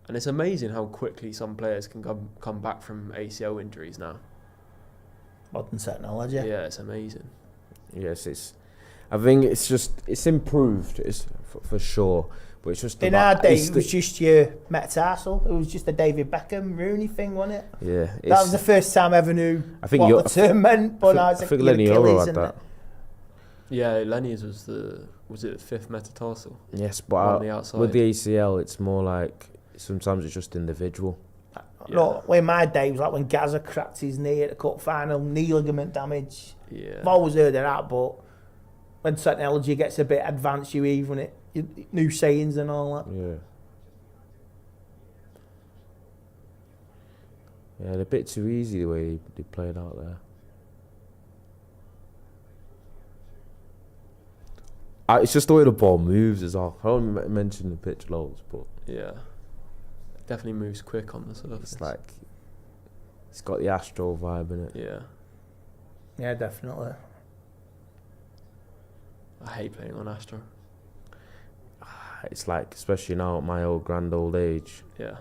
And it's amazing how quickly some players can come back from ACL injuries now. Modern technology. Yeah, it's amazing. Yes, I think it's improved. It's for sure. But it's just in our day, it was just your metatarsal. It was just a David Beckham Rooney thing, wasn't it? Yeah, that was the first time I ever knew what the term meant. But I think Lenny Yoro had that. Yeah, Lenny's was it the fifth metatarsal? Yes, but with the ACL, it's more like sometimes it's just individual. Yeah. No, in my day, it was like when Gaza cracked his knee at the cup final, knee ligament damage. Yeah, I've always heard of that, but when technology gets a bit advanced, new sayings and all that. Yeah. Yeah, they're a bit too easy the way they played out there. It's just the way the ball moves as well. I don't mention the pitch loads, but yeah, it definitely moves quick on the surface. It's like it's got the Astro vibe in it. Yeah. Yeah, definitely. I hate playing on Astro. It's like, especially now at my grand old age. Yeah.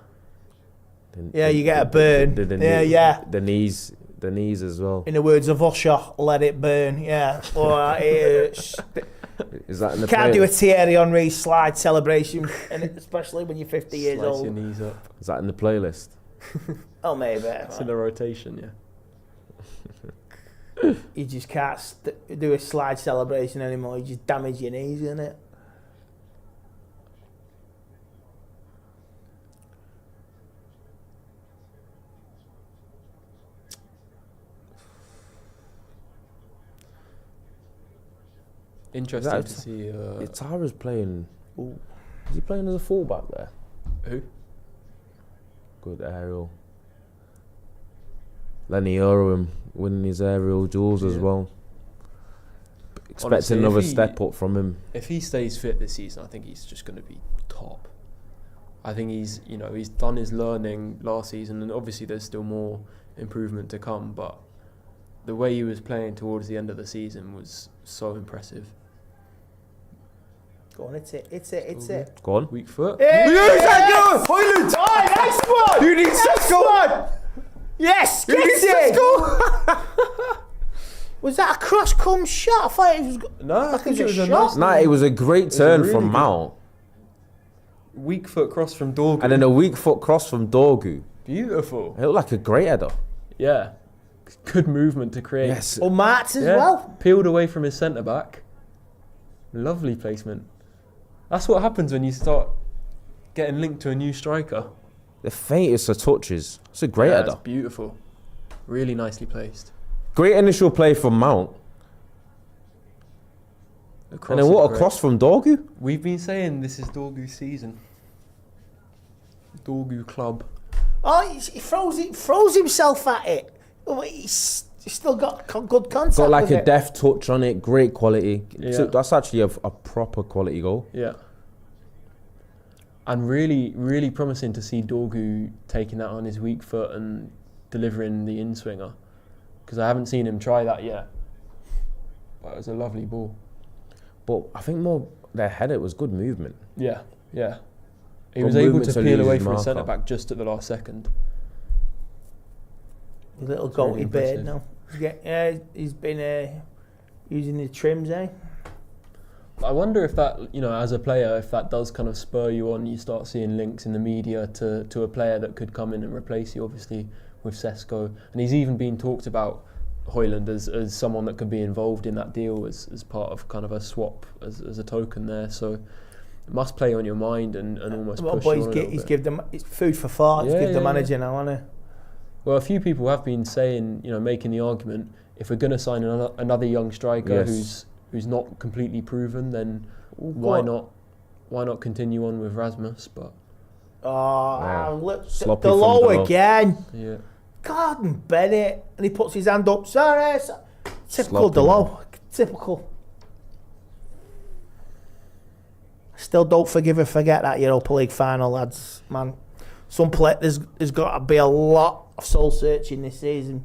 You get a burn. The knees as well. In the words of Usher, let it burn. Yeah. Or is that in the can't do a Thierry Henry slide celebration, and especially when you're 50 years Slice old. Your knees up. Is that in the playlist? Oh, maybe. It's in the rotation, yeah. You just can't do a slide celebration anymore. You just damage your knees, innit? Interesting to see. Tara's playing. Ooh, is he playing as a fullback there? Who? Good aerial. Lenny Yoro winning his aerial duels as well. Expecting honestly, another step up from him. If he stays fit this season, I think he's just going to be top. I think he's done his learning last season, and obviously there's still more improvement to come. But the way he was playing towards the end of the season was so impressive. Go on, it's it. Go on. Weak foot. Yes! Højlund! Oh, nice one! You need Sesko! Yes, get it! Was that a cross-come shot? I thought it was. No, I think it was a shot. It was a great turn from Mount. Weak foot cross from Dorgu. And then a weak foot cross from Dorgu. Beautiful. It looked like a great header. Yeah. Good movement to create. Yes. Oh, Martz as well. Peeled away from his centre-back. Lovely placement. That's what happens when you start getting linked to a new striker. The faintest of touches. It's a great header. It's beautiful. Really nicely placed. Great initial play from Mount. And then what a cross from Dorgu. We've been saying this is Dorgu's season. Dorgu club. Oh, he throws himself at it. He's still got good contact. Got like with a deft touch on it. Great quality. Yeah. So that's actually a proper quality goal. Yeah. And really, really promising to see Dorgu taking that on his weak foot and delivering the in-swinger. Because I haven't seen him try that yet. But it was a lovely ball. But I think more their header was good movement. Yeah, yeah. He Good was able movement to to peel lose away his from his marker. centre-back just at the last second. A little It's goatee really beard impressive. now. He's been using the trims, eh? I wonder if that, as a player, if that does kind of spur you on, you start seeing links in the media to a player that could come in and replace you, obviously, with Sesko. And he's even been talked about, Højlund, as someone that could be involved in that deal as part of kind of a swap, as a token there. So it must play on your mind and almost push you on a little he's bit. give them it's food for thought. He's give the manager now, hasn't he? Well, a few people have been saying, making the argument, if we're going to sign another young striker who's not completely proven, then why not continue on with Rasmus? But look, Sloppy the low from again. yeah, Gordon Bennett, and he puts his hand up. Sorry, typical Delo. Typical. Still don't forgive or forget that Europa League final, lads. Man, there's got to be a lot of soul searching this season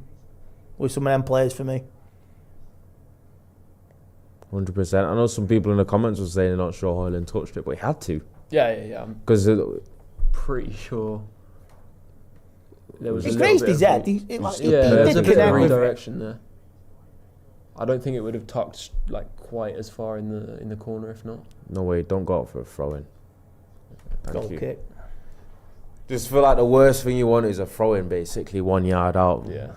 with some of them players for me. 100%. I know some people in the comments were saying they're not sure Højlund touched it, but he had to. yeah. Because pretty sure there was. He a little grazed bit his of head. re- He Yeah, there's a did bit connect of with it. redirection there. I don't think it would have tucked like quite as far in the corner if not. No way, don't go out for a throw-in. Thank Goal you. kick. Just feel like the worst thing you want is a throw-in, basically 1 yard out Yeah,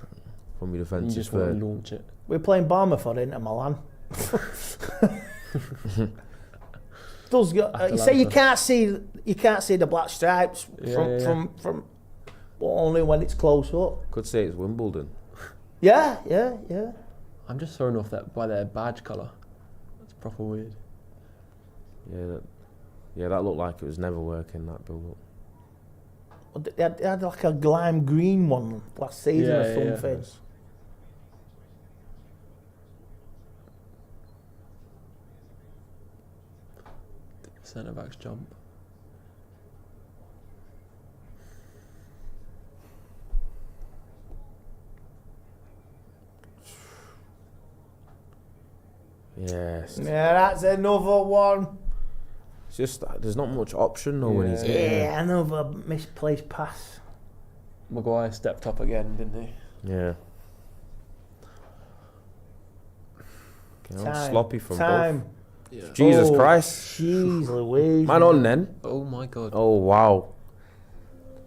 from your you defensive just want third. to launch it. We're playing Bournemouth or Inter Milan. Does go, you say you can't see the black stripes from but only when it's close up. Could say it's Wimbledon. Yeah. I'm just thrown off that by their badge colour. That's proper weird. Yeah, that looked like it was never working, that build-up. Well, they had like a lime green one last season or something. Centre backs jump. Yes. Yeah, that's another one. It's just there's not much option though when he's Yeah, another misplaced pass. Maguire stepped up again, didn't he? Yeah. Time. Sloppy from Time. Yeah. both. Jesus Christ. Jeez Louise. Man on then. Oh my god. Oh wow.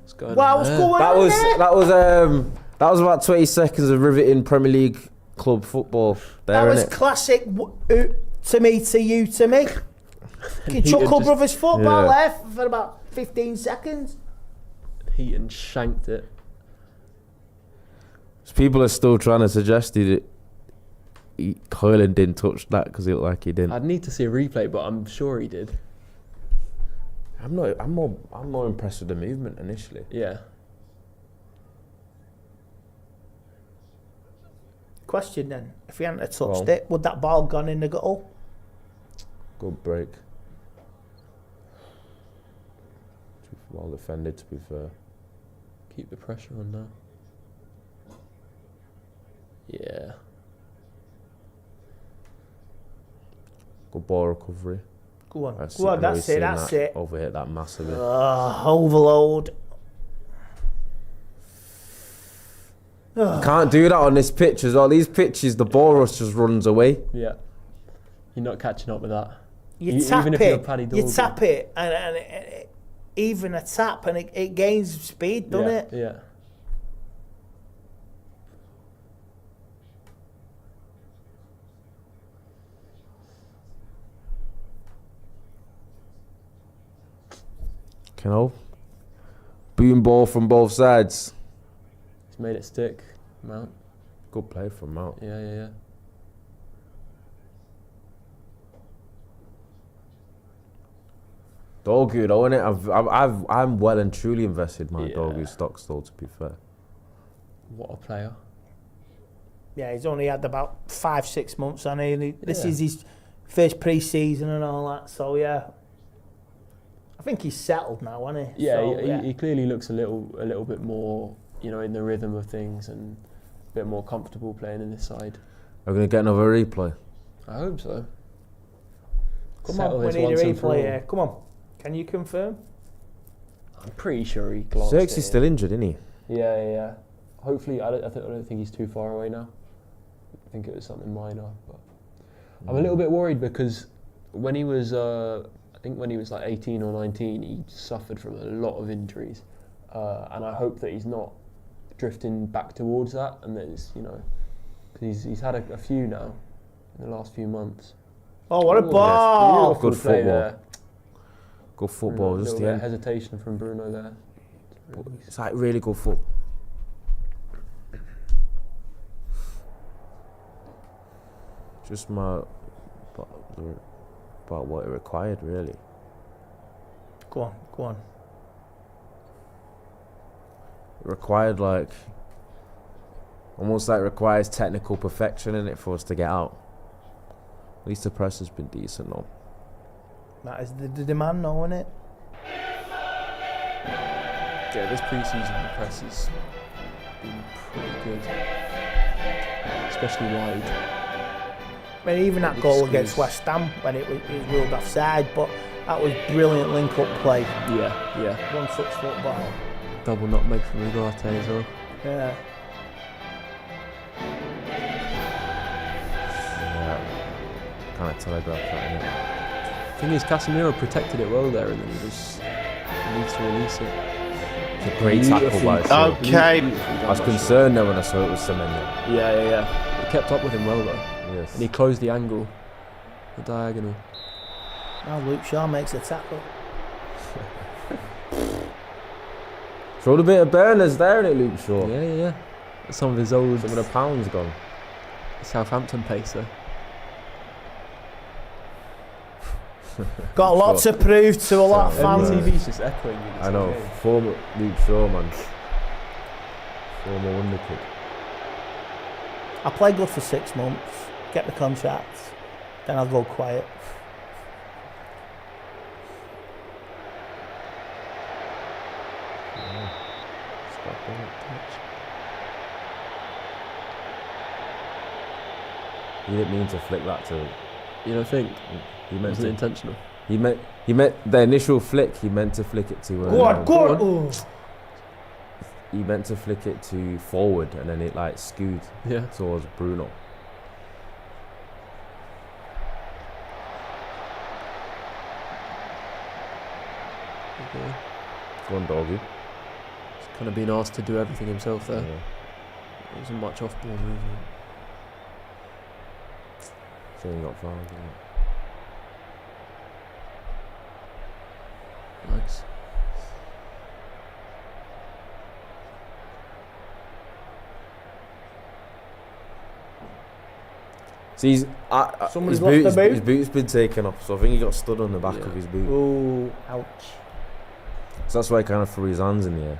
What's going Wow, on what's there? going on there? That was about 20 seconds of riveting Premier League club football there, That was innit? classic to me, to you, to me. Chuckle just- Brothers football Yeah. there for about 15 seconds. Heaton shanked it. People are still trying to suggest that Højlund didn't touch that because it looked like he didn't. I'd need to see a replay, but I'm sure he did. I'm more impressed with the movement initially. Yeah. Question then, if he hadn't have touched Well. it, would that ball gone in the goal? Good break. Well defended, to be fair. Keep the pressure on now. Yeah. Good ball recovery. Go on, I go on, know that's he's it, seen that's that it. Overhit that massively. Overload. Can't do that on this pitch as well. These pitches, the ball rush just runs away. Yeah. You're not catching up with that. You E- tap even if it, you're Paddy you Dorgan. tap it, and it, even a tap, and it gains speed, doesn't Yeah. it? Yeah. You know? Boom ball from both sides. He's made it stick. Mount. Good play from Mount. Yeah. Dogu though, innit? I'm well and truly invested in my Yeah. Dogu stock still, to be fair. What a player. Yeah, he's only had about 5-6 months on it. This Yeah. is his first pre-season and all that. So yeah, I think he's settled now, hasn't he? Yeah, So, he clearly looks a little bit more, in the rhythm of things and a bit more comfortable playing in this side. Are we going to get another replay? I hope so. Come Settle on, we this need a once and for replay all. here. Come on, can you confirm? I'm pretty sure he glanced Xerxes it is still injured, isn't he? Yeah. Hopefully, I don't think he's too far away now. I think it was something minor, but I'm a little bit worried because when he was, I think when he was like 18 or 19, he suffered from a lot of injuries, and I hope that he's not drifting back towards that, and that it's, because he's had a few now in the last few months. Oh, what a Ooh, ball! yes, beautiful Good play football. there. Good football, A just little the bit of end. hesitation from Bruno there. It's like really good foot. Just about what it required, really. Go on. It required almost requires technical perfection in it for us to get out. At least the press has been decent though. That is the demand now, isn't it? Yeah, this pre-season the press has been pretty good, especially wide. I mean, even that Big goal squeeze. against West Ham when it was ruled offside, but That was brilliant link-up play. Yeah. One touch football. Double nutmeg from Ugarte as well. Yeah. Kind of telegraphed that, innit? Thing is, Casemiro protected it well there, and then he needs to release it. It's a great tackle by Shaw. Okay. I was concerned there when I saw it was Semenyo. Yeah. He kept up with him well though. Yes. And he closed the angle, the diagonal. Now Luke Shaw makes a tackle. Showed a bit of burners there, innit, Luke Shaw? Yeah. Some of his old Some of the pounds gone. Southampton pacer. Got a lot to prove to a lot of fans. MTV's just echoing you. I know. Former Luke Shaw, man. Former wonder kid. I play good for 6 months, get the contract, then I'll go quiet. He didn't mean to flick that to. You don't think? He meant Was it to. intentional? He meant the initial flick. He meant to flick it to. Go on. Oh. He meant to flick it to forward, and then it like skewed towards Bruno. Okay. Go on, doggy. He's kind of been asked to do everything himself there. Yeah. There wasn't much off-ball movement. So he got fouled. Isn't it? Nice. See, Somebody's lost the boot. His boot's been taken off, so I think he got stood on the back Yeah. of his boot. Oh, ouch. So that's why he kind of threw his hands in the air.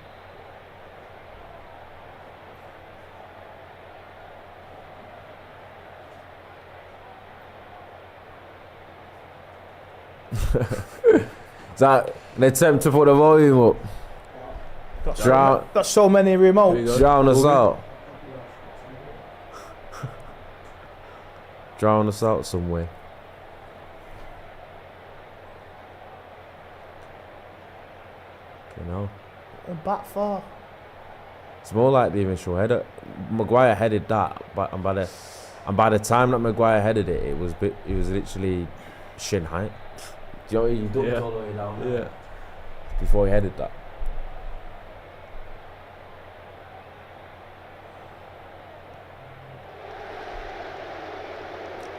Is that an attempt to put the volume up? Got so many remotes. Drown us out. Drown us out somewhere. You know. Back far. It's more like the initial header. Maguire headed that, and by the time that Maguire headed it, it was literally shin height. Do you know what he ducked all the way down there? Yeah. Before he headed that.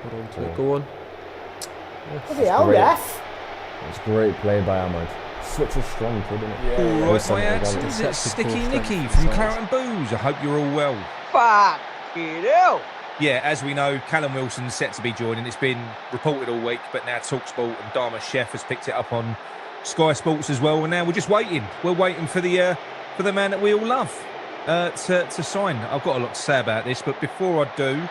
Hold on to it. Go on. Bloody hell, great. ref. It's great play by Ahmad. Such a strong kid, isn't it? All right, Centre my ads. forward. It's Deceptive Sticky ball Nicky strength from size. Claret and Booze. I hope you're all well. Fucking hell. Yeah, as we know, Callum Wilson's set to be joining. It's been reported all week, but now TalkSport and Dharma Chef has picked it up on Sky Sports as well. And now we're just waiting. We're waiting for the man that we all love to sign. I've got a lot to say about this, but before I do,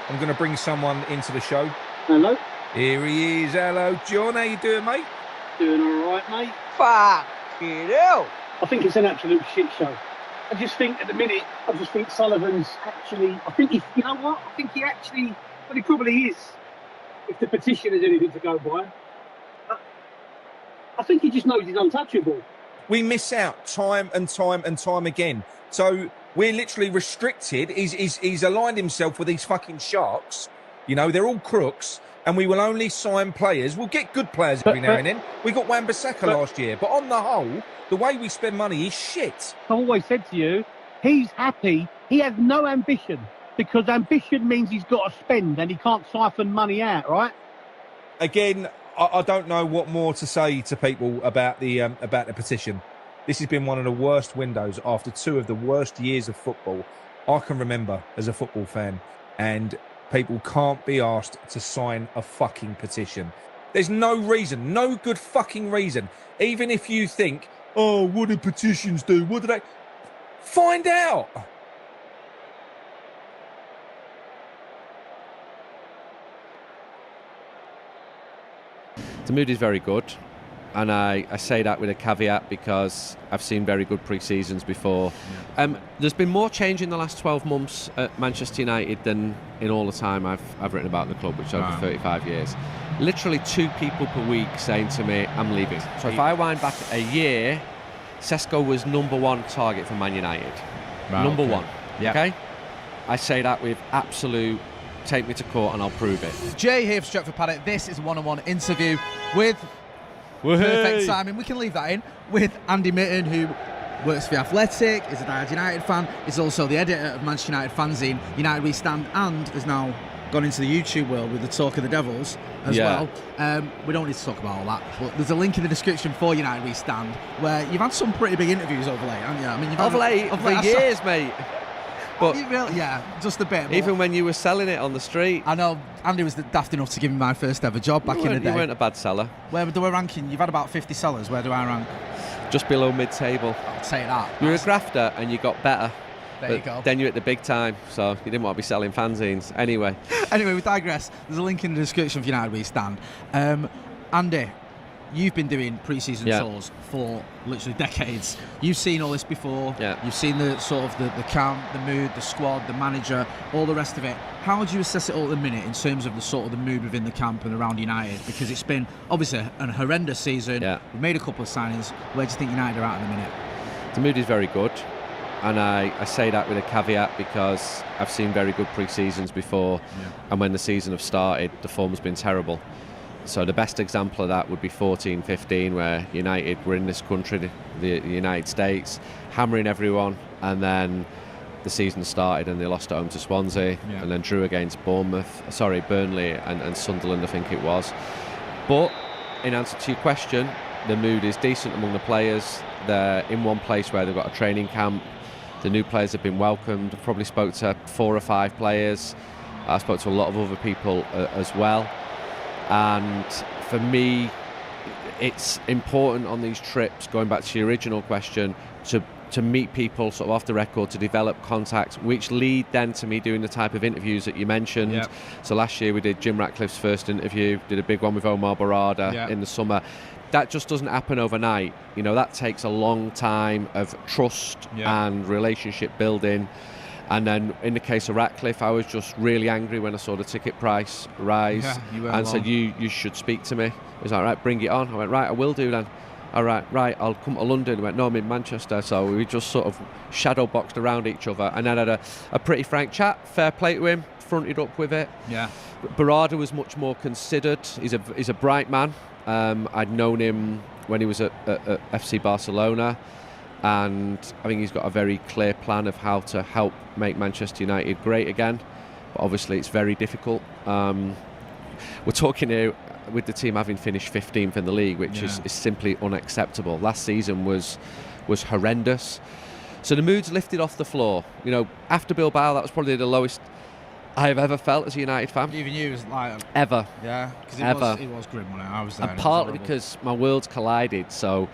I'm going to bring someone into the show. Hello, Here he is. Hello, John. How you doing, mate? doing all right, mate. Fucking hell. I think it's an absolute shit show. I just think at the minute, Sullivan's actually, you know what? I think he actually, well, he probably is, if the petition is anything to go by. I think he just knows he's untouchable. We miss out time and time again. So we're literally restricted. He's aligned himself with these fucking sharks. You know, they're all crooks. And we will only sign players. We'll get good players every now and then. We got Wan-Bissaka last year. But on the whole, the way we spend money is shit. I've always said to you, he's happy. He has no ambition because ambition means he's got to spend and he can't siphon money out, right? Again, I don't know what more to say to people about the petition. This has been one of the worst windows after 2 of the worst years of football I can remember as a football fan. And people can't be asked to sign a fucking petition. There's no reason, no good fucking reason. Even if you think, oh, what do petitions do? What do they... Find out! The mood is very good, and I say that with a caveat because I've seen very good pre-seasons before. There's been more change in the last 12 months at Manchester United than in all the time I've written about the club, which is over 35 years. literally 2 people per week saying to me, I'm leaving. So if I wind back a year, Sesko was number 1 target for Man United. Number 1. Yep. Okay? I say that with absolute, take me to court and I'll prove it. Jay here for Stretford Paddock. This is a one-on-one interview with perfect timing. We can leave that in with Andy Mitten, who works for The Athletic, is a diehard United fan, is also the editor of Manchester United fanzine United We Stand, and has now gone into the YouTube world with the Talk of the Devils as well. We don't need to talk about all that, but there's a link in the description for United We Stand where you've had some pretty big interviews over late, haven't you? I mean, you've Of late, for years, mate. But yeah, just a bit. even when you were selling it on the street, I know Andy was daft enough to give me my first ever job back in the day. You weren't a bad seller. Where do I rank in? You've had about 50 sellers. Where do I rank? Just below mid-table. I'd say that. You're a grafter and you got better. There you go. Then you're at the big time, so you didn't want to be selling fanzines. Anyway, we digress. There's a link in the description for United We Stand. Andy, you've been doing pre-season tours for literally decades. You've seen all this before. Yeah. You've seen the sort of the camp, the mood, the squad, the manager, all the rest of it. How would you assess it all at the minute in terms of the sort of the mood within the camp and around United? Because it's been obviously an horrendous season. Yeah. We've made a couple of signings. Where do you think United are at the minute? the mood is very good. And I say that with a caveat because I've seen very good pre-seasons before, and when the season have started, the form's been terrible. So the best example of that would be 14-15, where United were in this country, the United States, hammering everyone, and then the season started and they lost at home to Swansea, and then drew against Burnley and Sunderland, I think it was. But in answer to your question, the mood is decent among the players. They're in one place where they've got a training camp. The new players have been welcomed. I've probably spoke to 4 or 5 players. I spoke to a lot of other people as well. And for me, it's important on these trips, going back to your original question, to meet people sort of off the record, to develop contacts, which lead then to me doing the type of interviews that you mentioned. Yep. So last year we did Jim Ratcliffe's first interview, did a big one with Omar Barada in the summer. That just doesn't happen overnight. You know, that takes a long time of trust and relationship building. And then in the case of Ratcliffe, I was just really angry when I saw the ticket price rise and said, you should speak to me. He was like, right, bring it on. I went, right, I will do then. All right, I'll come to London. He went, no, I'm in Manchester. So we just sort of shadow boxed around each other and then had a pretty frank chat. Fair play to him, fronted up with it. Yeah. Barada was much more considered. He's a bright man. I'd known him when he was at FC Barcelona, and I think he's got a very clear plan of how to help make Manchester United great again. But obviously it's very difficult. We're talking here with the team having finished 15th in the league, which is simply unacceptable. Last season was horrendous. So the mood's lifted off the floor. You know, after Bilbao, that was probably the lowest I have ever felt as a United fan. Even you was like ever. Yeah, because it was grim when I was there. And partly because my worlds collided. So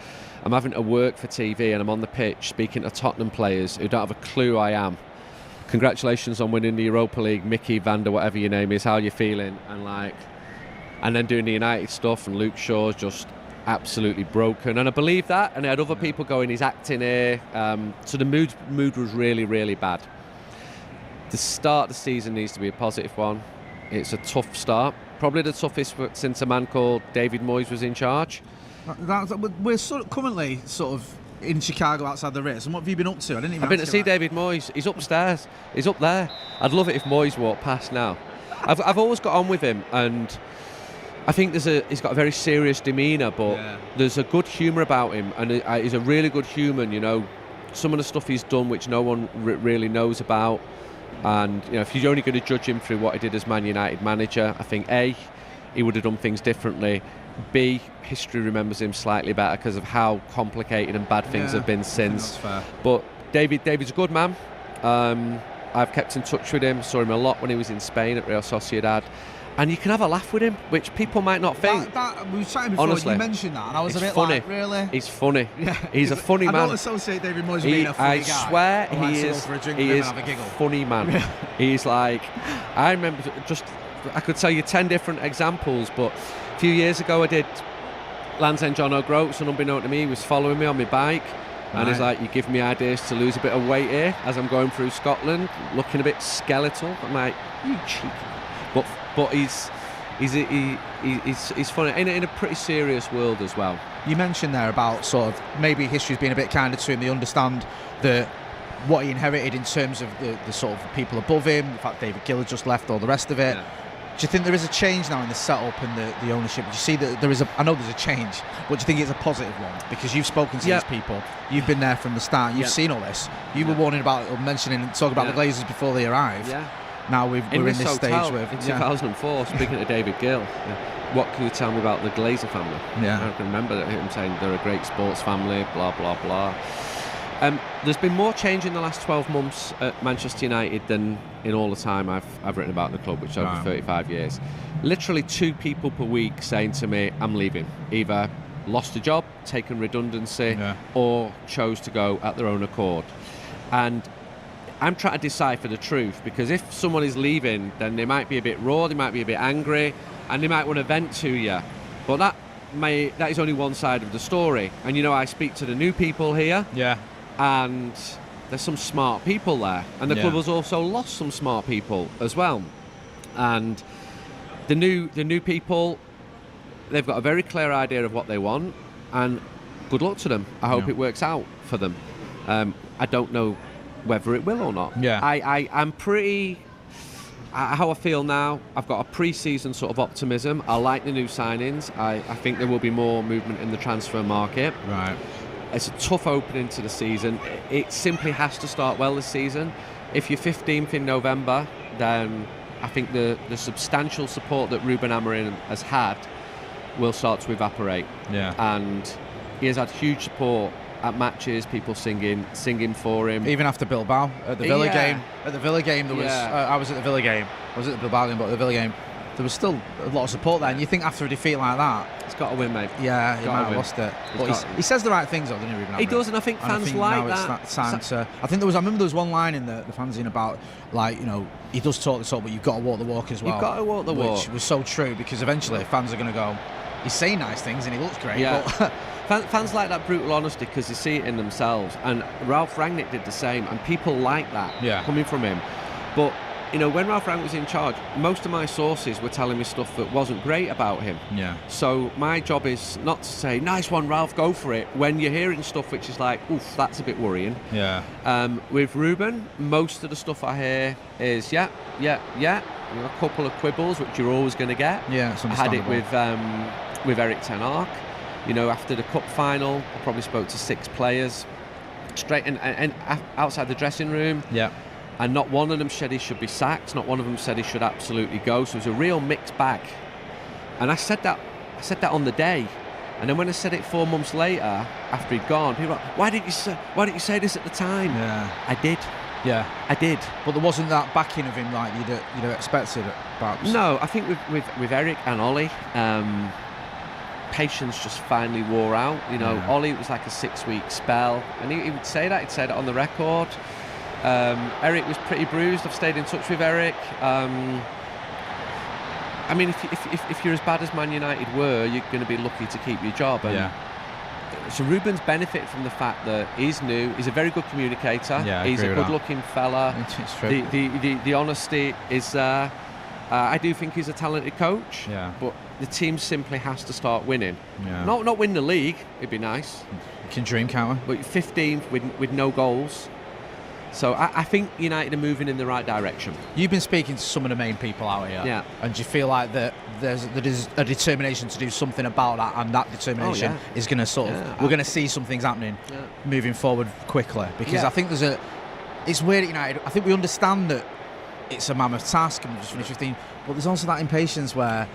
I'm having to work for TV and I'm on the pitch speaking to Tottenham players who don't have a clue who I am. Congratulations on winning the Europa League, Mickey, Vander, whatever your name is. How are you feeling? And then doing the United stuff, and Luke Shaw's just absolutely broken. And I believe that. And I had other people going, he's acting here. So the mood was really, really bad. The start of the season needs to be a positive one. It's a tough start. Probably the toughest since a man called David Moyes was in charge. We're currently in Chicago outside the Ritz. And what have you been up to? I've been to see David Moyes. He's upstairs. He's up there. I'd love it if Moyes walked past now. I've always got on with him, and I think he's got a very serious demeanour, but there's a good humour about him, and he's a really good human. You know, some of the stuff he's done which no one really knows about. And you know, if you're only going to judge him through what he did as Man United manager, I think A, he would have done things differently. B, history remembers him slightly better because of how complicated and bad things have been since. But David's a good man. I've kept in touch with him. Saw him a lot when he was in Spain at Real Sociedad. And you can have a laugh with him, which people might not think. We were chatting before, honestly, you mentioned that, and I was a bit funny. Like, really? He's funny. Yeah. He's a funny man. I don't associate David Moyes with being a funny guy. I swear he is a funny man. He's like, I remember I could tell you 10 different examples, but a few years ago I did Land's End John O'Groats, and unbeknown to me, he was following me on my bike. And he's like, you give me ideas to lose a bit of weight here as I'm going through Scotland, looking a bit skeletal. I'm like, you cheeky. But he's funny in a pretty serious world as well. You mentioned there about sort of maybe history's been a bit kinder to him. They understand what he inherited in terms of the sort of people above him, the fact David Gill had just left, all the rest of it. Yeah. Do you think there is a change now in the setup and the ownership? Do you see that there is I know there's a change, but do you think it's a positive one? Because you've spoken to these people, you've been there from the start, you've seen all this. You were warning about, or mentioning and talking about the Glazers before they arrived. Yeah. Now we're in this stage with in 2004. Speaking of David Gill, what can you tell me about the Glazer family? Yeah, I can remember him saying they're a great sports family. Blah blah blah. There's been more change in the last 12 months at Manchester United than in all the time I've written about the club, which is over 35 years. Literally 2 people per week saying to me, I'm leaving. Either lost a job, taken redundancy, or chose to go at their own accord. And I'm trying to decipher the truth, because if someone is leaving, then they might be a bit raw, they might be a bit angry, and they might want to vent to you. But that is only one side of the story. And I speak to the new people here. Yeah. And there's some smart people there, and the club has also lost some smart people as well. And the new people, they've got a very clear idea of what they want, and good luck to them. I hope it works out for them. I don't know whether it will or not. Yeah. I'm pretty. How I feel now, I've got a pre-season sort of optimism. I like the new signings. I think there will be more movement in the transfer market. Right. It's a tough opening to the season. It simply has to start well this season. If you're 15th in November, then I think the substantial support that Ruben Amorim has had will start to evaporate. Yeah. And he has had huge support at matches, people singing for him. Even after Bilbao at the Villa game. At the Villa game, there was. I was at the Villa game. I was at the Bilbao game, but at the Villa game, there was still a lot of support there. And you think after a defeat like that, he's got to win, mate. Yeah, he might have lost it. But he says the right things, though, doesn't he, Ruben Amorim? He does, and I think fans like that. It's that time to. I think I remember there was one line in the fanzine about, he does talk the talk, but you've got to walk the walk as well. You've got to walk the walk. Which was so true, because eventually fans are going to go, he's saying nice things and he looks great. Yeah. But fans like that brutal honesty because they see it in themselves, and Ralph Rangnick did the same, and people like that coming from him. But when Ralph Rangnick was in charge, most of my sources were telling me stuff that wasn't great about him. Yeah. So my job is not to say, nice one, Ralph, go for it, when you're hearing stuff which is like, oof, that's a bit worrying. Yeah. With Ruben, most of the stuff I hear is, a couple of quibbles, which you're always going to get. Yeah, it's I had it understandable. with Erik ten Hag. After the cup final, I probably spoke to 6 players straight and outside the dressing room. Yeah. And not one of them said he should be sacked. Not one of them said he should absolutely go. So it was a real mixed bag. And I said that on the day. And then when I said it 4 months later, after he'd gone, people were like, why didn't you say this at the time? Yeah. I did. Yeah. I did. But there wasn't that backing of him like you'd have expected, perhaps. No, I think with Erik and Ollie, patience just finally wore out. Ollie, it was like a 6-week spell, and he would say that. He'd say that on the record. Erik was pretty bruised. I've stayed in touch with Erik. If you're as bad as Man United were, you're going to be lucky to keep your job. And so Ruben's benefited from the fact that he's new. He's a very good communicator. Yeah, he's a good-looking fella. It's true. The honesty is there. I do think he's a talented coach. Yeah. But the team simply has to start winning. Yeah. Not win the league. It'd be nice. You can dream, can't we? But 15th with no goals. So I think United are moving in the right direction. You've been speaking to some of the main people out here. Yeah. And do you feel like that there's a determination to do something about that, and that determination is going to we're going to see some things happening moving forward quickly? Because I think it's weird at United. I think we understand that it's a mammoth task and we've just finished 15, but there's also that impatience where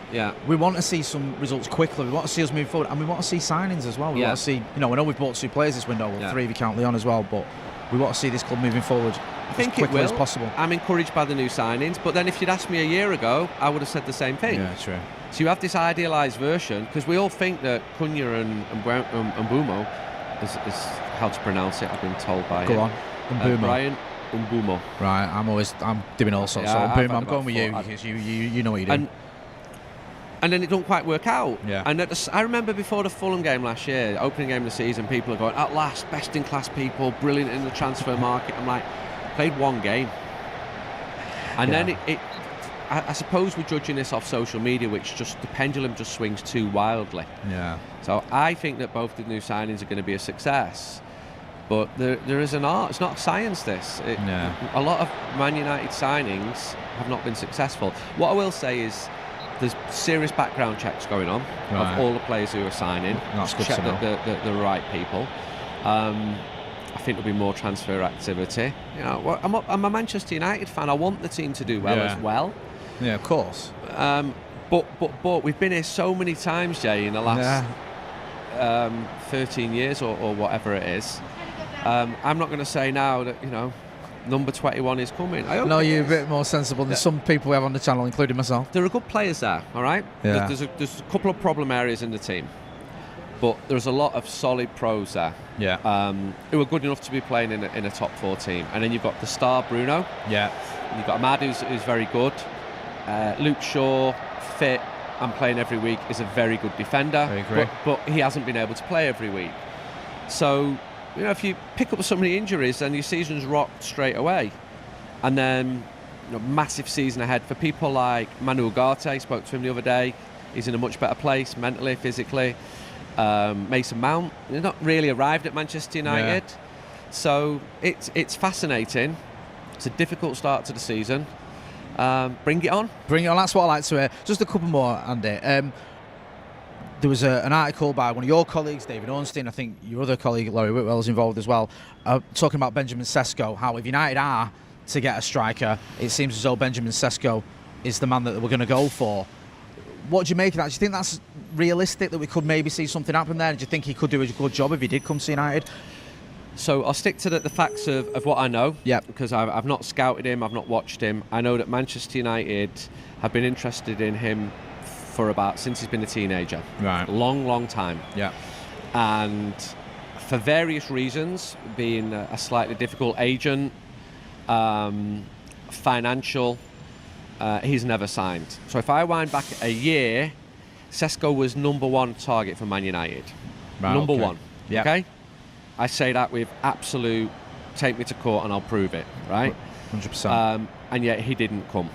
we want to see some results quickly, we want to see us move forward, and we want to see signings as well. We want to see, I know we've bought 2 players this window, 3 if you count Leon as well, but we want to see this club moving forward as quickly as possible. I'm encouraged by the new signings, but then if you'd asked me a year ago, I would have said the same thing. Yeah, true. So you have this idealised version, because we all think that Cunha and Mbeumo is how to pronounce it, I've been told by Go on, Mbeumo. Brian Mbeumo. Right, I'm doing all sorts. Yeah, so Mbeumo, I'm going with you because you know what you're doing. And then it don't quite work out. Yeah. And I remember before the Fulham game last year, opening game of the season, people are going, at last, best in class people, brilliant in the transfer market. I'm like, played 1 game. And then I suppose we're judging this off social media, which just the pendulum just swings too wildly. Yeah. So I think that both the new signings are going to be a success. But there is an art. It's not science, this. A lot of Man United signings have not been successful. What I will say is there's serious background checks going on of all the players who are signing. That's good check to know. that the right people. I think there'll be more transfer activity. You know, I'm a Manchester United fan. I want the team to do well as well. Yeah, of course. But we've been here so many times, Jay, in the last 13 years or whatever it is. I'm not going to say now that, you know, number 21 is coming. No, you're a bit more sensible than some people we have on the channel, including myself. There are good players there, all right? Yeah. There's a couple of problem areas in the team, but there's a lot of solid pros there. Yeah. Who are good enough to be playing in a top 4 team. And then you've got the star Bruno. Yeah. You've got Ahmad, who's very good. Luke Shaw, fit and playing every week, is a very good defender. I agree. But he hasn't been able to play every week. So, you know, if you pick up so many injuries, then your season's rocked straight away. And then, you know, massive season ahead for people like Manu Ugarte. Spoke to him the other day. He's in a much better place mentally, physically. Mason Mount, he's not really arrived at Manchester United. Yeah. So it's fascinating. It's a difficult start to the season. Bring it on. Bring it on. That's what I like to hear. Just a couple more, Andy. There was an article by one of your colleagues, David Ornstein. I think your other colleague, Laurie Whitwell, is involved as well, talking about Benjamin Sesko, how if United are to get a striker, it seems as though Benjamin Sesko is the man that we're going to go for. What do you make of that? Do you think that's realistic, that we could maybe see something happen there? Do you think he could do a good job if he did come to United? So I'll stick to the facts of what I know. Yeah. Because I've not scouted him, I've not watched him. I know that Manchester United have been interested in him since he's been a teenager. Right. Long time. Yeah. And for various reasons, being a slightly difficult agent, financial, he's never signed. So if I wind back a year, Sesko was number 1 target for Man United. Right, number okay. 1. Yeah. Okay? I say that with absolute, take me to court and I'll prove it, right? 100%. And yet he didn't come.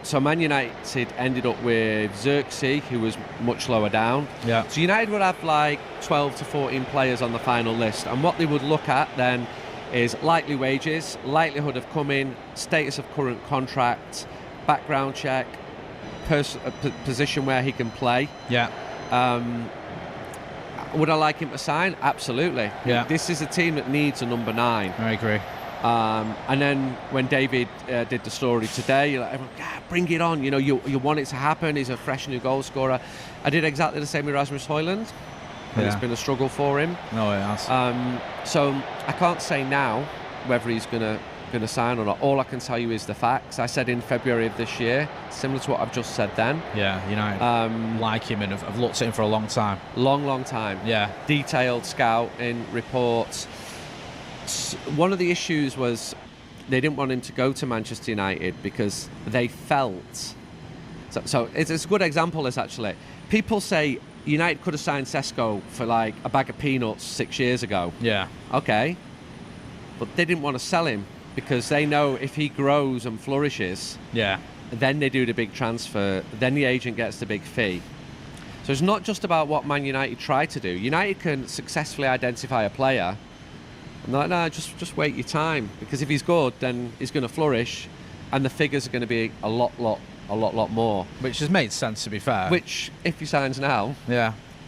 So Man United ended up with Xerxes, who was much lower down. Yeah. So United would have like 12 to 14 players on the final list. And what they would look at then is likely wages, likelihood of coming, status of current contract, background check, position where he can play. Yeah. Would I like him to sign? Absolutely. Yeah. This is a team that needs a number 9. I agree. And then when David did the story today, you're like, bring it on. You know, you want it to happen. He's a fresh new goal scorer. I did exactly the same with Rasmus Højlund. And it's been a struggle for him. No, it has. So I can't say now whether he's going to sign or not. All I can tell you is the facts. I said in February of this year, similar to what I've just said then. Yeah, United like him and have looked at him for a long time. Long time. Yeah. Detailed scouting reports. One of the issues was they didn't want him to go to Manchester United because they felt... So it's a good example, this actually. People say United could have signed Sesko for like a bag of peanuts 6 years ago. Yeah. Okay. But they didn't want to sell him because they know if he grows and flourishes, then they do the big transfer, then the agent gets the big fee. So it's not just about what Man United try to do. United can successfully identify a player and they're like, no, just wait your time, because if he's good, then he's going to flourish and the figures are going to be a lot more. Which has made sense, to be fair. Which, if he signs now,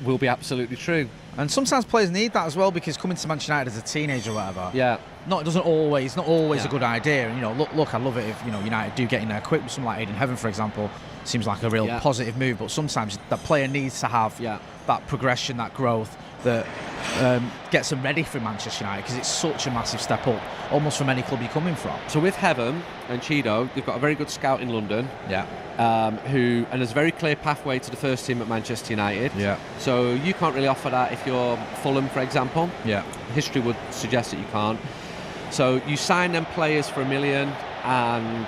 will be absolutely true. And sometimes players need that as well, because coming to Manchester United as a teenager or whatever, not always a good idea. And, you know, look, I love it if, you know, United do get in there quick with someone like Aiden Heaven, for example. Seems like a real positive move, but sometimes that player needs to have that progression, that growth that gets them ready for Manchester United, because it's such a massive step up, almost from any club you're coming from. So with Heaven and Chido, they've got a very good scout in London. And there's a very clear pathway to the first team at Manchester United. So you can't really offer that if you're Fulham, for example. History would suggest that you can't. So you sign them players for $1 million, and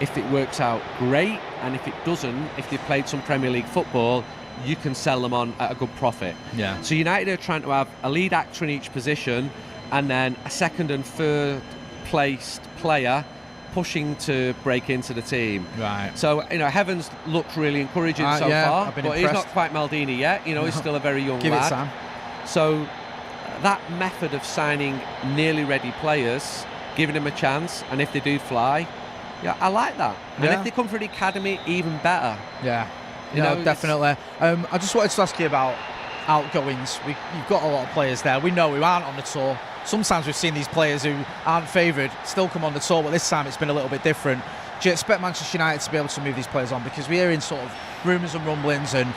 if it works out, great. And if it doesn't, if they've played some Premier League football, you can sell them on at a good profit. So United are trying to have a lead actor in each position, and then a second and third placed player pushing to break into the team. Right. So, Heavens looked really encouraging so far, I've been but impressed. he's not quite Maldini yet. He's still a very young Give lad. it, Sam. So that method of signing nearly ready players, giving them a chance, and if they do fly, I like that. And if they come for the academy, even better. Yeah, definitely. I just wanted to ask you about outgoings. You've got a lot of players there. We know who aren't on the tour. Sometimes we've seen these players who aren't favoured still come on the tour, but this time it's been a little bit different. Do you expect Manchester United to be able to move these players on? Because we're hearing sort of rumours and rumblings, and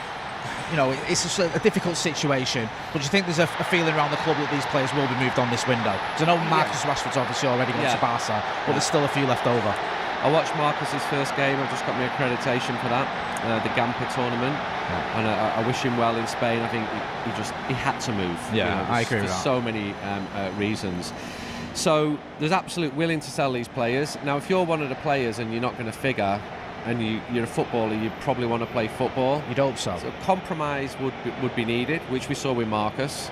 it's a difficult situation. But do you think there's a feeling around the club that these players will be moved on this window? Because I know Marcus Rashford's obviously already gone to Barca, but there's still a few left over. I watched Marcus's first game. I've just got my accreditation for that, the Gamper tournament, and I wish him well in Spain. I think he had to move. I agree with that. For so many reasons. So there's absolute willing to sell these players. Now, if you're one of the players and you're not going to figure, and you're a footballer, you probably want to play football. You'd hope so. So compromise would be needed, which we saw with Marcus.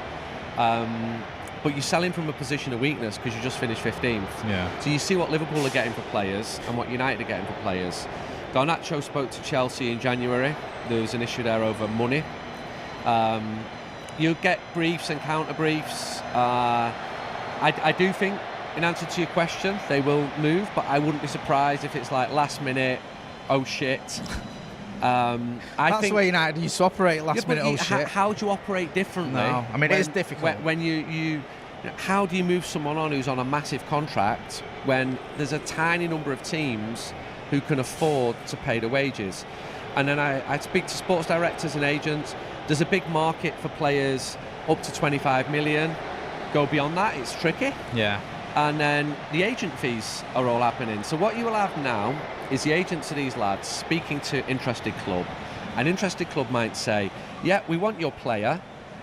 But you sell him from a position of weakness because you just finished 15th. Yeah. So you see what Liverpool are getting for players and what United are getting for players. Garnacho spoke to Chelsea in January. There was an issue there over money. You'll get briefs and counter briefs. I do think, in answer to your question, they will move, but I wouldn't be surprised if it's like last minute, oh shit. That's the way United used to operate last minute. Oh shit! How do you operate differently? No, I mean it is difficult. When you how do you move someone on who's on a massive contract when there's a tiny number of teams who can afford to pay the wages? And then I speak to sports directors and agents. There's a big market for players up to 25 million. Go beyond that, it's tricky. Yeah. And then the agent fees are all happening. So what you will have now is the agents of these lads speaking to interested club. An interested club might say, yeah, we want your player.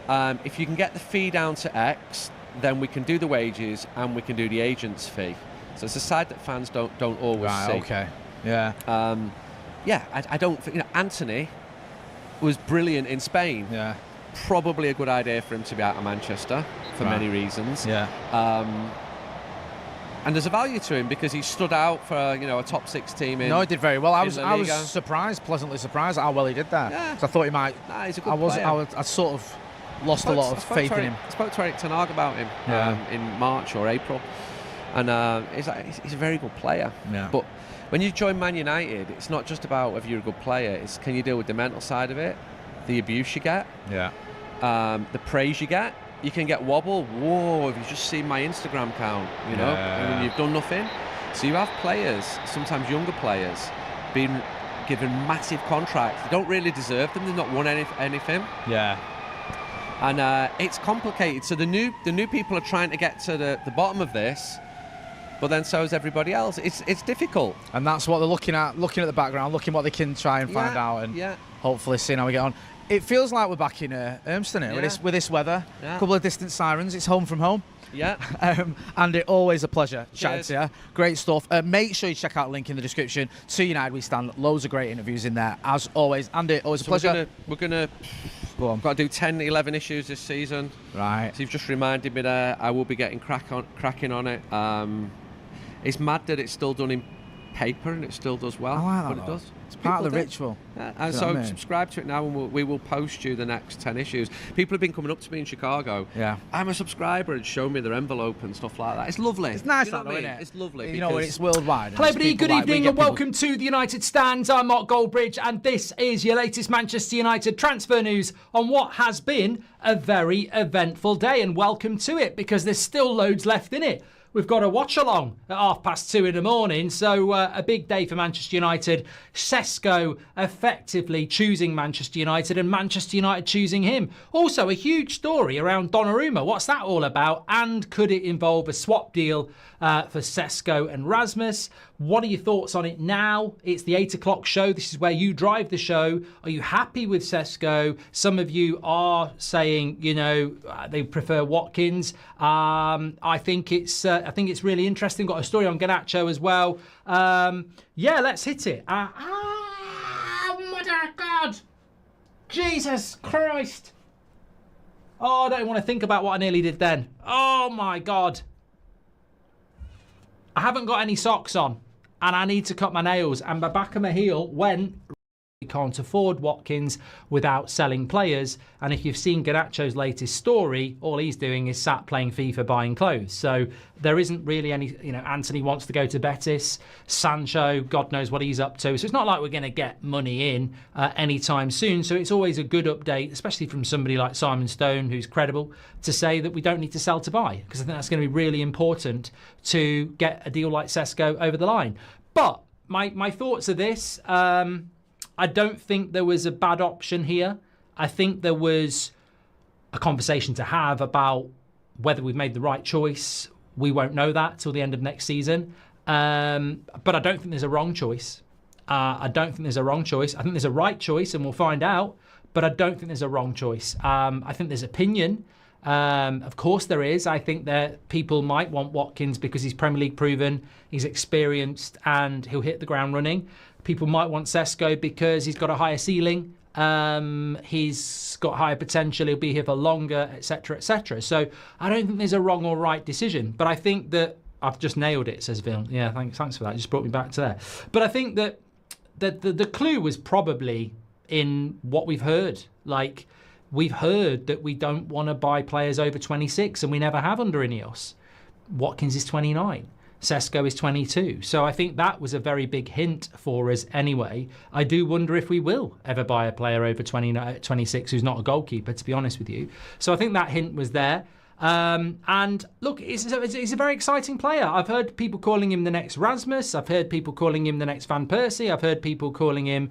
If you can get the fee down to X, then we can do the wages and we can do the agent's fee. So it's a side that fans don't always see. Okay. Yeah. I don't think, Anthony was brilliant in Spain. Yeah. Probably a good idea for him to be out of Manchester for many reasons. Yeah. And there's a value to him because he stood out for a top 6 team in. No, he did very well. I was La Liga. pleasantly surprised at how well he did that. Yeah. 'Cause I thought he might. He's a good player. I sort of lost a lot of faith in him. I spoke to Eric Ten Hag about him in March or April, and he's a very good player. Yeah. But when you join Man United, it's not just about whether you're a good player. It's can you deal with the mental side of it, the abuse you get, the praise you get. You can get wobble. Whoa, have you just seen my Instagram count? I mean, you've done nothing. So you have players, sometimes younger players, being given massive contracts. They don't really deserve them. They've not won anything. Yeah. And it's complicated. So the new people are trying to get to the bottom of this, but then so is everybody else. It's difficult. And that's what they're looking at the background, looking what they can try and find out, and hopefully seeing how we get on. It feels like we're back in Urmston here with this weather. A couple of distant sirens. It's home from home. Yeah. Andy, always a pleasure chatting Cheers. to you. Great stuff. Make sure you check out the link in the description to United We Stand. Loads of great interviews in there, as always. Andy, always a pleasure. We're gonna Go on. got to do 10, 11 issues this season. Right. So you've just reminded me there. I will be getting cracking on it. It's mad that it's still done in paper and it still does well. I like that. But it does. It's part of the People do. ritual. Yeah, and Do you so know what I mean? subscribe to it now, and we will post you the next 10 issues. People have been coming up to me in Chicago. Yeah. I'm a subscriber, and show me their envelope and stuff like that. It's lovely. It's nice, You know that, what I though, mean? innit? It's lovely. You know, when it's worldwide. and Hello, it's everybody. people Good like- we evening get and people- welcome to the United Stands. I'm Mark Goldbridge, and this is your latest Manchester United transfer news on what has been a very eventful day. And welcome to it, because there's still loads left in it. We've got a watch along at 2:30 in the morning, so a big day for Manchester United. Sesko effectively choosing Manchester United and Manchester United choosing him. Also a huge story around Donnarumma. What's that all about? And could it involve a swap deal for Sesko and Rasmus? What are your thoughts on it now? It's the 8 o'clock show. This is where you drive the show. Are you happy with Sesko? Some of you are saying, they prefer Watkins. I think it's really interesting. Got a story on Garnacho as well. Let's hit it. Oh my God! Jesus Christ! Oh, I don't want to think about what I nearly did then. Oh my God! I haven't got any socks on. and I need to cut my nails. And my back of my heel went, we can't afford Watkins without selling players. And if you've seen Garnacho's latest story, all he's doing is sat playing FIFA buying clothes. So there isn't really any, Anthony wants to go to Betis, Sancho, God knows what he's up to. So it's not like we're going to get money in anytime soon. So it's always a good update, especially from somebody like Simon Stone, who's credible, to say that we don't need to sell to buy, because I think that's going to be really important to get a deal like Sesko over the line. But my thoughts are this. I don't think there was a bad option here. I think there was a conversation to have about whether we've made the right choice. We won't know that till the end of next season. But I don't think there's a wrong choice. I don't think there's a wrong choice. I think there's a right choice, and we'll find out. But I don't think there's a wrong choice. I think there's opinion. Of course there is. I think that people might want Watkins because he's Premier League proven, he's experienced, and he'll hit the ground running. People might want Sesko because he's got a higher ceiling, he's got higher potential, he'll be here for longer, etc., etc. So I don't think there's a wrong or right decision, but I think that I've just nailed it, says Phil. Yeah, thanks for that. It just brought me back to there. But I think that the clue was probably in what we've heard. Like, we've heard that we don't want to buy players over 26, and we never have under Ineos. Watkins is 29. Sesko is 22. So I think that was a very big hint for us anyway. I do wonder if we will ever buy a player over 26 who's not a goalkeeper, to be honest with you. So I think that hint was there. And look, he's a very exciting player. I've heard people calling him the next Rasmus. I've heard people calling him the next Van Persie. I've heard people calling him,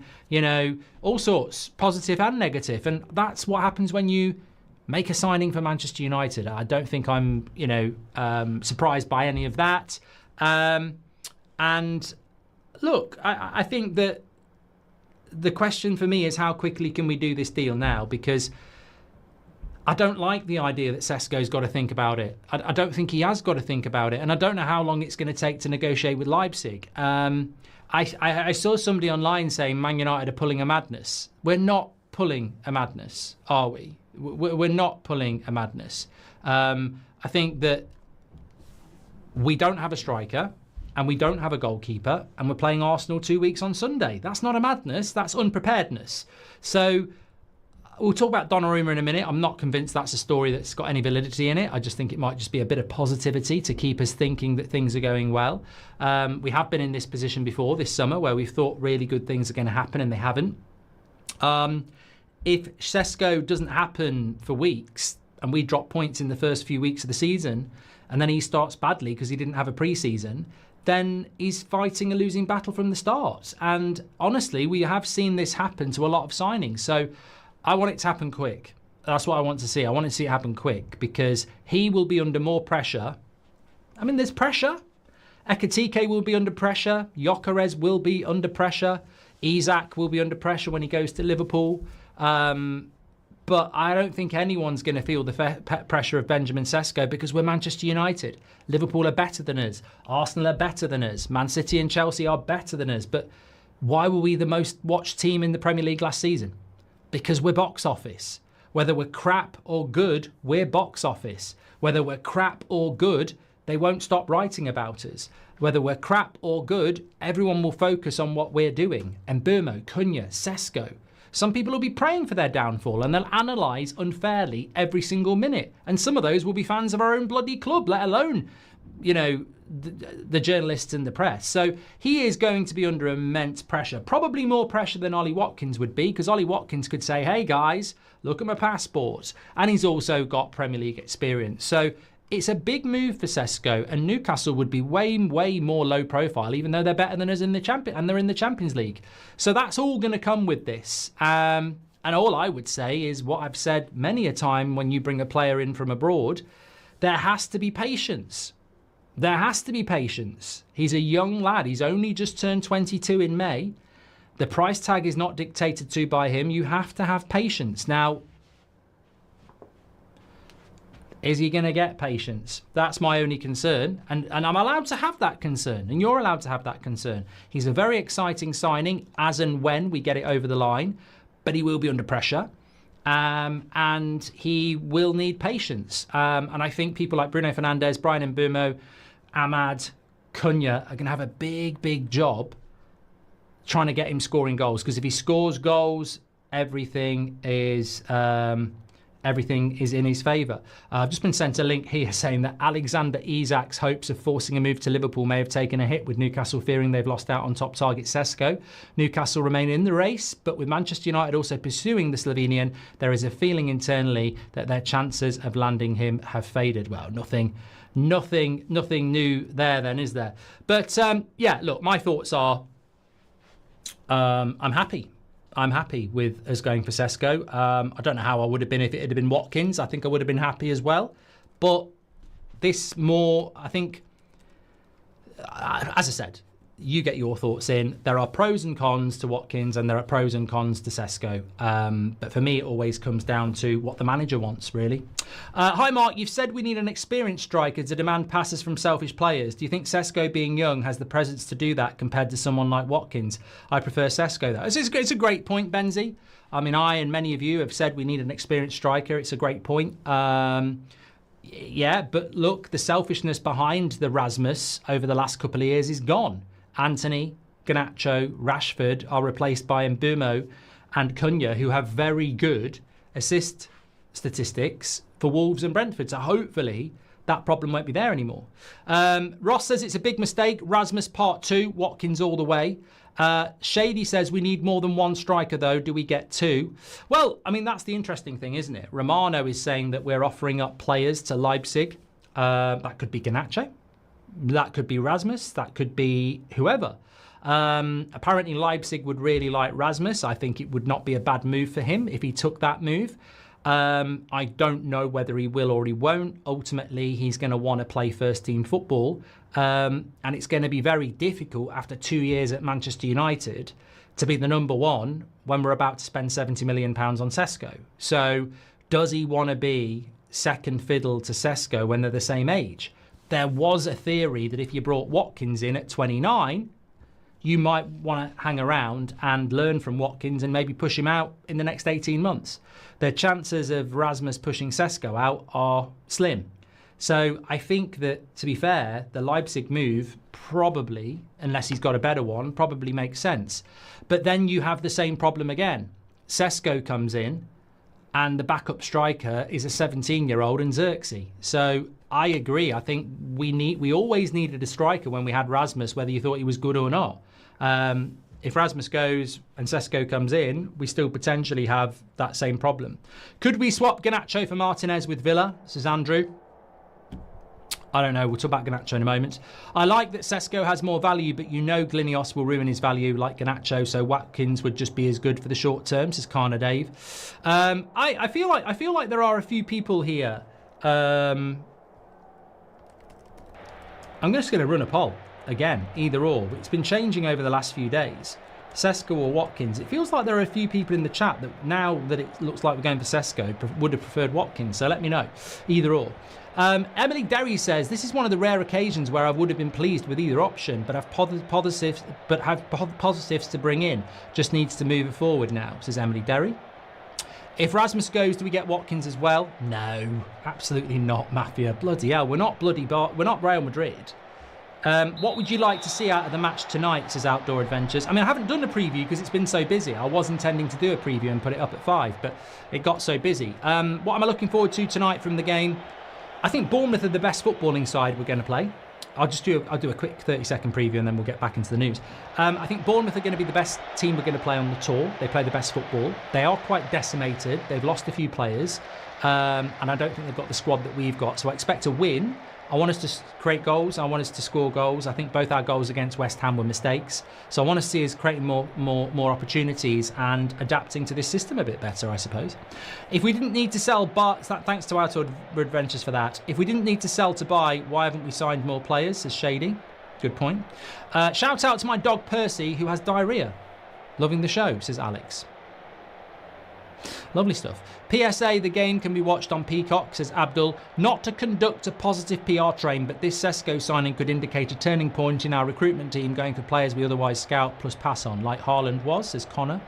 all sorts, positive and negative. And that's what happens when you make a signing for Manchester United. I don't think I'm, surprised by any of that. And look, I think that the question for me is how quickly can we do this deal now? Because I don't like the idea that Sesko's got to think about it. I don't think he has got to think about it. And I don't know how long it's going to take to negotiate with Leipzig. I saw somebody online saying Man United are pulling a madness. We're not pulling a madness, are we? We're not pulling a madness. I think that we don't have a striker and we don't have a goalkeeper, and we're playing Arsenal 2 weeks on Sunday. That's not a madness. That's unpreparedness. So we'll talk about Donnarumma in a minute. I'm not convinced that's a story that's got any validity in it. I just think it might just be a bit of positivity to keep us thinking that things are going well. We have been in this position before this summer where we've thought really good things are going to happen and they haven't. If Sesko doesn't happen for weeks and we drop points in the first few weeks of the season and then he starts badly because he didn't have a pre-season, then he's fighting a losing battle from the start. And honestly, we have seen this happen to a lot of signings. So I want it to happen quick. That's what I want to see. I want to see it happen quick because he will be under more pressure. I mean, there's pressure. Ekitike will be under pressure. Gyökeres will be under pressure. Isak will be under pressure when he goes to Liverpool. But I don't think anyone's going to feel the pressure of Benjamin Sesko because we're Manchester United. Liverpool are better than us. Arsenal are better than us. Man City and Chelsea are better than us. But why were we the most watched team in the Premier League last season? Because we're box office. Whether we're crap or good, we're box office. Whether we're crap or good, they won't stop writing about us. Whether we're crap or good, everyone will focus on what we're doing. Mbeumo, Cunha, Sesko. Some people will be praying for their downfall and they'll analyse unfairly every single minute. And some of those will be fans of our own bloody club, let alone, the journalists and the press. So he is going to be under immense pressure, probably more pressure than Ollie Watkins would be, because Ollie Watkins could say, hey guys, look at my passport. And he's also got Premier League experience. So it's a big move for Sesko, and Newcastle would be way, way more low profile, even though they're better than us in the and they're in the Champions League. So that's all going to come with this. And all I would say is what I've said many a time when you bring a player in from abroad, there has to be patience. There has to be patience. He's a young lad. He's only just turned 22 in May. The price tag is not dictated to by him. You have to have patience. Now, is he going to get patience? That's my only concern. And I'm allowed to have that concern. And you're allowed to have that concern. He's a very exciting signing as and when we get it over the line. But he will be under pressure. And he will need patience. And I think people like Bruno Fernandes, Bryan Mbeumo, Ahmad, Cunha are going to have a big job trying to get him scoring goals, because if he scores goals, everything is in his favour. I've just been sent a link here saying that Alexander Isak's hopes of forcing a move to Liverpool may have taken a hit, with Newcastle fearing they've lost out on top target Sesko. Newcastle remain in the race, but with Manchester United also pursuing the Slovenian, there is a feeling internally that their chances of landing him have faded. Well, nothing new there then, is there? But yeah, look, my thoughts are I'm happy. I'm happy with us going for Sesko. I don't know how I would have been if it had been Watkins. I think I would have been happy as well. But this more, I think, as I said, you get your thoughts in. There are pros and cons to Watkins and there are pros and cons to Sesko. But for me, it always comes down to what the manager wants, really. Hi, Mark. You've said we need an experienced striker to demand passes from selfish players. Do you think Sesko, being young, has the presence to do that compared to someone like Watkins? I prefer Sesko, though. It's a great point, Benzi. I mean, I and many of you have said we need an experienced striker. It's a great point. Yeah, but look, the selfishness behind the Rasmus over the last couple of years is gone. Anthony, Garnacho, Rashford are replaced by Mbeumo and Cunha, who have very good assist statistics for Wolves and Brentford. So hopefully that problem won't be there anymore. Ross says it's a big mistake. Rasmus part 2, Watkins all the way. Shady says we need more than one striker, though. Do we get 2? Well, I mean, that's the interesting thing, isn't it? Romano is saying that we're offering up players to Leipzig. That could be Garnacho. That could be Rasmus. That could be whoever. Apparently Leipzig would really like Rasmus. I think it would not be a bad move for him if he took that move. I don't know whether he will or he won't. Ultimately, he's going to want to play first-team football. And it's going to be very difficult after 2 years at Manchester United to be the number one when we're about to spend £70 million on Sesko. So does he want to be second fiddle to Sesko when they're the same age? There was a theory that if you brought Watkins in at 29, you might want to hang around and learn from Watkins and maybe push him out in the next 18 months. The chances of Rasmus pushing Sesko out are slim. So I think that, to be fair, the Leipzig move probably, unless he's got a better one, probably makes sense. But then you have the same problem again. Sesko comes in and the backup striker is a 17-year-old and Xerxes. So I agree. I think we always needed a striker when we had Rasmus, whether you thought he was good or not. If Rasmus goes and Sesko comes in, we still potentially have that same problem. Could we swap Garnacho for Martinez with Villa? Says Andrew. I don't know. We'll talk about Garnacho in a moment. I like that Sesko has more value, but you know Glinios will ruin his value like Garnacho, so Watkins would just be as good for the short term, says Kana Dave. I feel like there are a few people here. I'm just going to run a poll again, either or. It's been changing over the last few days. Sesko or Watkins. It feels like there are a few people in the chat that now that it looks like we're going for Sesko would have preferred Watkins. So let me know, either or. Emily Derry says this is one of the rare occasions where I would have been pleased with either option, but have positives to bring in. Just needs to move it forward now, says Emily Derry. If Rasmus goes, do we get Watkins as well? No, absolutely not, Mafia. Bloody hell, we're not Real Madrid. What would you like to see out of the match tonight, says Outdoor Adventures? I mean, I haven't done a preview because it's been so busy. I was intending to do a preview and put it up at 5, but it got so busy. What am I looking forward to tonight from the game? I think Bournemouth are the best footballing side we're going to play. I'll do a quick 30-second preview and then we'll get back into the news. I think Bournemouth are going to be the best team we're going to play on the tour. They play the best football. They are quite decimated. They've lost a few players. And I don't think they've got the squad that we've got. So I expect a win. I want us to create goals. I want us to score goals. I think both our goals against West Ham were mistakes. So I want to see us creating more opportunities and adapting to this system a bit better, I suppose. If we didn't need to sell, thanks to Outdoor Adventures for that. If we didn't need to sell to buy, why haven't we signed more players, says Shady. Good point. Shout out to my dog Percy, who has diarrhea. Loving the show, says Alex. Lovely stuff. PSA, the game can be watched on Peacock, says Abdul. Not to conduct a positive PR train, but this Sesko signing could indicate a turning point in our recruitment team, going for players we otherwise scout plus pass on, like Haaland was, says Connor.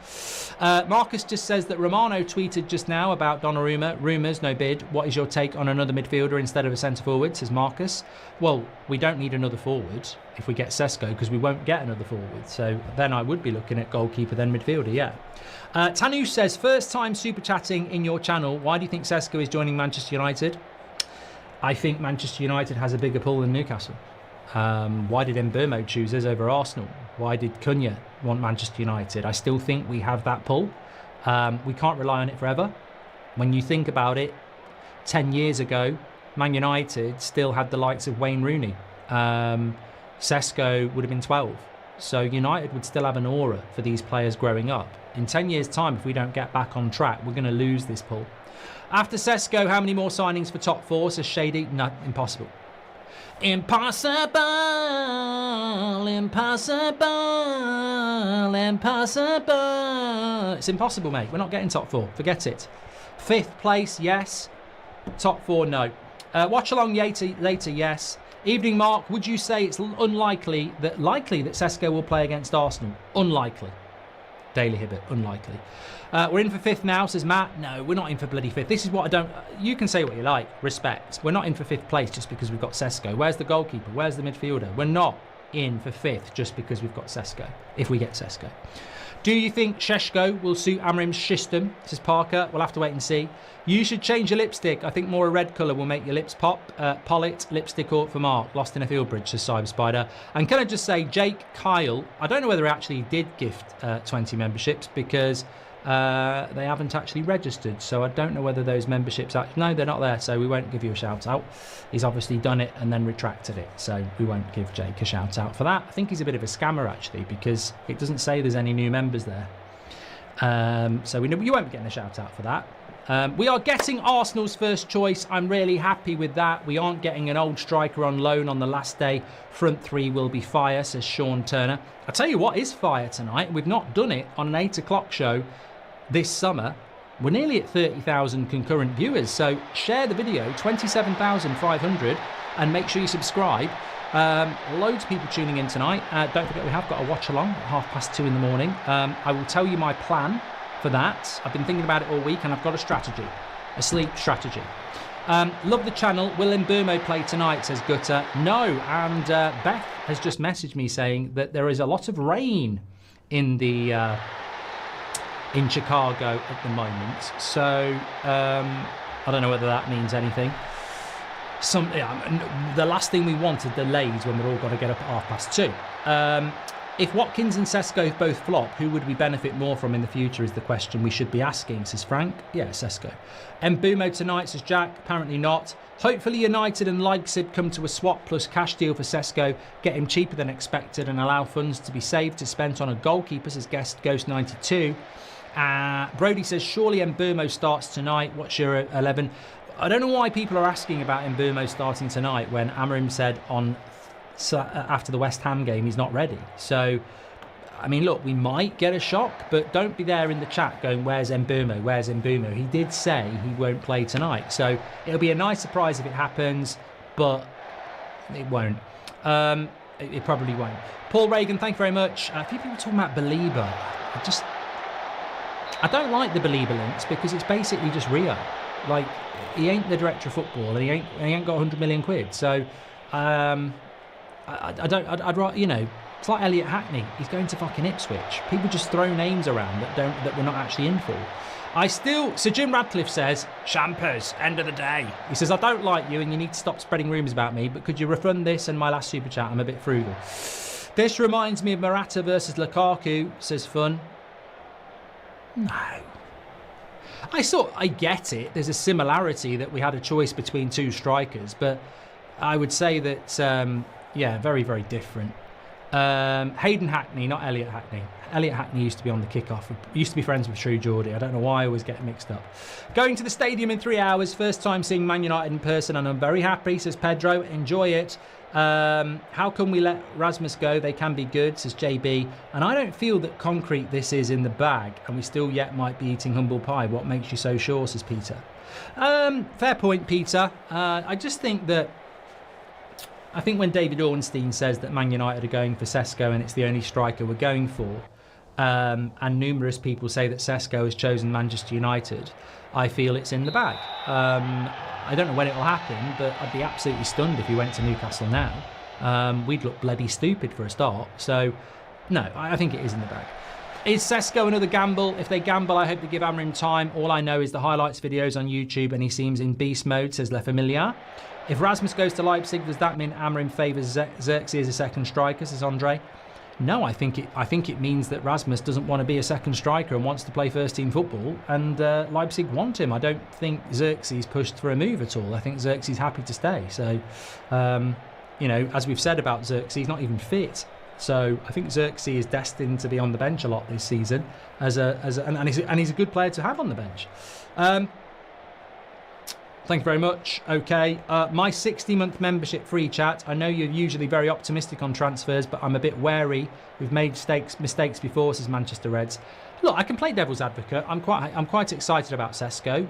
Marcus just says that Romano tweeted just now about Donnarumma. Rumours, no bid. What is your take on another midfielder instead of a centre-forward, says Marcus. Well, we don't need another forward if we get Sesko, because we won't get another forward. So then I would be looking at goalkeeper, then midfielder, yeah. Tanush says, first time super chatting in your channel. Why do you think Sesko is joining Manchester United? I think Manchester United has a bigger pull than Newcastle. Why did Mbeumo choose us over Arsenal? Why did Cunha want Manchester United? I still think we have that pull. We can't rely on it forever. When you think about it, 10 years ago, Man United still had the likes of Wayne Rooney. Sesko would have been 12. So United would still have an aura for these players growing up. In 10 years' time, if we don't get back on track, we're going to lose this pull. After Sesko, how many more signings for top four, says Shady? No, impossible. Impossible, impossible, impossible. It's impossible, mate. We're not getting top four. Forget it. 5th place, yes. Top four, no. Watch along later, yes. Evening, Mark. Would you say it's likely that Sesko will play against Arsenal? Unlikely. Daily Hibbert, unlikely. We're in for 5th now, says Matt. No, we're not in for bloody 5th. This is what I don't... You can say what you like. Respect. We're not in for 5th place just because we've got Sesko. Where's the goalkeeper? Where's the midfielder? We're not in for 5th just because we've got Sesko, if we get Sesko. Do you think Šeško will suit Amrim's system, says Parker? We'll have to wait and see. You should change your lipstick. I think more a red colour will make your lips pop. Pollitt, lipstick or for Mark. Lost in a field bridge, says Cyber Spider. And can I just say, Jake Kyle, I don't know whether he actually did gift 20 memberships because they haven't actually registered. So I don't know whether those memberships... No, they're not there, so we won't give you a shout out. He's obviously done it and then retracted it. So we won't give Jake a shout out for that. I think he's a bit of a scammer, actually, because it doesn't say there's any new members there. So you won't be getting a shout out for that. We are getting Arsenal's first choice. I'm really happy with that. We aren't getting an old striker on loan on the last day. Front three will be fire, says Sean Turner. I'll tell you what is fire tonight. We've not done it on an 8 o'clock show this summer. We're nearly at 30,000 concurrent viewers. So share the video, 27,500, and make sure you subscribe. Loads of people tuning in tonight. Don't forget we have got a watch along at 2:30 in the morning. I will tell you my plan for that. I've been thinking about it all week and I've got a strategy, a sleep strategy. Love the channel. Will Mbeumo play tonight, says Gutter. No, and Beth has just messaged me saying that there is a lot of rain in the in Chicago at the moment, so I don't know whether that means anything. The last thing we want are delays when we've all got to get up at 2:30. If Watkins and Sesko both flop, who would we benefit more from in the future is the question we should be asking, says Frank. Yeah, Sesko. Mbeumo tonight, says Jack. Apparently not. Hopefully United and Leipzig come to a swap plus cash deal for Sesko, get him cheaper than expected and allow funds to be saved to spend on a goalkeeper, says guest Ghost92. Brody says, surely Mbeumo starts tonight. What's your 11? I don't know why people are asking about Mbeumo starting tonight when Amorim said after the West Ham game he's not ready. So, I mean, look, we might get a shock, but don't be there in the chat going, where's Mbeumo? Where's Mbeumo? He did say he won't play tonight. So it'll be a nice surprise if it happens, but it won't. It probably won't. Paul Reagan, thank you very much. A few people talking about Belieber. I don't like the Belieber links because it's basically just Rio. Like, he ain't the director of football and he ain't got 100 million quid. So, I'd rather, you know, it's like Elliot Hackney. He's going to fucking Ipswich. People just throw names around that we're not actually in for. Sir Jim Radcliffe says, Champers, end of the day. He says, I don't like you and you need to stop spreading rumours about me, but could you refund this and my last super chat? I'm a bit frugal. This reminds me of Morata versus Lukaku, says Fun. No. I get it. There's a similarity that we had a choice between two strikers, but I would say that, yeah, very, very different. Hayden Hackney, not Elliot Hackney. Elliot Hackney used to be on the kickoff. Used to be friends with True Geordie. I don't know why I always get mixed up. Going to the stadium in 3 hours. First time seeing Man United in person, and I'm very happy, says Pedro. Enjoy it. How can we let Rasmus go? They can be good, says JB. And I don't feel that concrete this is in the bag, and we still yet might be eating humble pie. What makes you so sure, says Peter. Fair point, Peter. I just think that I think when David Ornstein says that Man United are going for Sesko and it's the only striker we're going for, and numerous people say that Sesko has chosen Manchester United, I feel it's in the bag. I don't know when it will happen, but I'd be absolutely stunned if he went to Newcastle now. We'd look bloody stupid for a start. So, no, I think it is in the bag. Is Sesko another gamble? If they gamble, I hope they give Amorim time. All I know is the highlights videos on YouTube and he seems in beast mode, says Le Familiar. If Rasmus goes to Leipzig, does that mean Amorim favours Xerxes as a second striker, says Andre? No, I think it means that Rasmus doesn't want to be a second striker and wants to play first-team football, and Leipzig want him. I don't think Xerxes pushed for a move at all. I think Xerxes is happy to stay. So, as we've said about Xerxes, he's not even fit. So I think Xerxes is destined to be on the bench a lot this season, and he's a good player to have on the bench. Thank you very much. Okay, my 60-month membership free chat. I know you're usually very optimistic on transfers, but I'm a bit wary. We've made mistakes before, says Manchester Reds. Look, I can play devil's advocate. I'm quite excited about Sesko.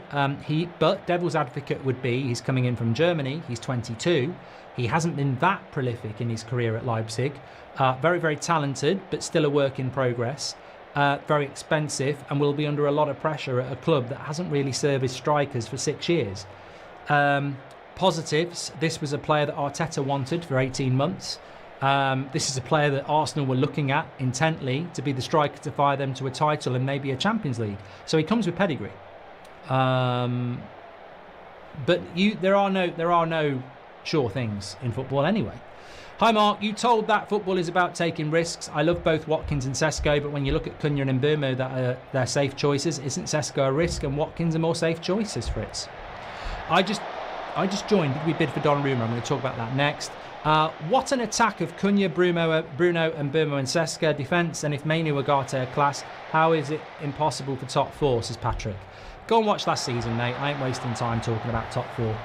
But devil's advocate would be he's coming in from Germany. He's 22. He hasn't been that prolific in his career at Leipzig. Very, very talented, but still a work in progress. Very expensive, and will be under a lot of pressure at a club that hasn't really serviced strikers for 6 years. Positives, this was a player that Arteta wanted for 18 months. This is a player that Arsenal were looking at intently to be the striker to fire them to a title and maybe a Champions League. So he comes with pedigree. But there are no sure things in football anyway. Hi Mark, you told that football is about taking risks. I love both Watkins and Sesko, but when you look at Cunha and Mbeumo, they're safe choices. Isn't Sesko a risk and Watkins are more safe choices, Fritz? I just joined. Did we bid for Donnarumma? I'm going to talk about that next. What an attack of Cunha, Bruno, and Mbeumo and Seska defence. And if Mainu Ugarte are class, how is it impossible for top four? Says Patrick. Go and watch last season, mate. I ain't wasting time talking about top four.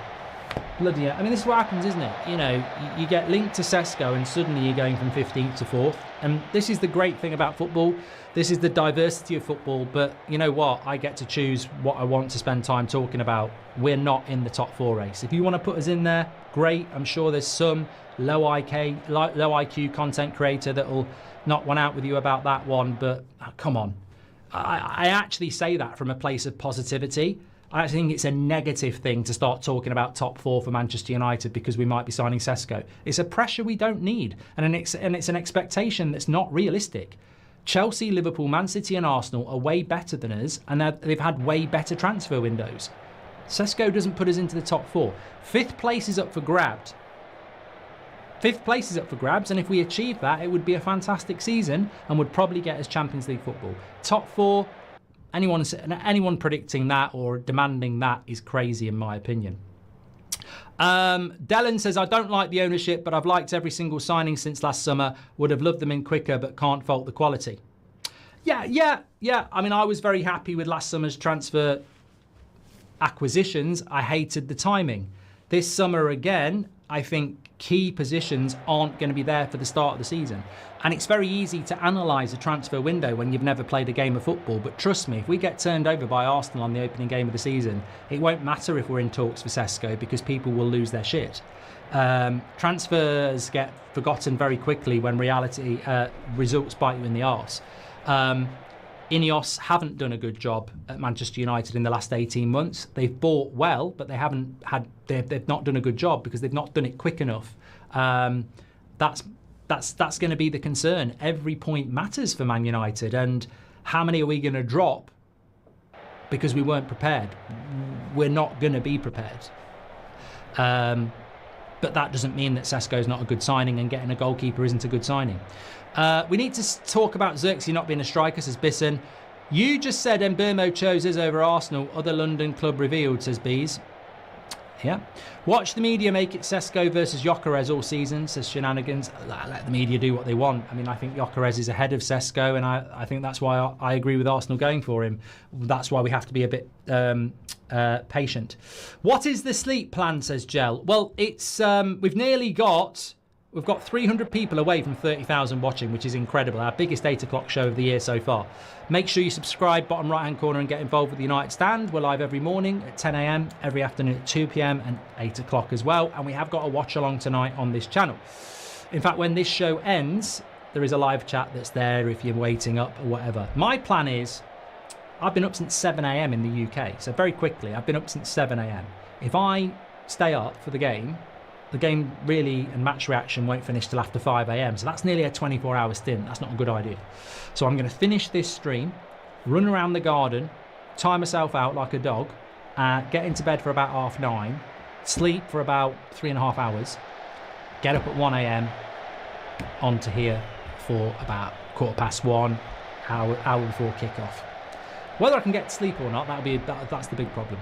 Bloody hell. I mean, this is what happens, isn't it? You get linked to Sesko and suddenly you're going from 15th to 4th. And this is the great thing about football. This is the diversity of football. But you know what? I get to choose what I want to spend time talking about. We're not in the top 4 race. If you want to put us in there, great. I'm sure there's some low IQ content creator that will knock one out with you about that one. But come on. I actually say that from a place of positivity. I think it's a negative thing to start talking about top 4 for Manchester United because we might be signing Sesko. It's a pressure we don't need, and it's an expectation that's not realistic. Chelsea, Liverpool, Man City and Arsenal are way better than us, and they've had way better transfer windows. Sesko doesn't put us into the top 4. 5th place is up for grabs. 5th place is up for grabs, and if we achieve that, it would be a fantastic season and would probably get us Champions League football. Top 4... Anyone predicting that or demanding that is crazy, in my opinion. Dellen says, I don't like the ownership, but I've liked every single signing since last summer. Would have loved them in quicker, but can't fault the quality. Yeah. I mean, I was very happy with last summer's transfer acquisitions. I hated the timing. This summer, again, I think key positions aren't going to be there for the start of the season. And it's very easy to analyse a transfer window when you've never played a game of football. But trust me, if we get turned over by Arsenal on the opening game of the season, it won't matter if we're in talks for Sesko because people will lose their shit. Transfers get forgotten very quickly when reality results bite you in the arse. Ineos haven't done a good job at Manchester United in the last 18 months. They've bought well, but they've not done a good job because they've not done it quick enough. That's going to be the concern. Every point matters for Man United, and how many are we going to drop because we weren't prepared? We're not going to be prepared. But that doesn't mean that Sesko is not a good signing and getting a goalkeeper isn't a good signing. We need to talk about Xerxes not being a striker, says Bisson. You just said Mbeumo chose us over Arsenal. Other London club revealed, says Bees. Yeah. Watch the media make it Sesko versus Gyökeres all season, says Shenanigans. Let the media do what they want. I mean, I think Gyökeres is ahead of Sesko, and I think that's why I agree with Arsenal going for him. That's why we have to be a bit patient. What is the sleep plan, says Gel? Well, it's we've nearly got We've got 300 people away from 30,000 watching, which is incredible. Our biggest 8 o'clock show of the year so far. Make sure you subscribe, bottom right-hand corner, and get involved with the United Stand. We're live every morning at 10 a.m, every afternoon at 2 p.m, and 8 o'clock as well. And we have got a watch-along tonight on this channel. In fact, when this show ends, there is a live chat that's there if you're waiting up or whatever. My plan is, I've been up since 7 a.m. in the UK. So very quickly, I've been up since 7 a.m. If I stay up for the game really and match reaction won't finish till after 5 a.m. So that's nearly a 24-hour stint. That's not a good idea. So I'm going to finish this stream, run around the garden, tie myself out like a dog, get into bed for about 9:30, sleep for about 3.5 hours, get up at 1 a.m, onto here for about 1:15, hour before kick-off. Whether I can get to sleep or not, that's the big problem.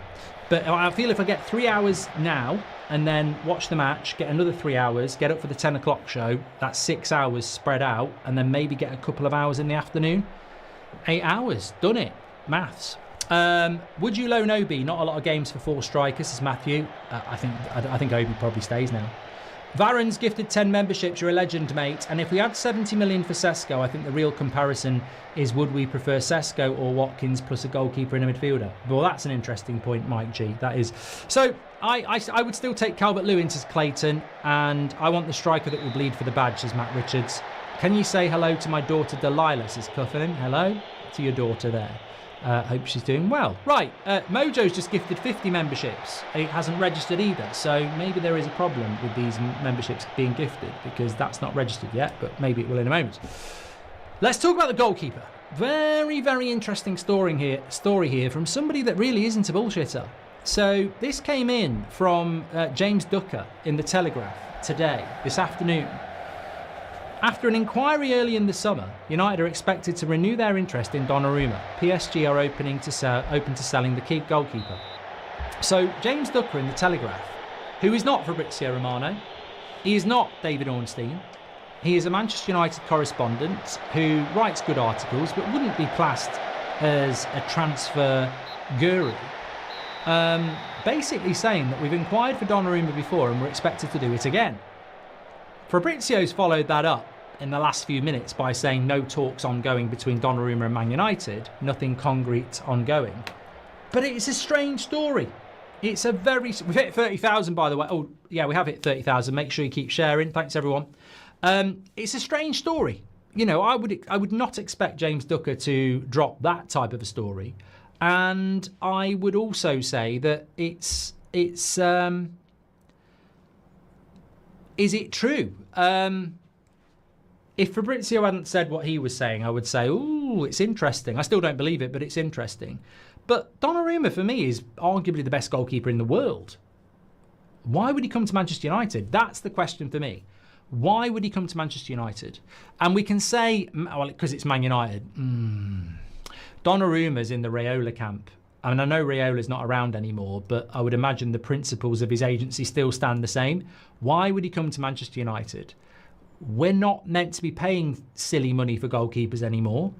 But I feel if I get 3 hours now and then watch the match, get another 3 hours, get up for the 10 o'clock show, that's 6 hours spread out, and then maybe get a couple of hours in the afternoon. 8 hours, done it. Maths. Would you loan Obi? Not a lot of games for 4 strikers, says Matthew. I think Obi probably stays now. Varron's gifted 10 memberships. You're a legend, mate. And if we had 70 million for Sesko, I think the real comparison is, would we prefer Sesko or Watkins plus a goalkeeper and a midfielder? Well, that's an interesting point, Mike G. That is. So I would still take Calvert-Lewin to Clayton, and I want the striker that will bleed for the badge, says Matt Richards. Can you say hello to my daughter Delilah, says Cuffin? Hello to your daughter there. Hope she's doing well. Right, Mojo's just gifted 50 memberships. It hasn't registered either, so maybe there is a problem with these memberships being gifted because that's not registered yet, but maybe it will in a moment. Let's talk about the goalkeeper. Very, very interesting story here from somebody that really isn't a bullshitter. So this came in from James Ducker in the Telegraph today, this afternoon. After an inquiry early in the summer, United are expected to renew their interest in Donnarumma. PSG are open to selling the key goalkeeper. So James Ducker in the Telegraph, who is not Fabrizio Romano, he is not David Ornstein, he is a Manchester United correspondent who writes good articles but wouldn't be classed as a transfer guru. Basically saying that we've inquired for Donnarumma before and we're expected to do it again. Fabrizio's followed that up in the last few minutes by saying no talks ongoing between Donnarumma and Man United, nothing concrete ongoing. But it's a strange story. It's a very... We've hit 30,000, by the way. Oh, yeah, we have hit 30,000. Make sure you keep sharing. Thanks, everyone. It's a strange story. You know, I would not expect James Ducker to drop that type of a story. And I would also say that it's is it true? If Fabrizio hadn't said what he was saying, I would say, ooh, it's interesting. I still don't believe it, but it's interesting. But Donnarumma, for me, is arguably the best goalkeeper in the world. Why would he come to Manchester United? That's the question for me. Why would he come to Manchester United? And we can say, well, because it's Man United. Donnarumma's in the Raiola camp. I mean, I know Raiola's not around anymore, but I would imagine the principles of his agency still stand the same. Why would he come to Manchester United? We're not meant to be paying silly money for goalkeepers anymore,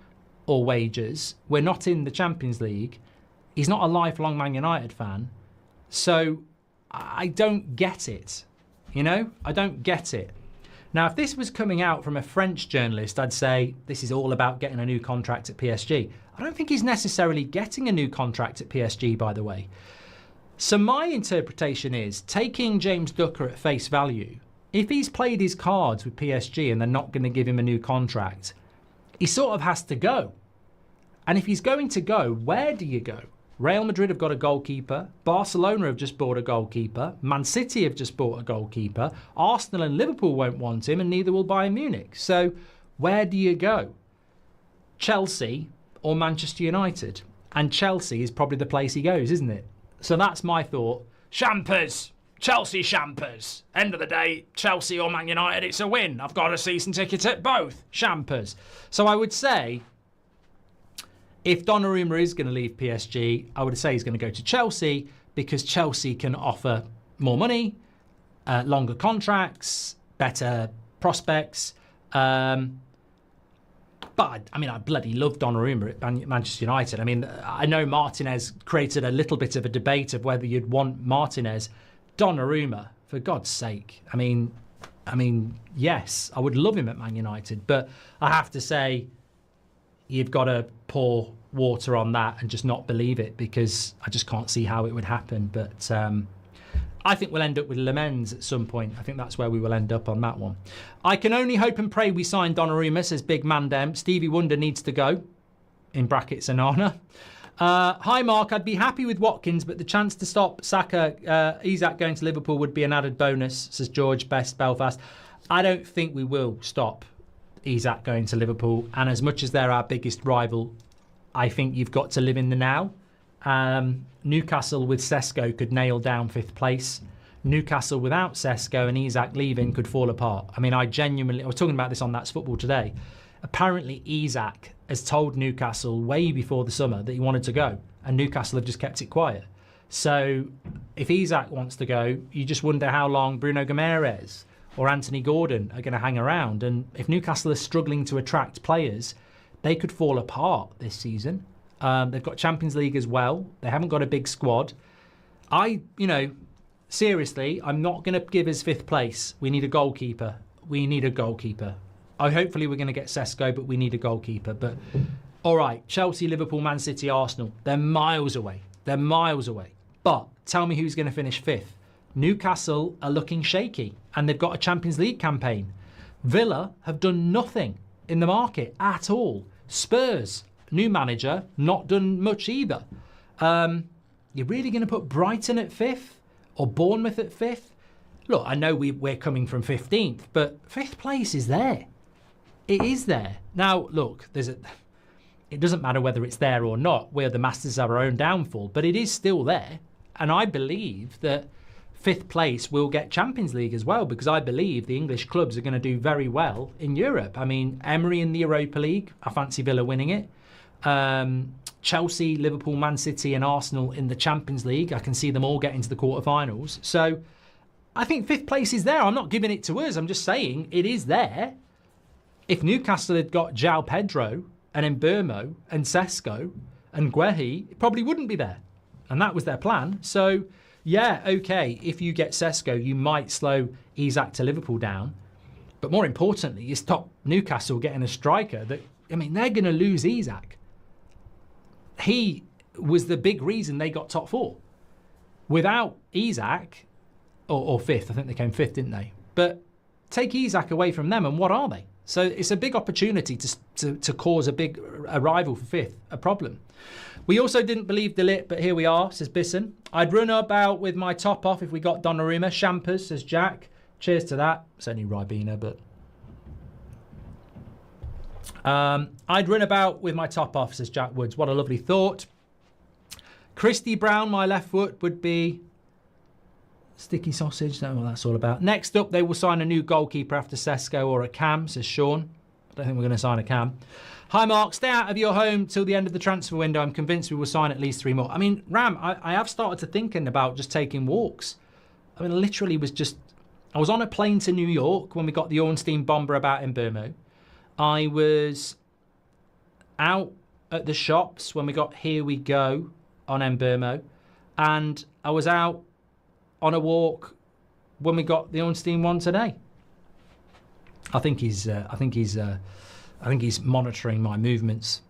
or wages. We're not in the Champions League. He's not a lifelong Man United fan. So I don't get it. You know, I don't get it. Now, if this was coming out from a French journalist, I'd say this is all about getting a new contract at PSG. I don't think he's necessarily getting a new contract at PSG, by the way. So my interpretation is, taking James Ducker at face value, if he's played his cards with PSG and they're not going to give him a new contract, he sort of has to go. And if he's going to go, where do you go? Real Madrid have got a goalkeeper. Barcelona have just bought a goalkeeper. Man City have just bought a goalkeeper. Arsenal and Liverpool won't want him, and neither will Bayern Munich. So where do you go? Chelsea or Manchester United? And Chelsea is probably the place he goes, isn't it? So that's my thought. Champers. Chelsea Champers. End of the day, Chelsea or Man United, it's a win. I've got a season ticket at both. Champers. So I would say, if Donnarumma is going to leave PSG, I would say he's going to go to Chelsea because Chelsea can offer more money, longer contracts, better prospects. But I mean, I bloody love Donnarumma at Manchester United. I mean, I know Martinez created a little bit of a debate of whether you'd want Martinez. Donnarumma, for God's sake. I mean, I mean, yes, I would love him at Man United, but I have to say, you've got to pour water on that and just not believe it, because I just can't see how it would happen. But I think we'll end up with Lemens at some point. I think that's where we will end up on that one. I can only hope and pray we sign Donnarumma, says Big Mandem. Stevie Wonder needs to go, in brackets Anana. Hi Mark, I'd be happy with Watkins, but the chance to stop Saka, Isak going to Liverpool would be an added bonus, says George Best Belfast. I don't think we will stop Isak going to Liverpool, and as much as they're our biggest rival, I think you've got to live in the now. Newcastle with Sesko could nail down 5th place. Newcastle without Sesko and Isak leaving could fall apart. I mean, I was talking about this on That's Football today. Apparently Isak has told Newcastle way before the summer that he wanted to go, and Newcastle have just kept it quiet. So if Isak wants to go, you just wonder how long Bruno Guimaraes or Anthony Gordon are going to hang around. And if Newcastle are struggling to attract players, they could fall apart this season. They've got Champions League as well. They haven't got a big squad. Seriously, I'm not going to give us 5th place. We need a goalkeeper. Hopefully we're going to get Sesko, but we need a goalkeeper. But all right, Chelsea, Liverpool, Man City, Arsenal. They're miles away. But tell me who's going to finish 5th. Newcastle are looking shaky, and they've got a Champions League campaign. Villa have done nothing in the market at all. Spurs, new manager, not done much either. You're really going to put Brighton at 5th or Bournemouth at 5th? Look, I know we're coming from 15th, but 5th place is there. It is there. Now, look, it doesn't matter whether it's there or not. We're the masters of our own downfall, but it is still there. And I believe that 5th place will get Champions League as well, because I believe the English clubs are going to do very well in Europe. I mean, Emery in the Europa League, I fancy Villa winning it. Chelsea, Liverpool, Man City and Arsenal in the Champions League, I can see them all getting to the quarterfinals. So I think 5th place is there. I'm not giving it to us. I'm just saying it is there. If Newcastle had got João Pedro and Mbeumo and Sesko and Guehi, it probably wouldn't be there. And that was their plan. So, yeah, okay, if you get Sesko, you might slow Isak to Liverpool down. But more importantly, you stop Newcastle getting a striker that, I mean, they're going to lose Isak. He was the big reason they got top 4. Without Isak, or 5th, I think they came 5th, didn't they? But take Isak away from them, and what are they? So it's a big opportunity to cause a rival for 5th, a problem. We also didn't believe De Ligt, but here we are, says Bisson. I'd run about with my top off if we got Donnarumma. Champers, says Jack. Cheers to that. It's only Ribena, but... I'd run about with my top off, says Jack Woods. What a lovely thought. Christy Brown, my left foot would be... Sticky sausage, don't know what that's all about. Next up, they will sign a new goalkeeper after Sesko or a Cam, says Sean. I don't think we're going to sign a Cam. Hi, Mark. Stay out of your home till the end of the transfer window. I'm convinced we will sign at least 3 more. I mean, Ram, I have started to thinking about just taking walks. I mean, literally I was on a plane to New York when we got the Ornstein bomber about Mbeumo. I was out at the shops when we got Here We Go on Mbeumo. And I was out on a walk when we got the Ornstein one today. I think he's monitoring my movements.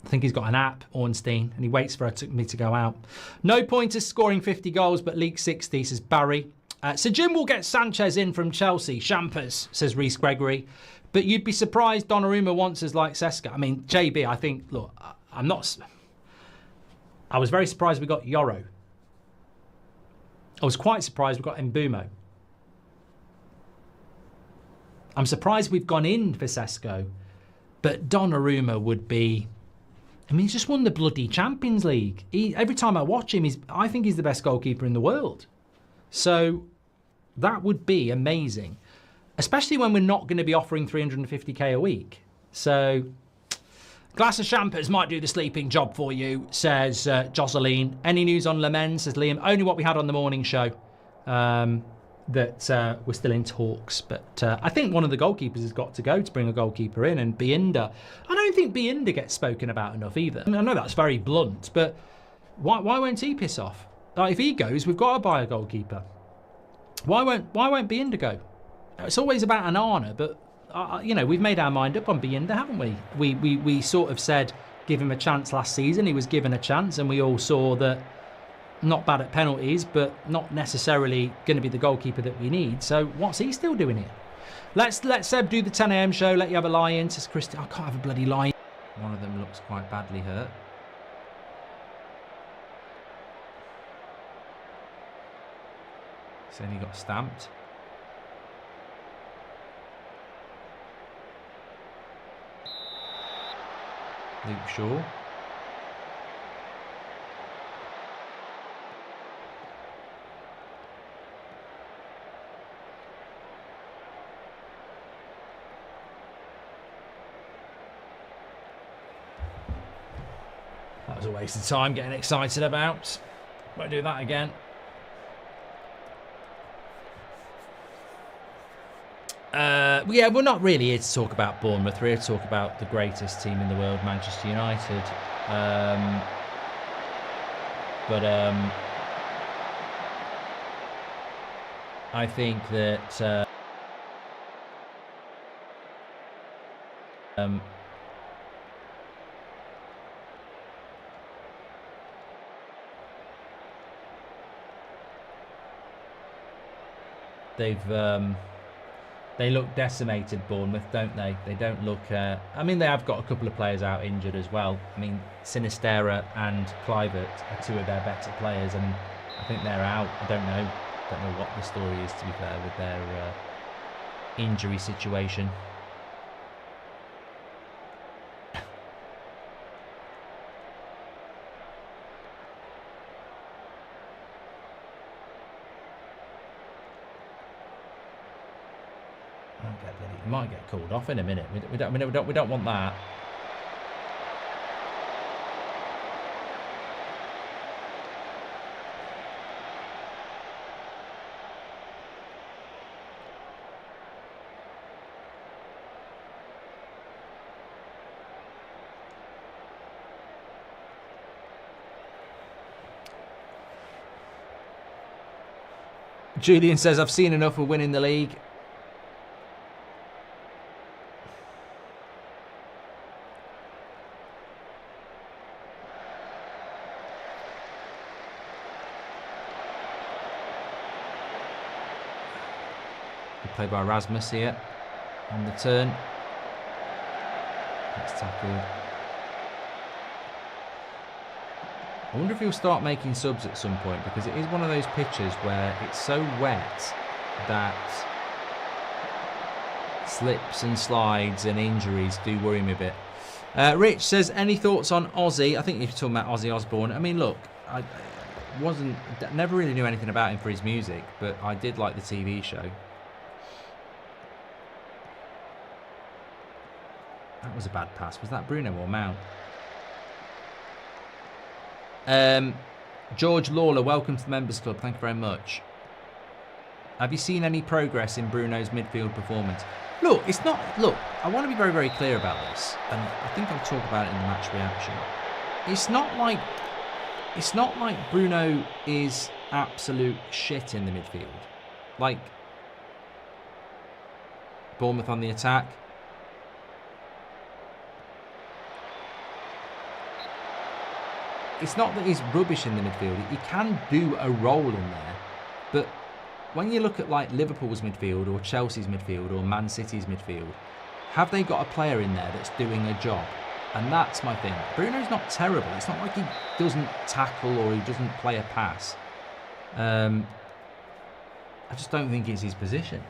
I think he's got an app, Ornstein, and he waits for me to go out. No point is scoring 50 goals, but league 60, says Barry. So Jim will get Sanchez in from Chelsea. Champers, says Reece Gregory. But you'd be surprised Donnarumma wants us like Seska. I mean, JB, I think, look, I was very surprised we got Yoro. I was quite surprised we got Mbeumo. I'm surprised we've gone in for Sesko, but Donnarumma would be... I mean, he's just won the bloody Champions League. Every time I watch him, I think he's the best goalkeeper in the world. So that would be amazing, especially when we're not going to be offering 350k a week. So glass of champers might do the sleeping job for you, says Jocelyn. Any news on Lemens, says Liam? Only what we had on the morning show. That we're still in talks, but I think one of the goalkeepers has got to go to bring a goalkeeper in, and Biinda. I don't think Biinda gets spoken about enough either. I mean, I know that's very blunt, but why won't he piss off? Like, if he goes, we've got to buy a goalkeeper. Why won't Biinda go? It's always about Onana, but you know, we've made our mind up on Bienda, haven't we? We sort of said give him a chance last season. He was given a chance, and we all saw that. Not bad at penalties, but not necessarily going to be the goalkeeper that we need. So what's he still doing here? Let's let Seb do the 10 a.m. show. Let you have a lie-in. Says Christy, I can't have a bloody lie. One of them looks quite badly hurt. Saying he got stamped. Luke Shaw. That was a waste of time getting excited about. Won't do that again. Yeah, we're not really here to talk about Bournemouth. We're here to talk about the greatest team in the world, Manchester United. I think that they look decimated, Bournemouth, don't they? They don't look... I mean, they have got a couple of players out injured as well. I mean, Sinisterra and Kluivert are two of their better players, and I think they're out. I don't know what the story is, to be fair, with their injury situation. Might get called off in a minute. We don't want that. Julian says, I've seen enough of winning the league. Played by Rasmus here on the turn. Next tackle. I wonder if he'll start making subs at some point, because it is one of those pitches where it's so wet that slips and slides and injuries do worry me a bit. Rich says, any thoughts on Ozzy? I think you're talking about Ozzy Osbourne. I mean, look, I never really knew anything about him for his music, but I did like the TV show. That was a bad pass. Was that Bruno or Mount? George Lawler, welcome to the Members Club. Thank you very much. Have you seen any progress in Bruno's midfield performance? Look, it's not... Look, I want to be very, very clear about this, and I think I'll talk about it in the match reaction. It's not like Bruno is absolute shit in the midfield. Like, Bournemouth on the attack. It's not that he's rubbish in the midfield. He can do a role in there. But when you look at like Liverpool's midfield or Chelsea's midfield or Man City's midfield, have they got a player in there that's doing a job? And that's my thing. Bruno's not terrible. It's not like he doesn't tackle or he doesn't play a pass. I just don't think it's his position.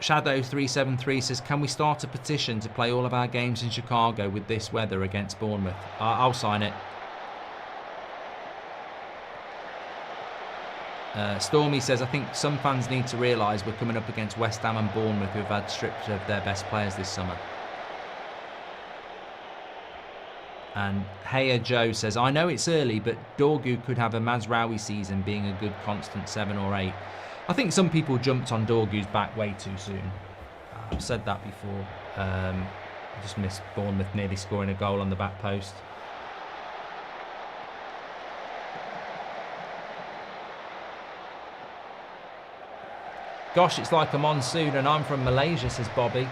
Shadow373 says, can we start a petition to play all of our games in Chicago with this weather against Bournemouth? I'll sign it. Stormy says, I think some fans need to realise we're coming up against West Ham and Bournemouth, who have had stripped of their best players this summer. And Heya Joe says, I know it's early, but Dorgu could have a Mazraoui season, being a good constant 7 or 8. I think some people jumped on Dorgu's back way too soon. I've said that before. I just missed Bournemouth nearly scoring a goal on the back post. Gosh, it's like a monsoon and I'm from Malaysia, says Bobby.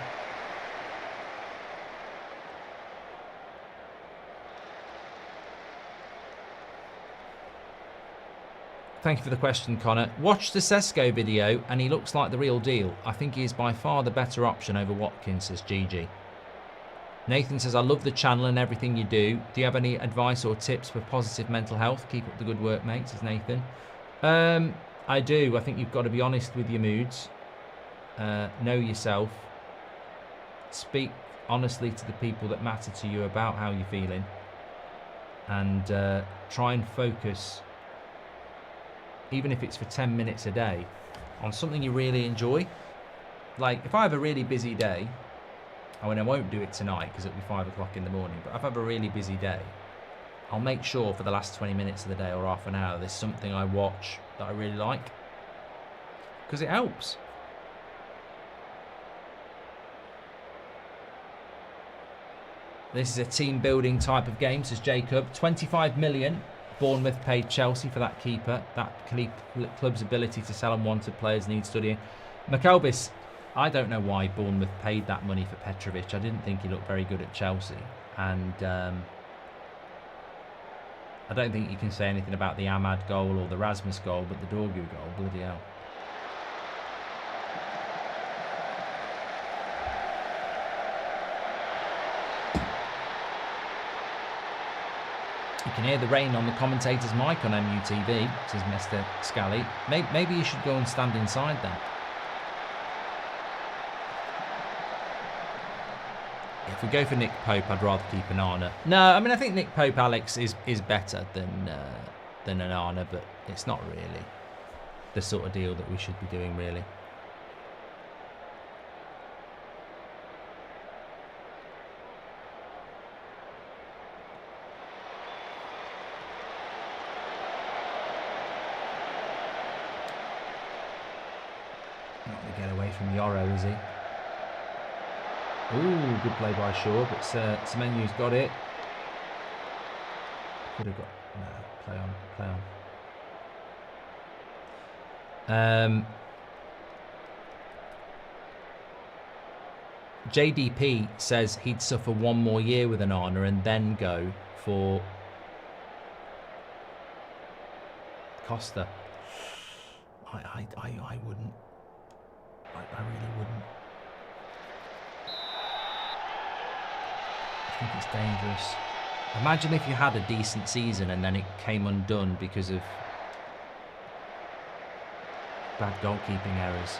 Thank you for the question, Connor. Watch the Sesko video and he looks like the real deal. I think he is by far the better option over Watkins, says Gigi. Nathan says, I love the channel and everything you do. Do you have any advice or tips for positive mental health? Keep up the good work, mate, says Nathan. I do. I think you've got to be honest with your moods. Know yourself. Speak honestly to the people that matter to you about how you're feeling. And try and focus, even if it's for 10 minutes a day, on something you really enjoy. Like, if I have a really busy day, I mean, I won't do it tonight because it'll be 5 o'clock in the morning, but if I have a really busy day, I'll make sure for the last 20 minutes of the day or half an hour, there's something I watch that I really like. Because it helps. This is a team building type of game, says Jacob. 25 million. Bournemouth paid Chelsea for that keeper. That club's ability to sell unwanted players needs studying. McElvis, I don't know why Bournemouth paid that money for Petrovic. I didn't think he looked very good at Chelsea. And I don't think you can say anything about the Ahmad goal or the Rasmus goal, but the Dorgu goal, bloody hell. You can hear the rain on the commentator's mic on MUTV, says Mr. Scally. Maybe you should go and stand inside then. If we go for Nick Pope, I'd rather keep Onana. No, I mean, I think Nick Pope, Alex, is better than Onana, but it's not really the sort of deal that we should be doing, really. Not to get away from Yoro, is he? Ooh, good play by Shaw, but Semenyu's got it. Could have got... No, play on. JDP says he'd suffer one more year with Onana and then go for Costa. I wouldn't. I really wouldn't. I think it's dangerous. Imagine if you had a decent season and then it came undone because of bad goalkeeping errors.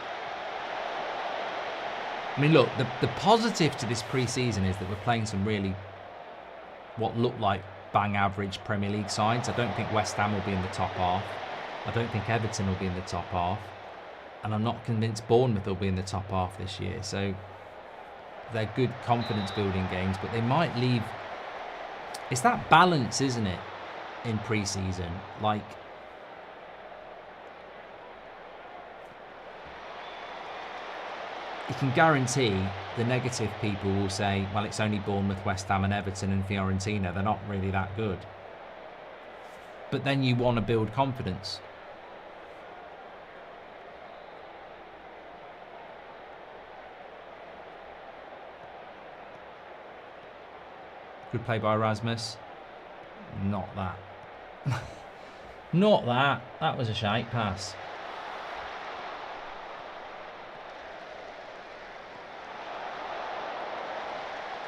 I mean, look, the positive to this pre-season is that we're playing some really what look like bang average Premier League sides. I don't think West Ham will be in the top half. I don't think Everton will be in the top half. And I'm not convinced Bournemouth will be in the top half this year. So they're good confidence building games, but they might leave... It's that balance, isn't it, in pre-season? Like, you can guarantee the negative people will say, well, it's only Bournemouth, West Ham and Everton and Fiorentina. They're not really that good. But then you want to build confidence. Good play by Rasmus. Not that. Not that. That was a shite pass.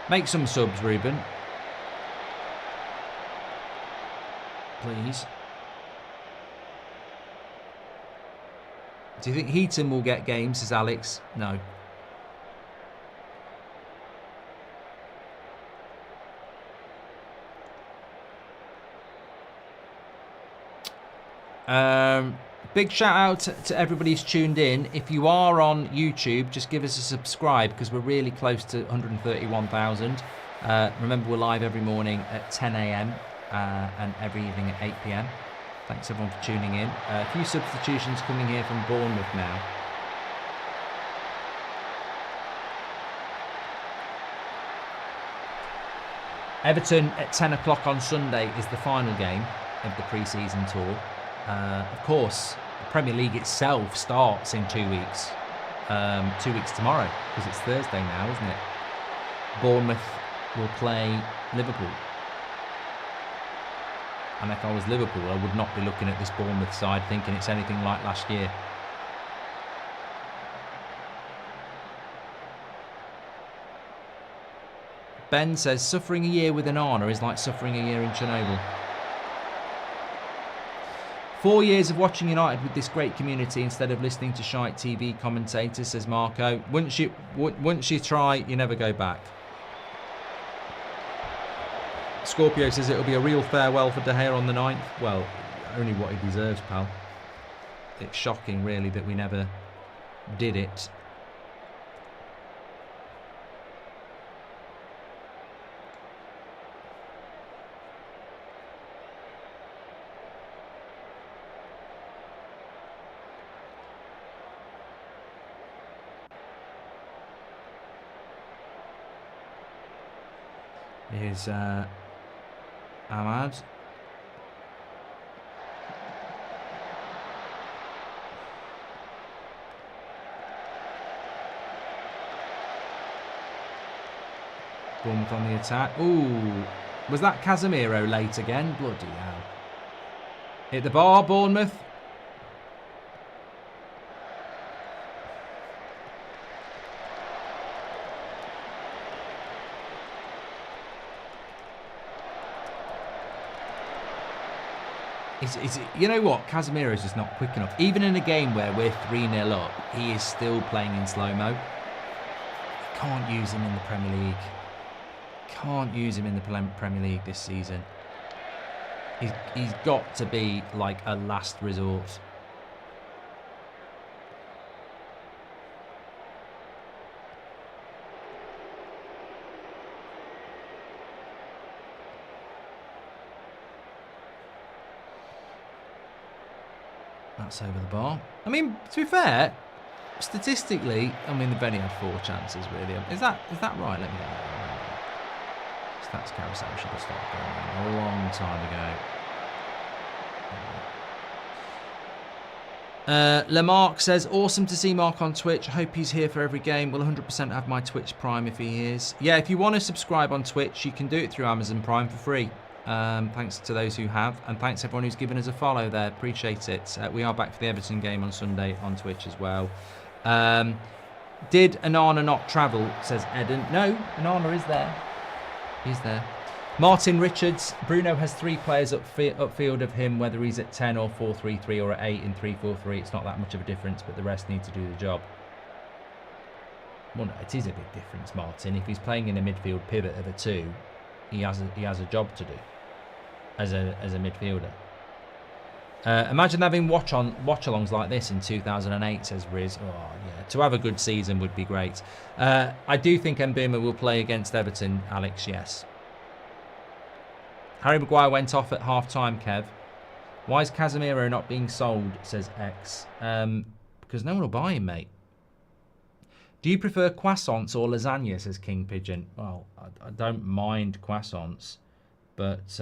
Make some subs, Ruben. Please. Do you think Heaton will get games, says Alex? No. Big shout out to everybody who's tuned in. If you are on YouTube, just give us a subscribe because we're really close to 131,000. Remember, we're live every morning at 10 a.m. And every evening at 8 p.m. Thanks everyone for tuning in. A few substitutions coming here from Bournemouth now. Everton at 10 o'clock on Sunday is the final game of the pre-season tour. Of course, the Premier League itself starts in 2 weeks. 2 weeks tomorrow, because it's Thursday now, isn't it? Bournemouth will play Liverpool. And if I was Liverpool, I would not be looking at this Bournemouth side thinking it's anything like last year. Ben says, suffering a year with Onana is like suffering a year in Chernobyl. 4 years of watching United with this great community instead of listening to shite TV commentators, says Marco. Once you try, you never go back. Scorpio says it'll be a real farewell for De Gea on the 9th. Well, only what he deserves, pal. It's shocking, really, that we never did it. Here's Ahmad. Bournemouth on the attack. Ooh, was that Casemiro late again? Bloody hell. Hit the bar, Bournemouth. You know what? Casemiro is just not quick enough. Even in a game where we're 3-0 up, he is still playing in slow-mo. Can't use him in the Premier League. Can't use him in the Premier League this season. He's got to be like a last resort. That's over the bar. I mean, to be fair, statistically, I mean, they've only had 4 chances, really. Is that right? Let me get that. Stats carousel should have started going a long time ago. Lamarck says, awesome to see Mark on Twitch. I hope he's here for every game. Will 100% have my Twitch Prime if he is. Yeah, if you want to subscribe on Twitch, you can do it through Amazon Prime for free. Thanks to those who have, and thanks everyone who's given us a follow there. Appreciate it. We are back for the Everton game on Sunday on Twitch as well. Did Onana not travel, says Eden. No, Onana is there. He's there. Martin Richards. Bruno has 3 players upfield of him, whether he's at 10 or 4-3-3 or at 8 in 3-4-3. It's not that much of a difference, but the rest need to do the job. Well, no, it is a big difference, Martin. If he's playing in a midfield pivot of a 2, he has a job to do as a midfielder. Imagine having watch-alongs like this in 2008, says Riz. Oh, yeah. To have a good season would be great. I do think Mbeumo will play against Everton, Alex, yes. Harry Maguire went off at half-time, Kev. Why is Casemiro not being sold, says X? Because no one will buy him, mate. Do you prefer croissants or lasagna, says King Pigeon? Well, I don't mind croissants, but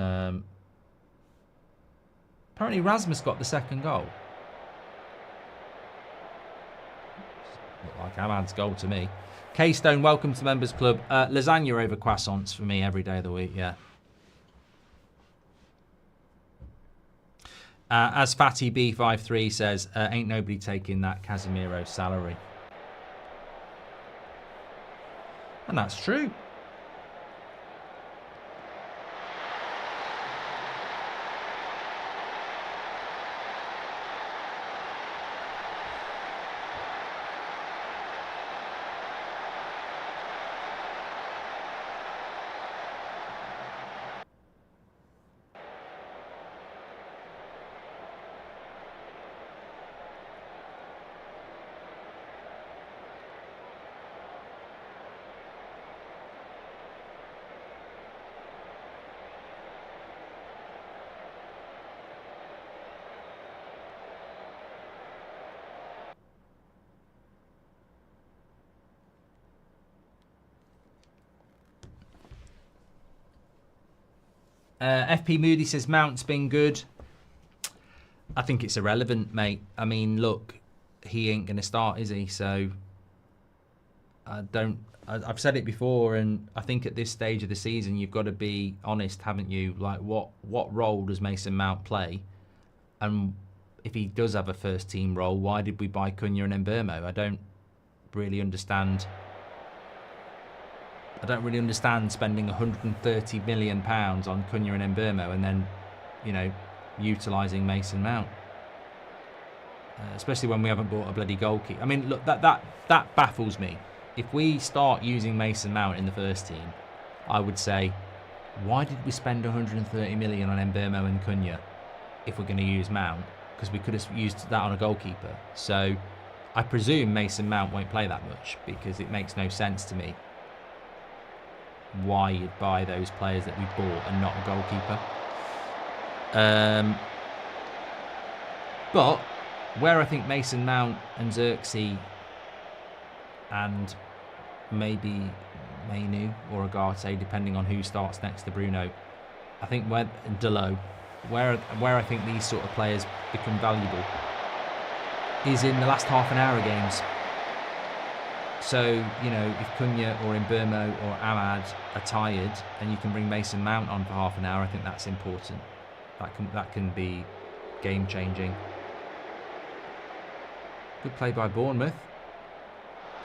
apparently Rasmus got the second goal. Looked like Ahmad's goal to me. K-Stone, welcome to the Members Club. Lasagna over croissants for me every day of the week, yeah. As Fatty B53 says, ain't nobody taking that Casemiro salary. And that's true. FP Moody says Mount's been good. I think it's irrelevant, mate. I mean, look, he ain't going to start, is he? So I've said it before, and I think at this stage of the season, you've got to be honest, haven't you? Like, what role does Mason Mount play? And if he does have a first team role, why did we buy Cunha and Mbeumo? I don't really understand spending £130 million on Cunha and Mbeumo and then, you know, utilising Mason Mount. Especially when we haven't bought a bloody goalkeeper. I mean, look, that baffles me. If we start using Mason Mount in the first team, I would say, why did we spend 130 million on Mbeumo and Cunha if we're going to use Mount? Because we could have used that on a goalkeeper. So I presume Mason Mount won't play that much, because it makes no sense to me why you'd buy those players that we bought and not a goalkeeper. But where I think Mason Mount and Xerxes and maybe Mainu or Agate, depending on who starts next to Bruno, I think Delo, where I think these sort of players become valuable is in the last half an hour of games. So, you know, if Cunha or Mbeumo or Ahmad are tired and you can bring Mason Mount on for half an hour, I think that's important. That can be game changing. Good play by Bournemouth.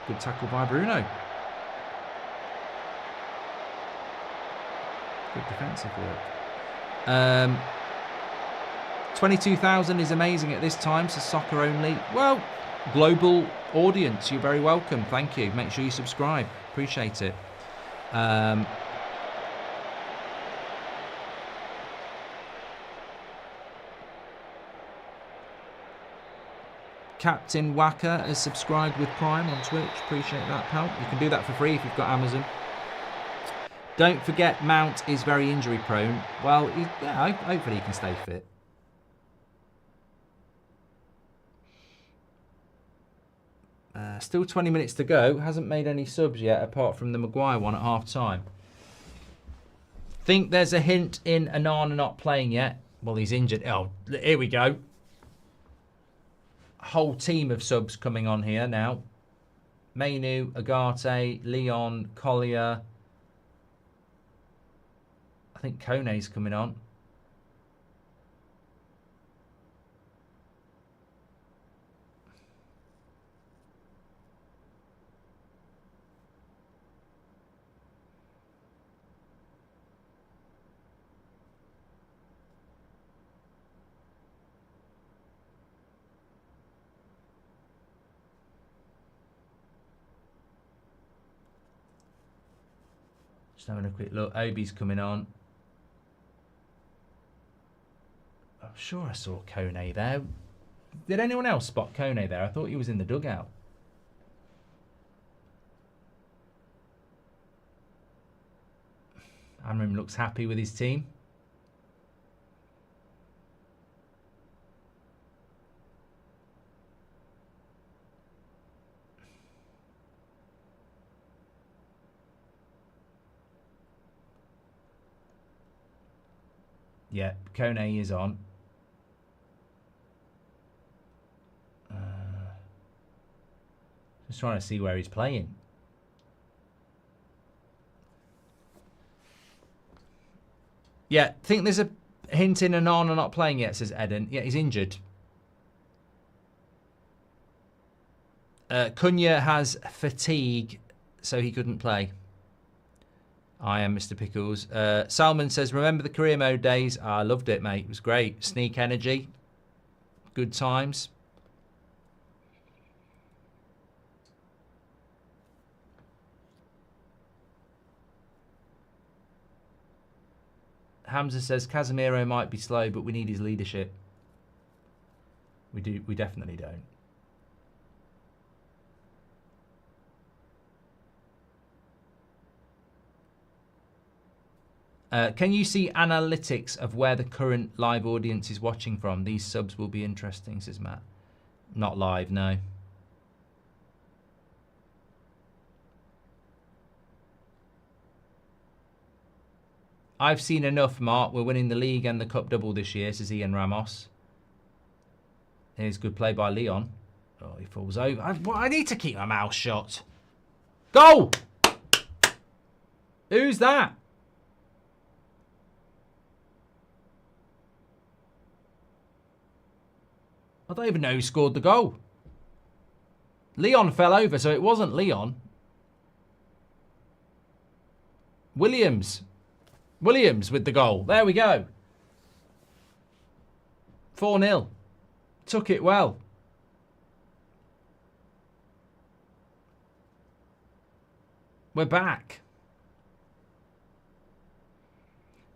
Good tackle by Bruno. Good defensive work. 22,000 is amazing at this time, so soccer only. Well, global audience, you're very welcome. Thank you. Make sure you subscribe. Appreciate it. Captain Wacker has subscribed with Prime on Twitch. Appreciate that, pal. You can do that for free if you've got Amazon. Don't forget, Mount is very injury prone. Well, hopefully he can stay fit. Still 20 minutes to go. Hasn't made any subs yet, apart from the Maguire one at half time. Think there's a hint in Onana not playing yet. Well, he's injured. Oh, here we go. Whole team of subs coming on here now. Mainu, Agate, Leon, Collier. I think Kone's coming on. Just having a quick look. Obi's coming on. I'm sure I saw Kone there. Did anyone else spot Kone there? I thought he was in the dugout. Amram looks happy with his team. Yeah, Kone is on. Just trying to see where he's playing. Yeah, think there's a hint in Onana not playing yet, says Eden. Yeah, he's injured. Cunha has fatigue, so he couldn't play. I am Mr. Pickles. Salman says, remember the career mode days? I loved it, mate. It was great. Sneak energy. Good times. Hamza says, Casemiro might be slow, but we need his leadership. We definitely don't. Can you see analytics of where the current live audience is watching from? These subs will be interesting, says Matt. Not live, no. I've seen enough, Mark. We're winning the league and the cup double this year, says Ian Ramos. Here's good play by Leon. Oh, he falls over. I need to keep my mouth shut. Goal! Who's that? I don't even know who scored the goal. Leon fell over, so it wasn't Leon. Williams. Williams with the goal. There we go. 4-0. Took it well. We're back.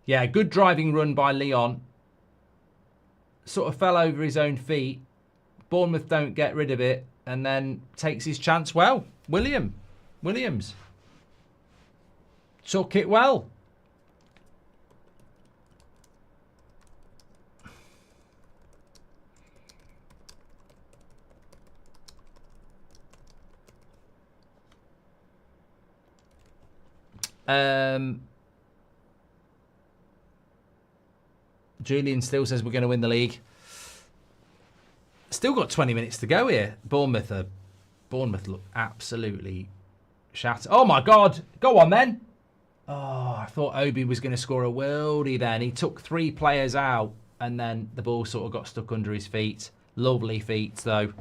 Yeah, good driving run by Leon. Sort of fell over his own feet. Bournemouth don't get rid of it and then takes his chance well. Williams. Took it well. Julian still says we're going to win the league. Still got 20 minutes to go here. Bournemouth look absolutely shattered. Oh my God. Go on then. Oh, I thought Obi was going to score a worldie then. He took 3 players out and then the ball sort of got stuck under his feet. Lovely feet though.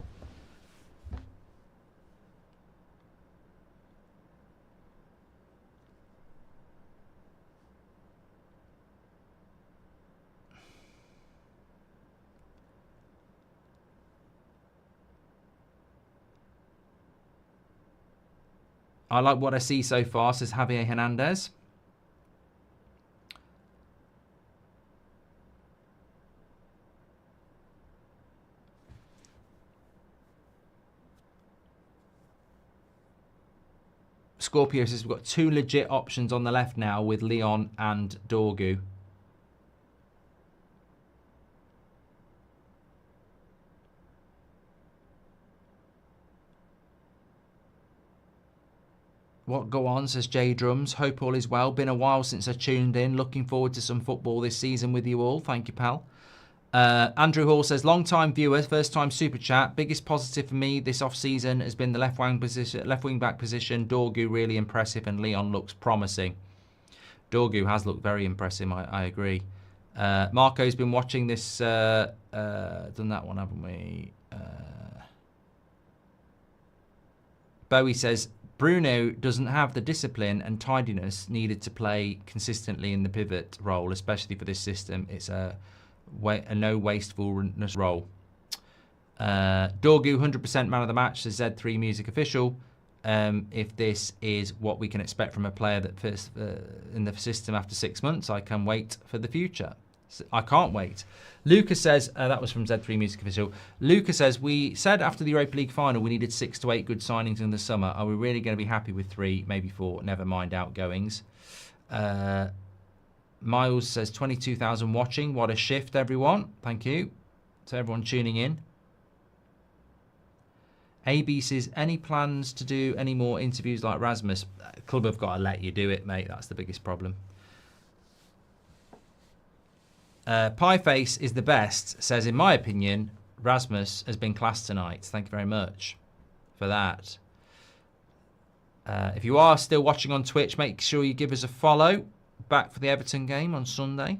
I like what I see so far, says Javier Hernandez. Scorpio says we've got 2 legit options on the left now with Leon and Dorgu. What go on, says J Drums. Hope all is well. Been a while since I tuned in. Looking forward to some football this season with you all. Thank you, pal. Andrew Hall says, long time viewer, first time super chat. Biggest positive for me this off season has been the left wing back position. Dorgu really impressive and Leon looks promising. Dorgu has looked very impressive. I agree. Marco's been watching this. Done that one, haven't we? Bowie says, Bruno doesn't have the discipline and tidiness needed to play consistently in the pivot role, especially for this system. It's a no wastefulness role. Dorgu, 100% man of the match, says Z3 Music Official. If this is what we can expect from a player that first in the system after 6 months, I can wait for the future. I can't wait. Lucas says, that was from Z3 Music Official. Lucas says, we said after the Europa League final we needed 6 to 8 good signings in the summer. Are we really going to be happy with 3, maybe 4? Never mind outgoings. Miles says, 22,000 watching. What a shift, everyone. Thank you to everyone tuning in. AB says, any plans to do any more interviews like Rasmus? Club have got to let you do it, mate. That's the biggest problem. Pieface is the best, says, in my opinion, Rasmus has been class tonight. Thank you very much for that. If you are still watching on Twitch, make sure you give us a follow. Back for the Everton game on Sunday.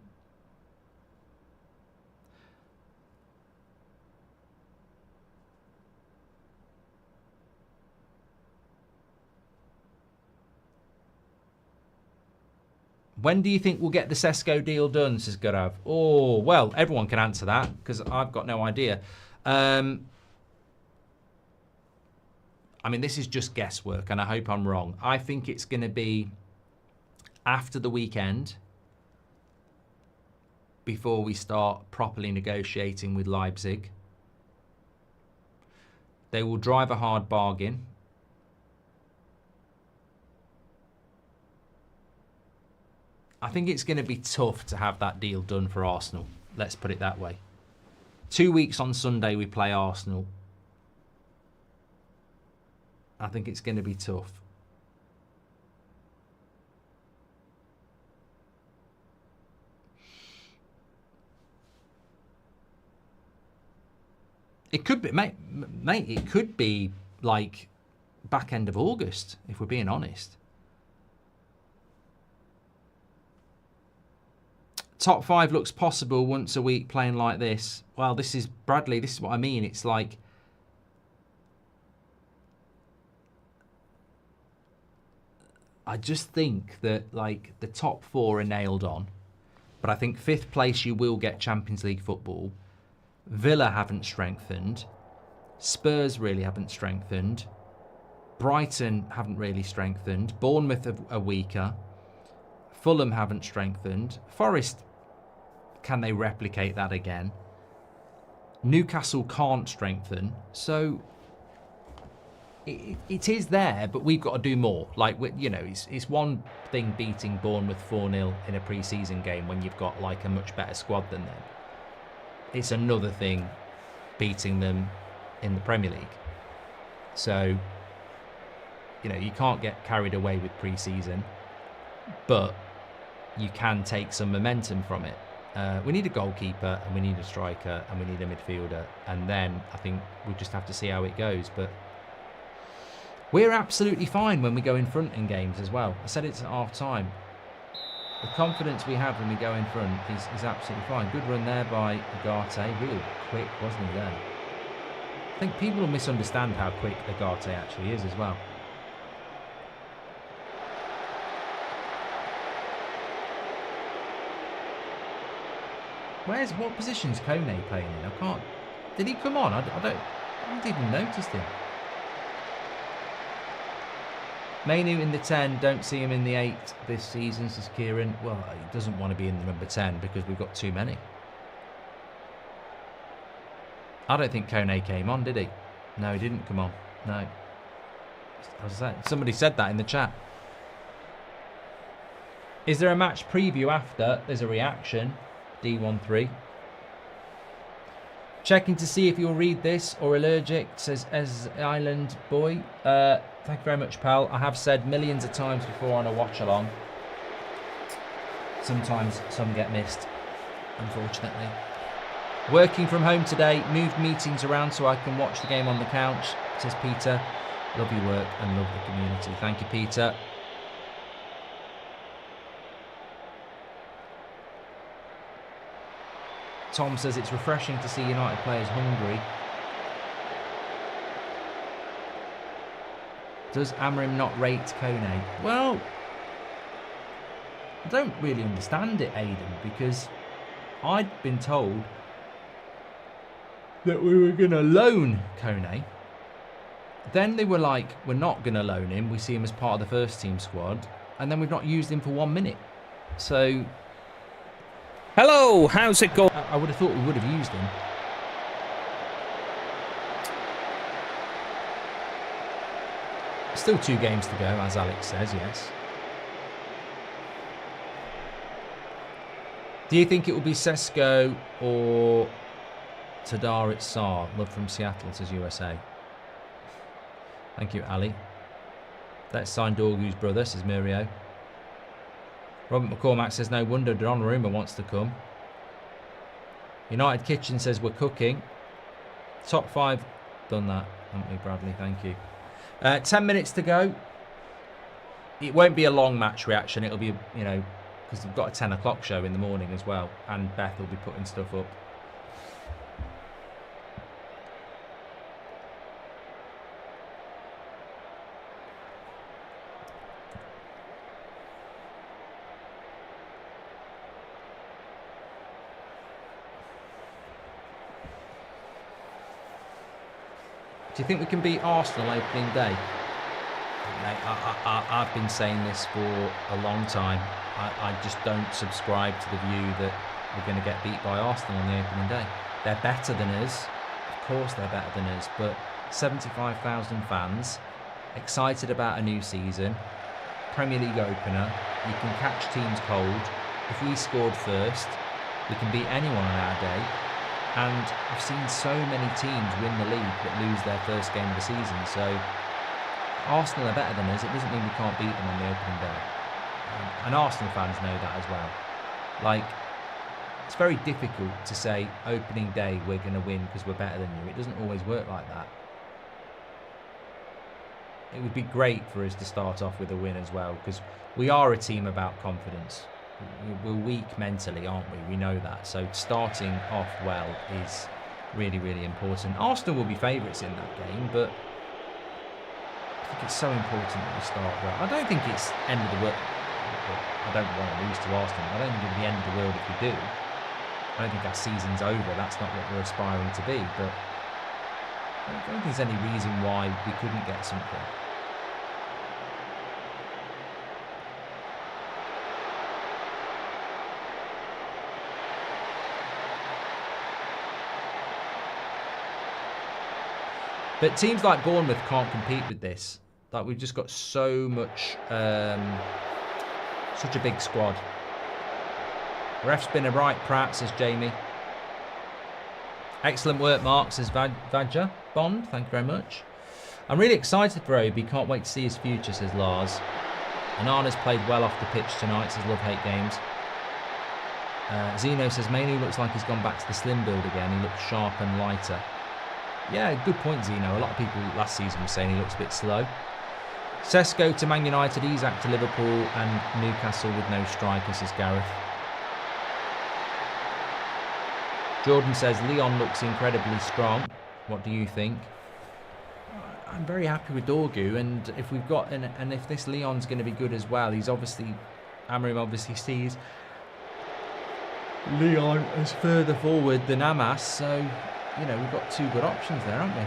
When do you think we'll get the Sesko deal done, says Gurav? Oh, well, everyone can answer that because I've got no idea. I mean, this is just guesswork and I hope I'm wrong. I think it's going to be after the weekend before we start properly negotiating with Leipzig. They will drive a hard bargain. I think it's going to be tough to have that deal done for Arsenal. Let's put it that way. 2 weeks on Sunday we play Arsenal. I think it's going to be tough. It could be, mate. It could be like back end of August, if we're being honest. Top 5 looks possible once a week playing like this. Well, this is Bradley. This is what I mean. It's like I just think that like the top 4 are nailed on, but I think 5th place you will get Champions League football. Villa haven't strengthened. Spurs really haven't strengthened. Brighton haven't really strengthened. Bournemouth are weaker. Fulham haven't strengthened. Forest, can they replicate that again? Newcastle can't strengthen. So it is there, but we've got to do more. Like, you know, it's one thing beating Bournemouth 4-0 in a pre-season game when you've got like a much better squad than them. It's another thing beating them in the Premier League. So, you know, you can't get carried away with pre-season, but you can take some momentum from it. We need a goalkeeper, and we need a striker, and we need a midfielder, and then I think we'll just have to see how it goes. But we're absolutely fine when we go in front in games as well. I said it's at half time. The confidence we have when we go in front is absolutely fine. Good run there by Agate. Real quick, wasn't he there? I think people will misunderstand how quick Agate actually is as well. What position's Kone playing in? I can't. Did he come on? I haven't even noticed him. Mainu in the 10, don't see him in the 8 this season, says Kieran. Well, he doesn't want to be in the number 10 because we've got too many. I don't think Kone came on, did he? No, he didn't come on. No. Somebody said that in the chat. Is there a match preview after? There's a reaction. D13. Checking to see if you'll read this or allergic, says Ez Island Boy. Thank you very much, pal. I have said millions of times before on a watch along. Sometimes some get missed, unfortunately. Working from home today, moved meetings around so I can watch the game on the couch, says Peter. Love your work and love the community. Thank you, Peter. Tom says it's refreshing to see United players hungry. Does Amorim not rate Kone? Well, I don't really understand it, Aidan, because I'd been told that we were going to loan Kone. Then they were like, we're not going to loan him. We see him as part of the first team squad. And then we've not used him for 1 minute. So... Hello, how's it going? I would have thought we would have used him. Still 2 games to go, as Alex says, yes. Do you think it will be Sesko or Tadarit Sarr? Love from Seattle, says USA. Thank you, Ali. Let's sign Dorgu's brother, says Murio. Robert McCormack says, no wonder Donnarumma wants to come. United Kitchen says, we're cooking. Top 5, done that, haven't we, Bradley? Thank you. 10 minutes to go. It won't be a long match reaction. It'll be, you know, because we've got a 10 o'clock show in the morning as well. And Beth will be putting stuff up. Do you think we can beat Arsenal opening day? Mate, I've been saying this for a long time. I just don't subscribe to the view that we're going to get beat by Arsenal on the opening day. They're better than us. Of course they're better than us. But 75,000 fans, excited about a new season, Premier League opener, you can catch teams cold. If we scored first, we can beat anyone on our day. And I've seen so many teams win the league that lose their first game of the season. So Arsenal are better than us. It doesn't mean we can't beat them on the opening day. And Arsenal fans know that as well. Like, It's very difficult to say opening day we're going to win because we're better than you. It doesn't always work like that. It would be great for us to start off with a win as well, because we are a team about confidence. We're weak mentally, aren't we? We know that. So starting off well is really, really important. Arsenal will be favourites in that game, but I think it's so important that we start well. I don't think it's end of the world. I don't want to lose to Arsenal. I don't think it'll be the end of the world if we do. I don't think our season's over. That's not what we're aspiring to be. But I don't think there's any reason why we couldn't get something. But teams like Bournemouth can't compete with this. Like, we've just got so much, such a big squad. Ref's been a right prat, says Jamie. Excellent work, Mark, says Vajja Bond. Thank you very much. I'm really excited for Obi. Can't wait to see his future, says Lars. Anana's played well off the pitch tonight, says Love Hate Games. Zeno says Mainoo looks like he's gone back to the slim build again. He looks sharp and lighter. Yeah, good point, Zeno. A lot of people last season were saying he looks a bit slow. Sesko to Man United, Isak to Liverpool, and Newcastle with no striker, says Gareth. Jordan says Leon looks incredibly strong. What do you think? I'm very happy with Dorgu, and if we've got and if this Leon's going to be good as well, Amorim obviously sees Leon as further forward than Amas, so you know, we've got two good options there, haven't we?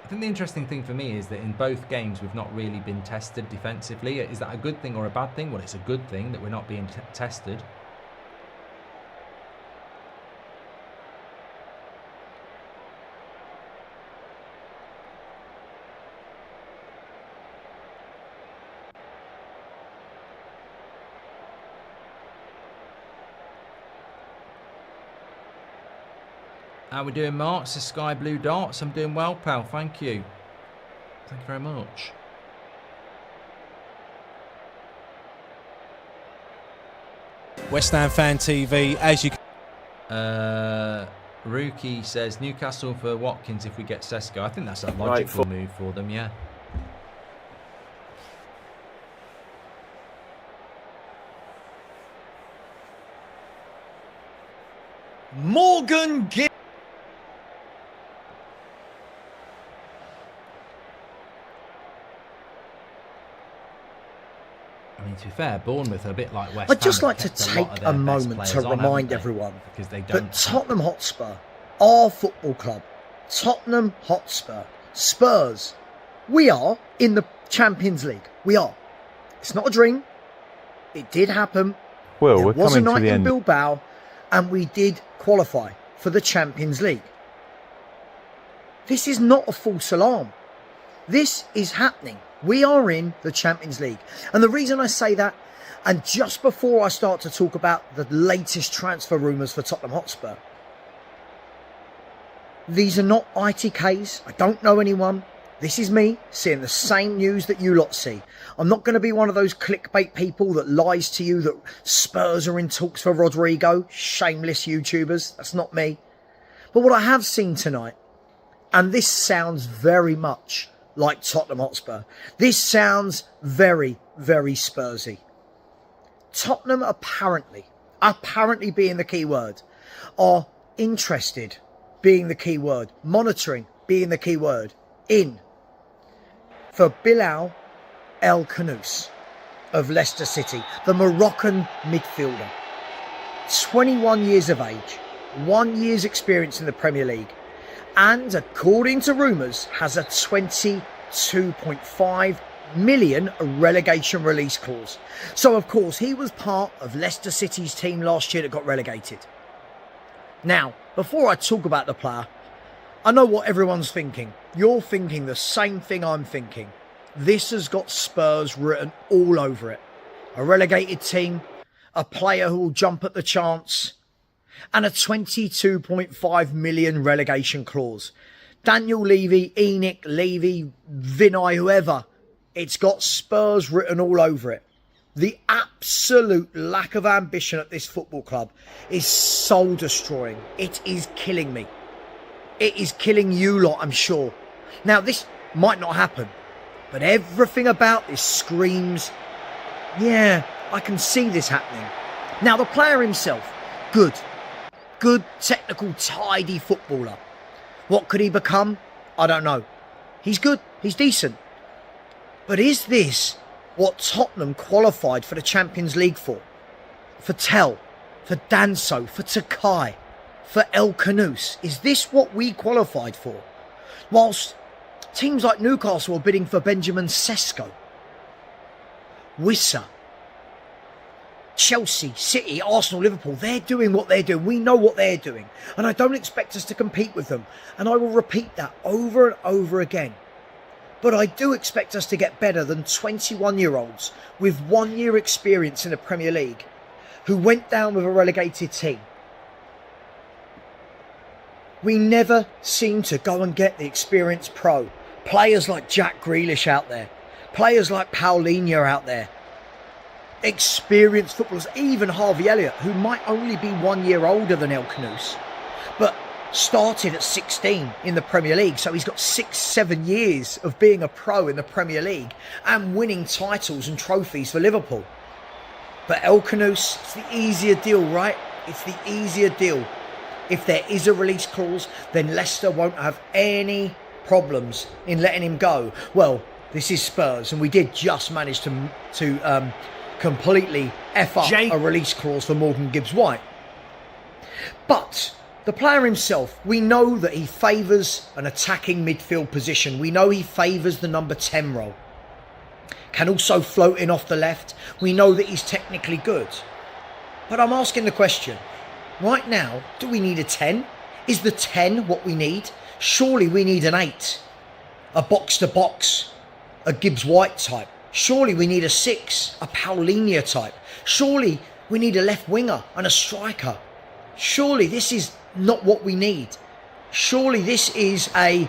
I think the interesting thing for me is that in both games we've not really been tested defensively. Is that a good thing or a bad thing? Well, it's a good thing that we're not being tested. How we doing, Mark? It's the Sky Blue Darts. I'm doing well, pal. Thank you. Thank you very much. West Ham Fan TV, as you... Rookie says Newcastle for Watkins if we get Sesko. I think that's a logical move for them, yeah. Morgan Gill. I mean, to be fair, Bournemouth are a bit like West Ham. I'd just like to take a moment to remind everyone that Tottenham Hotspur, our football club, Tottenham Hotspur, Spurs, we are in the Champions League. We are. It's not a dream. It did happen. Well, there we're was a coming to night the in end. Bilbao, and we did qualify for the Champions League. This is not a false alarm. This is happening. We are in the Champions League. And the reason I say that, and just before I start to talk about the latest transfer rumours for Tottenham Hotspur, these are not ITKs. I don't know anyone. This is me seeing the same news that you lot see. I'm not going to be one of those clickbait people that lies to you that Spurs are in talks for Rodrigo. Shameless YouTubers. That's not me. But what I have seen tonight, and this sounds very much like Tottenham Hotspur. This sounds very, very Spursy. Tottenham apparently being the key word, are interested being the key word, monitoring being the key word, in for Bilal El Khanous of Leicester City, the Moroccan midfielder. 21 years of age, 1 year's experience in the Premier League, and according to rumours has a 22.5 million relegation release clause. So of course he was part of Leicester City's team last year that got relegated. Now, before I talk about the player, I know what everyone's thinking. You're thinking the same thing I'm thinking. This has got Spurs written all over it. A relegated team, a player who will jump at the chance. and a 22.5 million relegation clause. Daniel Levy, Enoch Levy, Vinay, whoever, it's got Spurs written all over it. The absolute lack of ambition at this football club is soul destroying. It is killing me. It is killing you lot, I'm sure. Now, this might not happen, but everything about this screams, yeah, I can see this happening. Now, the player himself, good, technical, tidy footballer. What could he become? I don't know. He's good, he's decent. But is this what Tottenham qualified for the Champions League for? For Tel, for Danso, for Takai, for El Kanous? Is this what we qualified for? Whilst teams like Newcastle are bidding for Benjamin Sesko, Wissa, Chelsea, City, Arsenal, Liverpool, they're doing what they're doing. We know what they're doing. And I don't expect us to compete with them. And I will repeat that over and over again. But I do expect us to get better than 21-year-olds with 1 year experience in the Premier League who went down with a relegated team. We never seem to go and get the experienced pro. Players like Jack Grealish out there. Players like Paulinho out there. Experienced footballers, even Harvey Elliott, who might only be 1 year older than El Kanous, but started at 16 in the Premier League, so he's got 6-7 years of being a pro in the Premier League and winning titles and trophies for Liverpool. But El Kanous, it's the easier deal, right? It's the easier deal. If there is a release clause, then Leicester won't have any problems in letting him go. Well, this is Spurs, and we did just manage to completely F up a release clause for Morgan Gibbs-White. But the player himself, we know that he favours an attacking midfield position. We know he favours the number 10 role. Can also float in off the left. We know that he's technically good. But I'm asking the question, right now, do we need a 10? Is the 10 what we need? Surely we need an 8. A box-to-box, a Gibbs-White type. Surely we need a 6, a Paulinho type. Surely we need a left winger and a striker. Surely this is not what we need. Surely this is and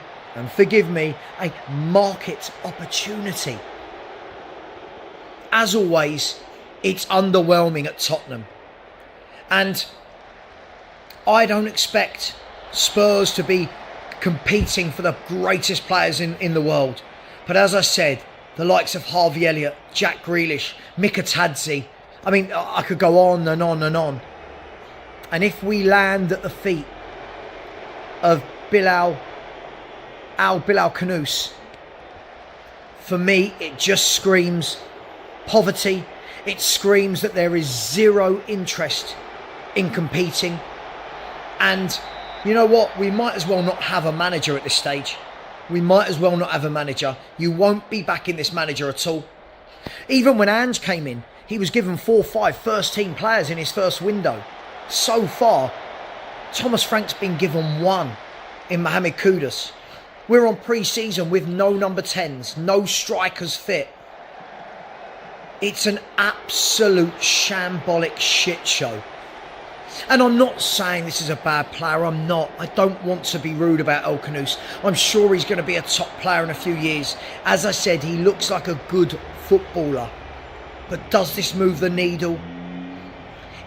forgive me, a market opportunity. As always, it's underwhelming at Tottenham. And I don't expect Spurs to be competing for the greatest players in the world. But as I said, the likes of Harvey Elliott, Jack Grealish, Mikatadze. I mean, I could go on and on and on. And if we land at the feet of Bilal Kanous, for me, it just screams poverty. It screams that there is zero interest in competing. And you know what? We might as well not have a manager at this stage. We might as well not have a manager. You won't be backing this manager at all. Even when Ange came in, he was given 4 or 5 first-team players in his first window. So far, Thomas Frank's been given 1 in Mohamed Kudus. We're on pre-season with no number 10s, no strikers fit. It's an absolute shambolic shit show. And I'm not saying this is a bad player, I'm not. I don't want to be rude about El Kanous. I'm sure he's going to be a top player in a few years. As I said, he looks like a good footballer. But does this move the needle?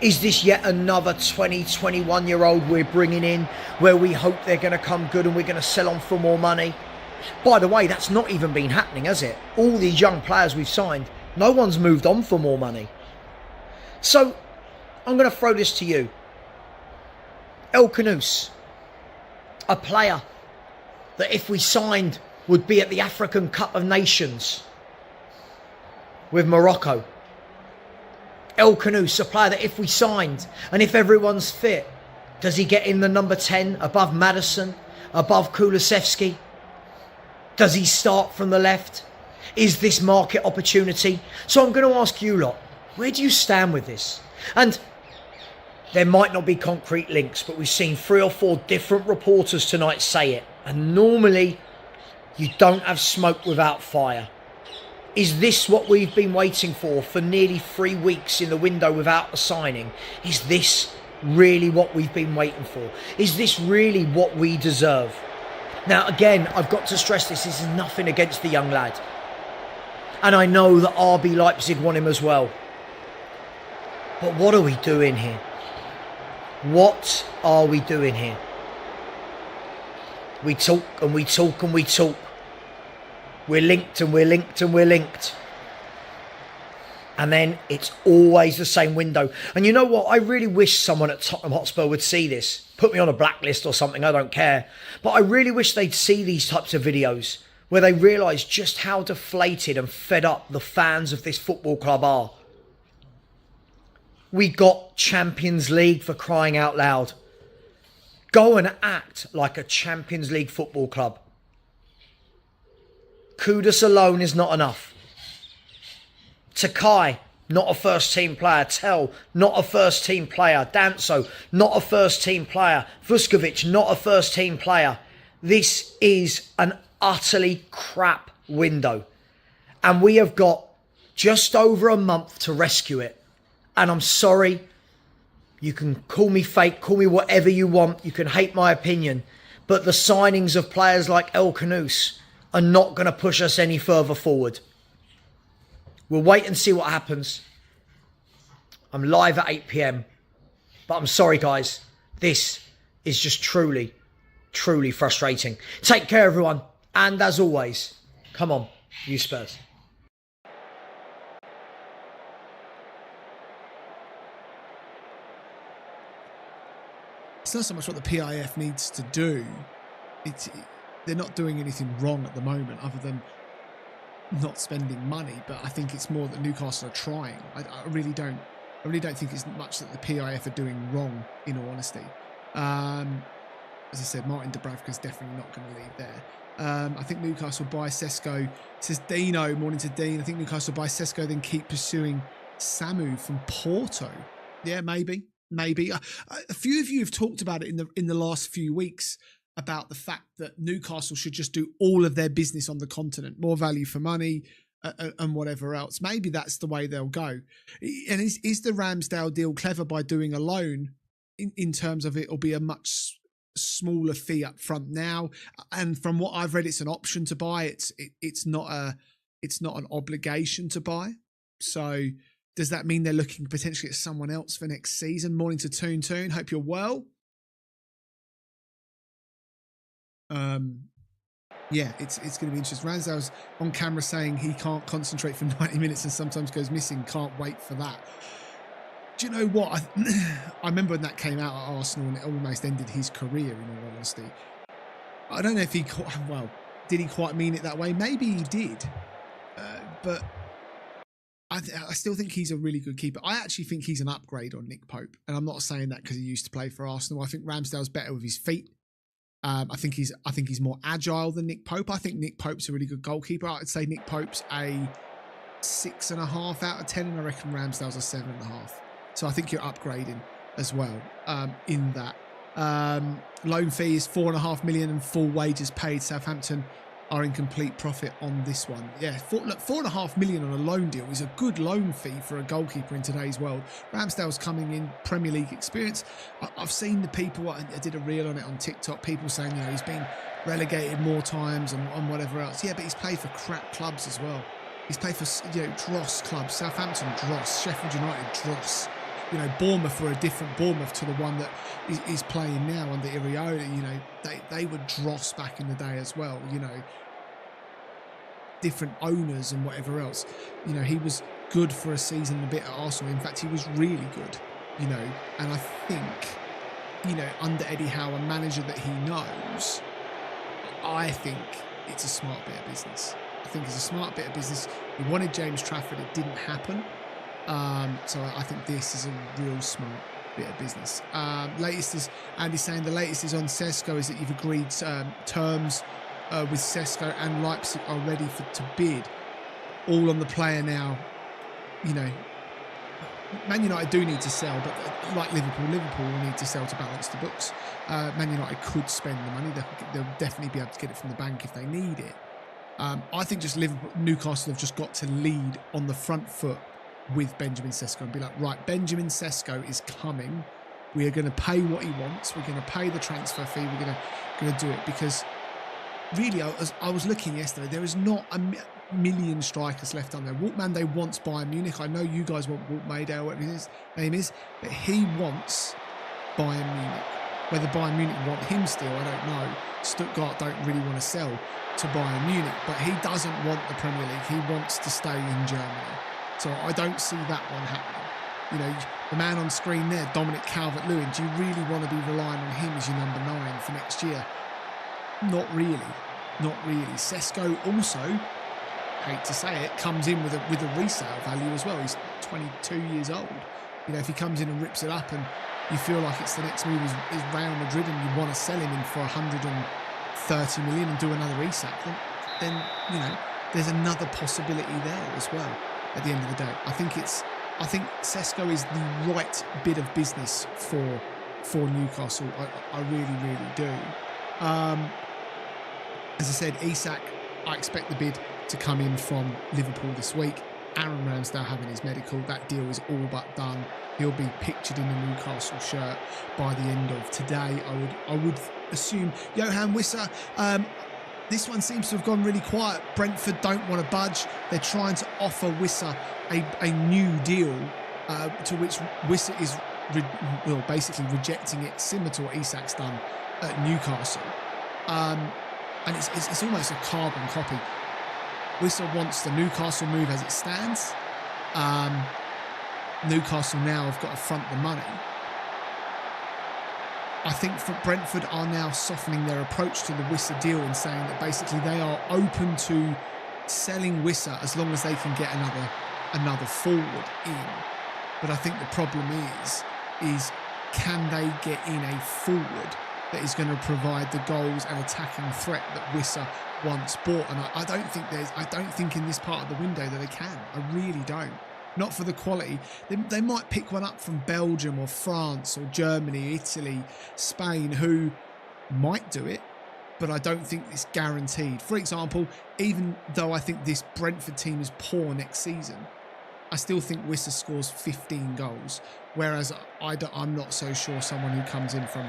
Is this yet another 21-year-old we're bringing in where we hope they're going to come good and we're going to sell on for more money? By the way, that's not even been happening, has it? All these young players we've signed, no one's moved on for more money. So, I'm going to throw this to you. El Kanous, a player that if we signed would be at the African Cup of Nations with Morocco. El Kanous, a player that if we signed and if everyone's fit, does he get in the number 10 above Maddison, above Kulusevski? Does he start from the left? Is this market opportunity? So I'm going to ask you lot, where do you stand with this? And there might not be concrete links, but we've seen 3 or 4 different reporters tonight say it. And normally, you don't have smoke without fire. Is this what we've been waiting for nearly 3 weeks in the window without a signing? Is this really what we've been waiting for? Is this really what we deserve? Now, again, I've got to stress this is nothing against the young lad. And I know that RB Leipzig want him as well. But what are we doing here? What are we doing here? We talk and we talk and we talk. We're linked and we're linked and we're linked. And then it's always the same window. And you know what? I really wish someone at Tottenham Hotspur would see this. Put me on a blacklist or something, I don't care. But I really wish they'd see these types of videos where they realise just how deflated and fed up the fans of this football club are. We got Champions League, for crying out loud. Go and act like a Champions League football club. Kudus alone is not enough. Takai, not a first team player. Tell, not a first team player. Danso, not a first team player. Vuskovic, not a first team player. This is an utterly crap window. And we have got just over a month to rescue it. And I'm sorry, you can call me fake, call me whatever you want. You can hate my opinion. But the signings of players like El Khanous are not going to push us any further forward. We'll wait and see what happens. I'm live at 8 p.m. But I'm sorry, guys. This is just truly, truly frustrating. Take care, everyone. And as always, come on, you Spurs. It's not so much what the PIF needs to do. They're not doing anything wrong at the moment other than not spending money, but I think it's more that Newcastle are trying. I really don't think it's much that the PIF are doing wrong, in all honesty. As I said, Martin Dubravka's definitely not going to leave there. I think Newcastle buy Sesko. Says Dino, morning to Dean. I think Newcastle buy Sesko, then keep pursuing Samu from Porto. Yeah, maybe. A few of you have talked about it in the last few weeks, about the fact that Newcastle should just do all of their business on the continent, more value for money and whatever else. Maybe that's the way they'll go. And is the Ramsdale deal clever by doing a loan in terms of it'll be a much smaller fee up front now? And from what I've read, it's an option to buy. It's not an obligation to buy. So does that mean they're looking potentially at someone else for next season? Morning to Toon. Hope you're well. Yeah, it's going to be interesting. Ramsdale's on camera saying he can't concentrate for 90 minutes and sometimes goes missing. Can't wait for that. Do you know what? I remember when that came out at Arsenal and it almost ended his career, in all honesty. I don't know if did he quite mean it that way? Maybe he did. But I still think he's a really good keeper. I actually think he's an upgrade on Nick Pope. And I'm not saying that because he used to play for Arsenal. I think Ramsdale's better with his feet. I think he's more agile than Nick Pope. I think Nick Pope's a really good goalkeeper. I'd say Nick Pope's a 6.5 out of 10, and I reckon Ramsdale's a 7.5. So I think you're upgrading as well in that. Loan fee is 4.5 million and full wages paid. Southampton are in complete profit on this one. Yeah, 4.5 million on a loan deal is a good loan fee for a goalkeeper in today's world. Ramsdale's coming in, Premier League experience. I've seen the people, I did a reel on it on TikTok, people saying, he's been relegated more times and whatever else. Yeah, but he's played for crap clubs as well. He's played for dross clubs, Southampton dross, Sheffield United dross. Bournemouth were a different Bournemouth to the one that is playing now under Iraola. They were dross back in the day as well. Different owners and whatever else. He was good for a season and a bit at Arsenal. In fact, he was really good. And I think, under Eddie Howe, a manager that he knows, I think it's a smart bit of business. I think it's a smart bit of business. He wanted James Trafford. It didn't happen. So I think this is a real smart bit of business. Latest is Andy saying the latest is on Sesko is that you've agreed terms with Sesko and Leipzig are ready to bid. All on the player now. Man United do need to sell, but like Liverpool will need to sell to balance the books. Man United could spend the money. They'll definitely be able to get it from the bank if they need it. I think just Newcastle have just got to lead on the front foot with Benjamin Sesko and be like, right, Benjamin Sesko is coming. We are going to pay what he wants. We're going to pay the transfer fee. We're going to do it because really, I was looking yesterday. There is not a million strikers left on there. Wout Mande wants Bayern Munich. I know you guys want Wout Made or whatever his name is, but he wants Bayern Munich. Whether Bayern Munich want him still, I don't know. Stuttgart don't really want to sell to Bayern Munich, but he doesn't want the Premier League. He wants to stay in Germany. So I don't see that one happening. You know, the man on screen there, Dominic Calvert-Lewin, do you really want to be relying on him as your number 9 for next year? Not really. Not really. Sesko also, hate to say it, comes in with a resale value as well. He's 22 years old. You know, if he comes in and rips it up and you feel like it's the next move is Real Madrid and you want to sell him in for 130 million and do another resac, then you know, there's another possibility there as well at the end of the day. I think Sesko is the right bit of business for Newcastle. I really, really do. As I said, Isak, I expect the bid to come in from Liverpool this week. Aaron Ramsdale having his medical, that deal is all but done. He'll be pictured in a Newcastle shirt by the end of today. I would assume. Johan Wissa, this one seems to have gone really quiet. Brentford don't want to budge. They're trying to offer Wissa a new deal, to which Wissa is basically rejecting it, similar to what Isak's done at Newcastle. And it's almost a carbon copy. Wissa wants the Newcastle move as it stands. Newcastle now have got to front the money. I think for Brentford are now softening their approach to the Wissa deal and saying that basically they are open to selling Wissa as long as they can get another forward in. But I think the problem is can they get in a forward that is going to provide the goals and attacking threat that Wissa once bought? And I don't think in this part of the window that they can. I really don't. Not for the quality. They might pick one up from Belgium or France or Germany, Italy, Spain, who might do it, but I don't think it's guaranteed. For example, even though I think this Brentford team is poor next season, I still think Wissa scores 15 goals, whereas I'm not so sure someone who comes in from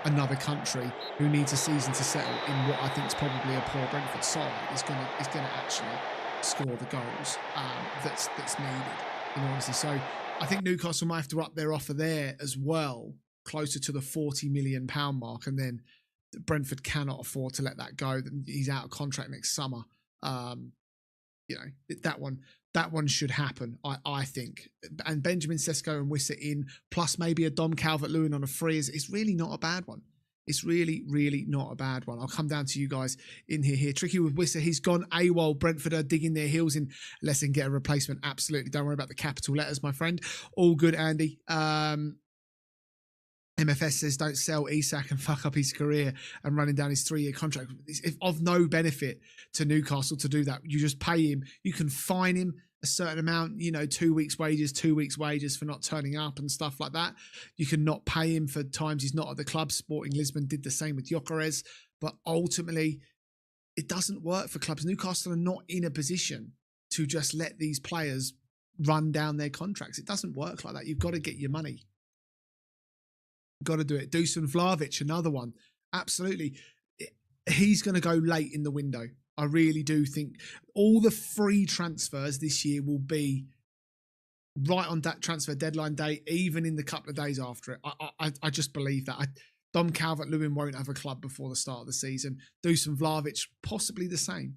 another country who needs a season to settle in what I think is probably a poor Brentford side is going to actually score the goals that's needed, in honesty. So I think Newcastle might have to up their offer there as well, closer to the £40 million mark, and then Brentford cannot afford to let that go. He's out of contract next summer. You know, that one should happen, I think. And Benjamin Sesko and Wissa in, plus maybe a Dom Calvert-Lewin on a free is really not a bad one. It's really, really not a bad one. I'll come down to you guys in here. Tricky with Wissa. He's gone AWOL. Brentford are digging their heels in unless they can get a replacement. Absolutely. Don't worry about the capital letters, my friend. All good, Andy. MFS says don't sell Isak and fuck up his career and running down his 3-year contract. It's of no benefit to Newcastle to do that. You just pay him. You can fine him a certain amount, 2 weeks' wages for not turning up and stuff like that. You can not pay him for times he's not at the club. Sporting Lisbon did the same with Gyökeres. But ultimately, it doesn't work for clubs. Newcastle are not in a position to just let these players run down their contracts. It doesn't work like that. You've got to get your money. Got to do it. Dusan Vlahovic, another one. Absolutely. He's going to go late in the window. I really do think all the free transfers this year will be right on that transfer deadline day, even in the couple of days after it. I just believe that. Dom Calvert-Lewin won't have a club before the start of the season. Dusan Vlahovic, possibly the same.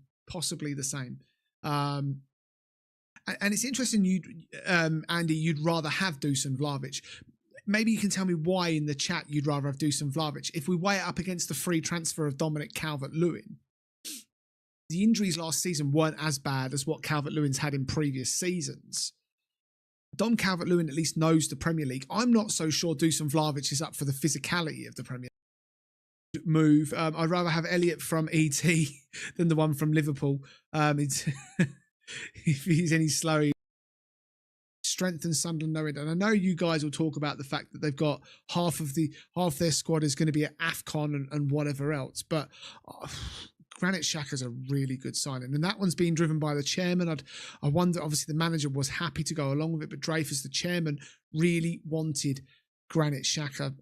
And it's interesting, Andy, you'd rather have Dusan Vlahovic. Maybe you can tell me why in the chat you'd rather have Dusan Vlahovic. If we weigh it up against the free transfer of Dominic Calvert-Lewin, the injuries last season weren't as bad as what Calvert-Lewin's had in previous seasons. Dom Calvert-Lewin at least knows the Premier League. I'm not so sure Dusan Vlahovic is up for the physicality of the Premier League move. I'd rather have Elliot from ET than the one from Liverpool. If he's any slower, strengthen Sunderland, no end. And I know you guys will talk about the fact that they've got half their squad is going to be at AFCON and whatever else, but Granit Xhaka's a really good signing, and that one's being driven by the chairman. I wonder, obviously the manager was happy to go along with it, but Dreyfus, the chairman, really wanted Granit Xhaka,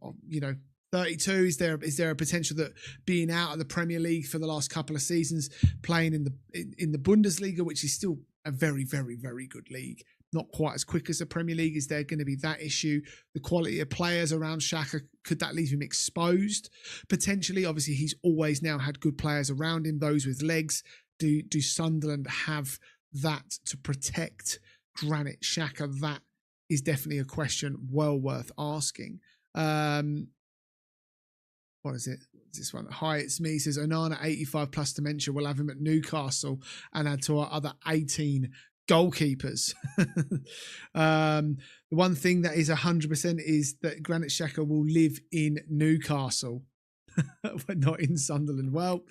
32? Is there a potential that being out of the Premier League for the last couple of seasons, playing in the Bundesliga, which is still a very, very, very good league, not quite as quick as the Premier League, is there going to be that issue? The quality of players around Xhaka, could that leave him exposed? Potentially, obviously, he's always now had good players around him, those with legs. Do Sunderland have that to protect Granit Xhaka? That is definitely a question well worth asking. What is it? This one. Hi, it's me. He says Onana 85 plus dementia. We'll have him at Newcastle and add to our other 18 goalkeepers. The one thing that is 100% is that Granit Xhaka will live in Newcastle, but not in Sunderland. Well,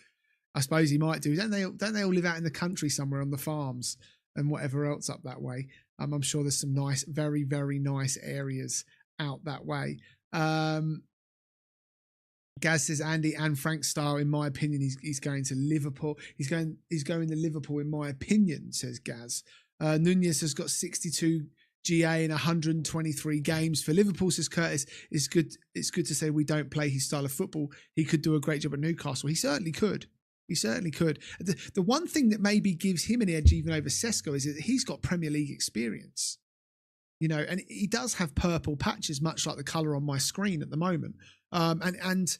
I suppose he might do. Don't they all live out in the country somewhere on the farms and whatever else up that way? I'm sure there's some nice, very, very nice areas out that way. Gaz says Andy and Frank Starr, in my opinion, he's going to Liverpool. He's going to Liverpool, in my opinion, says Gaz. Nunez has got 62 GA in 123 games for Liverpool, says Curtis. It's good to say we don't play his style of football. He could do a great job at Newcastle. He certainly could. The one thing that maybe gives him an edge even over Sesko is that he's got Premier League experience. And he does have purple patches, much like the colour on my screen at the moment. And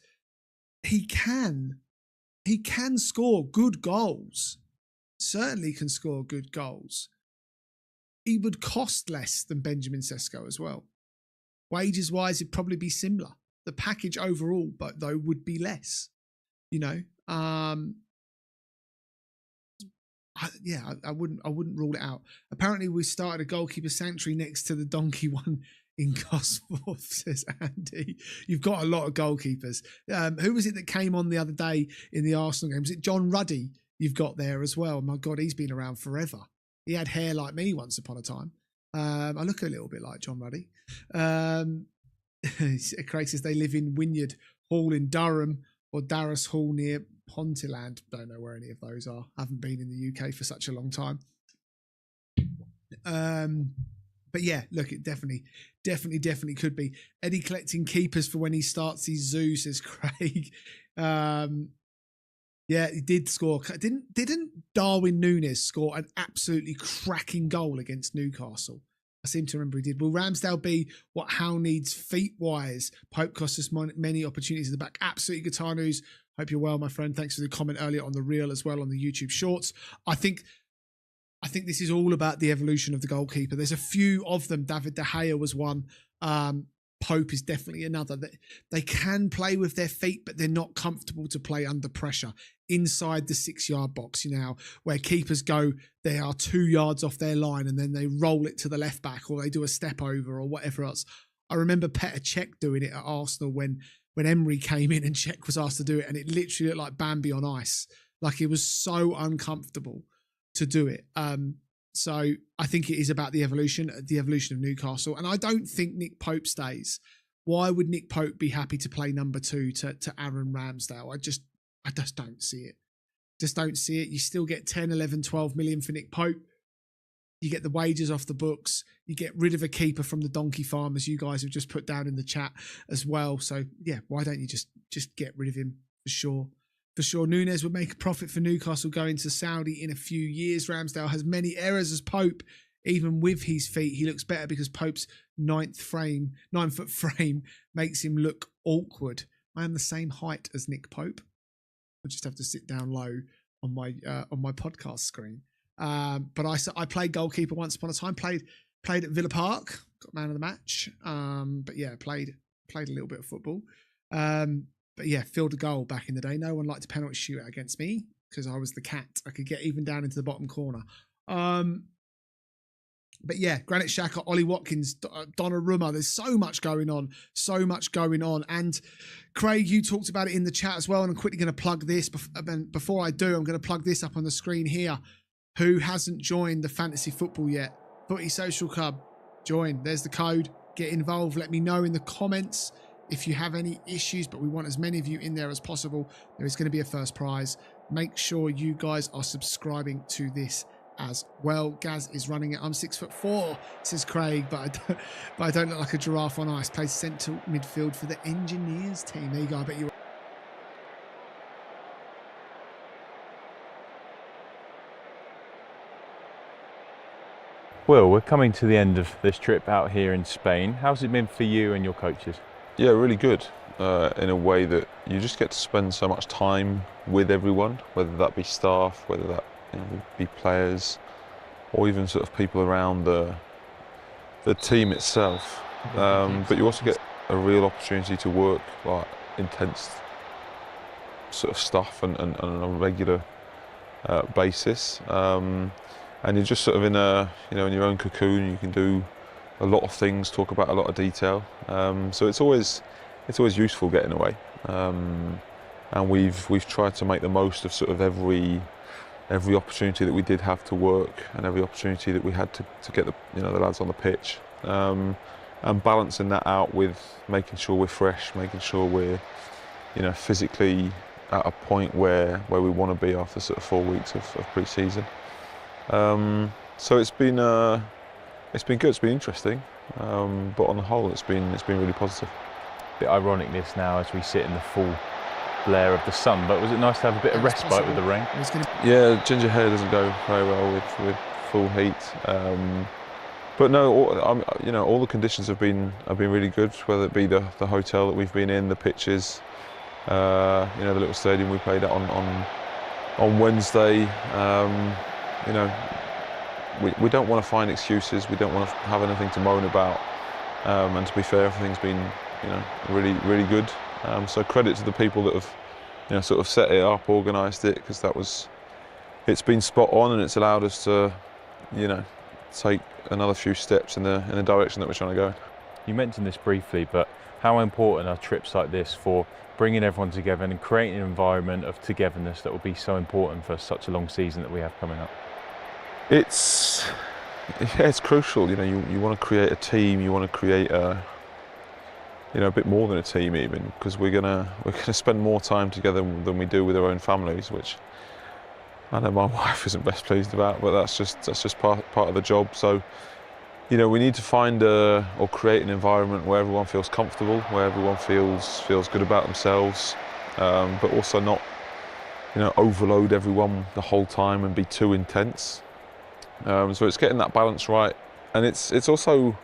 he can score good goals. Certainly can score good goals. He would cost less than Benjamin Sesko as well. Wages wise, it'd probably be similar. The package overall, but though, would be less. I wouldn't rule it out. Apparently, we started a goalkeeper sanctuary next to the donkey one in Gosforth, says Andy. You've got a lot of goalkeepers. Who was it that came on the other day in the Arsenal game? Was it John Ruddy you've got there as well? My God, he's been around forever. He had hair like me once upon a time. I look a little bit like John Ruddy. Craig says they live in Wynyard Hall in Durham or Darras Hall near Pontyland. Don't know where any of those are. Haven't been in the UK for such a long time. But yeah, look, it definitely could be. Eddie collecting keepers for when he starts his zoo, says Craig. Yeah, he did score. Didn't Darwin Núñez score an absolutely cracking goal against Newcastle? I seem to remember he did. Will Ramsdale be what Howe needs feet-wise? Pope cost us many opportunities in the back. Absolutely, Guitar News. Hope you're well, my friend. Thanks for the comment earlier on the reel as well on the YouTube Shorts. I think this is all about the evolution of the goalkeeper. There's a few of them. David De Gea was one. Pope is definitely another. They can play with their feet, but they're not comfortable to play under pressure inside the 6-yard box, where keepers go, they are 2 yards off their line and then they roll it to the left back or they do a step over or whatever else. I remember Petr Cech doing it at Arsenal when Emery came in and Cech was asked to do it, and it literally looked like Bambi on ice. Like, it was so uncomfortable to do it. So I think it is about the evolution of Newcastle. And I don't think Nick Pope stays. Why would Nick Pope be happy to play number 2 to Aaron Ramsdale? I just don't see it. You still get 10, 11, 12 million for Nick Pope. You get the wages off the books. You get rid of a keeper from the donkey farm, as you guys have just put down in the chat as well. So yeah, why don't you just get rid of him for sure? For sure, Núñez would make a profit for Newcastle going to Saudi in a few years. Ramsdale has many errors as Pope. Even with his feet, he looks better because Pope's 9-foot frame makes him look awkward. I am the same height as Nick Pope. I just have to sit down low on my podcast screen. But I played goalkeeper once upon a time. Played at Villa Park, got man of the match. But yeah, played a little bit of football. But yeah, field a goal back in the day. No one liked a penalty shootout against me because I was the cat. I could get even down into the bottom corner. But yeah, Granit Xhaka, Ollie Watkins, Donnarumma. There's so much going on. And Craig, you talked about it in the chat as well. And I'm quickly going to plug this. Before I do, I'm going to plug this up on the screen here. Who hasn't joined the fantasy football yet? Footy Social Club. Join. There's the code. Get involved. Let me know in the comments if you have any issues, but we want as many of you in there as possible. There is going to be a first prize. Make sure you guys are subscribing to this as well. Gaz is running it. I'm 6'4", says Craig, but I don't look like a giraffe on ice. Plays central midfield for the Engineers team. There you go. I bet you. Will, we're coming to the end of this trip out here in Spain. How's it been for you and your coaches? Yeah, really good. In a way that you just get to spend so much time with everyone, whether that be staff, whether that be players, or even sort of people around the team itself. But you also get a real opportunity to work like intense sort of stuff and on a regular basis. And you're just sort of in in your own cocoon. You can do a lot of things, talk about a lot of detail. So it's always useful getting away. And we've tried to make the most of sort of every opportunity that we did have to work, and every opportunity that we had to get the lads on the pitch, and balancing that out with making sure we're fresh, making sure we're physically at a point where we want to be after sort of 4 weeks of pre-season. So it's been good, it's been interesting, but on the whole it's been really positive. A bit ironic this now as we sit in the full glare of the sun, but was it nice to have a bit of respite with the rain? Yeah, ginger hair doesn't go very well with full heat, but no, all the conditions have been really good, whether it be the hotel that we've been in, the pitches, the little stadium we played at on Wednesday. We don't want to find excuses. We don't want to have anything to moan about. And to be fair, everything's been, really, really good. So credit to the people that have, sort of set it up, organised it, because it's been spot on, and it's allowed us to, take another few steps in the direction that we're trying to go. You mentioned this briefly, but how important are trips like this for bringing everyone together and creating an environment of togetherness that will be so important for such a long season that we have coming up? It's crucial. You want to create a team. You want to create a bit more than a team even, because we're gonna spend more time together than we do with our own families, which I know my wife isn't best pleased about, but that's just part of the job. So we need to find or create an environment where everyone feels comfortable, where everyone feels good about themselves, but also not overload everyone the whole time and be too intense. So it's getting that balance right, and it's also,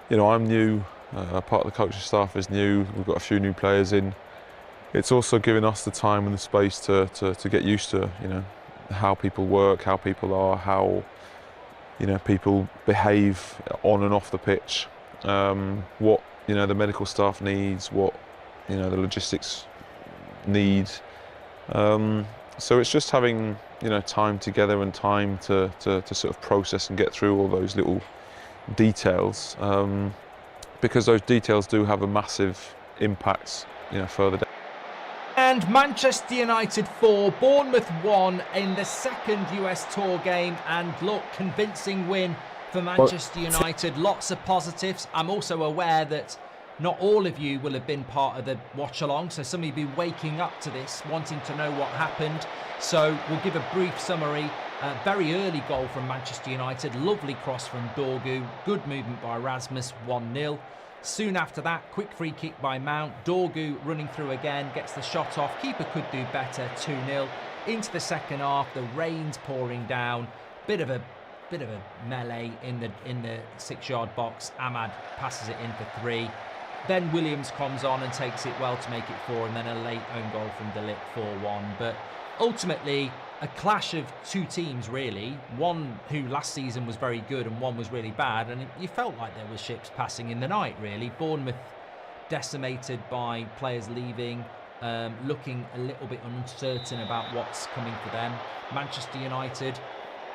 I'm new, part of the coaching staff is new, we've got a few new players in. It's also giving us the time and the space to get used to, how people work, how people are, how, people behave on and off the pitch, what, the medical staff needs, what, the logistics need. So it's just having, time together and time to sort of process and get through all those little details, because those details do have a massive impact, further down. And Manchester United 4, Bournemouth 1 in the second US Tour game, and look, convincing win for Manchester United. Lots of positives. I'm also aware that not all of you will have been part of the watch-along, so some of you will be waking up to this, wanting to know what happened. So we'll give a brief summary. Very early goal from Manchester United. Lovely cross from Dorgu. Good movement by Rasmus, 1-0. Soon after that, quick free kick by Mount. Dorgu running through again, gets the shot off. Keeper could do better, 2-0. Into the second half, the rain's pouring down. Bit of a melee in the 6-yard box. Ahmad passes it in for 3. Then Williams comes on and takes it well to make it 4, and then a late own goal from De Ligt, 4-1. But ultimately, a clash of two teams, really. One who last season was very good and one was really bad, and you felt like there were ships passing in the night, really. Bournemouth decimated by players leaving, looking a little bit uncertain about what's coming for them. Manchester United,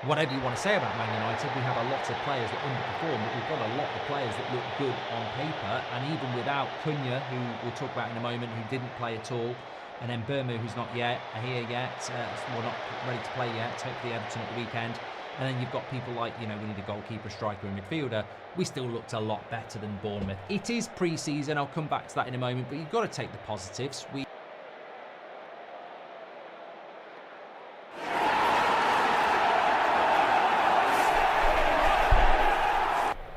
whatever you want to say about Man United, we have a lot of players that underperform, but we've got a lot of players that look good on paper, and even without Cunha, who we'll talk about in a moment, who didn't play at all, and then Burma, who's not here yet, we're not ready to play yet, hopefully Everton at the weekend. And then you've got people like, we need a goalkeeper, striker and midfielder. We still looked a lot better than Bournemouth. It is pre-season, I'll come back to that in a moment, but you've got to take the positives.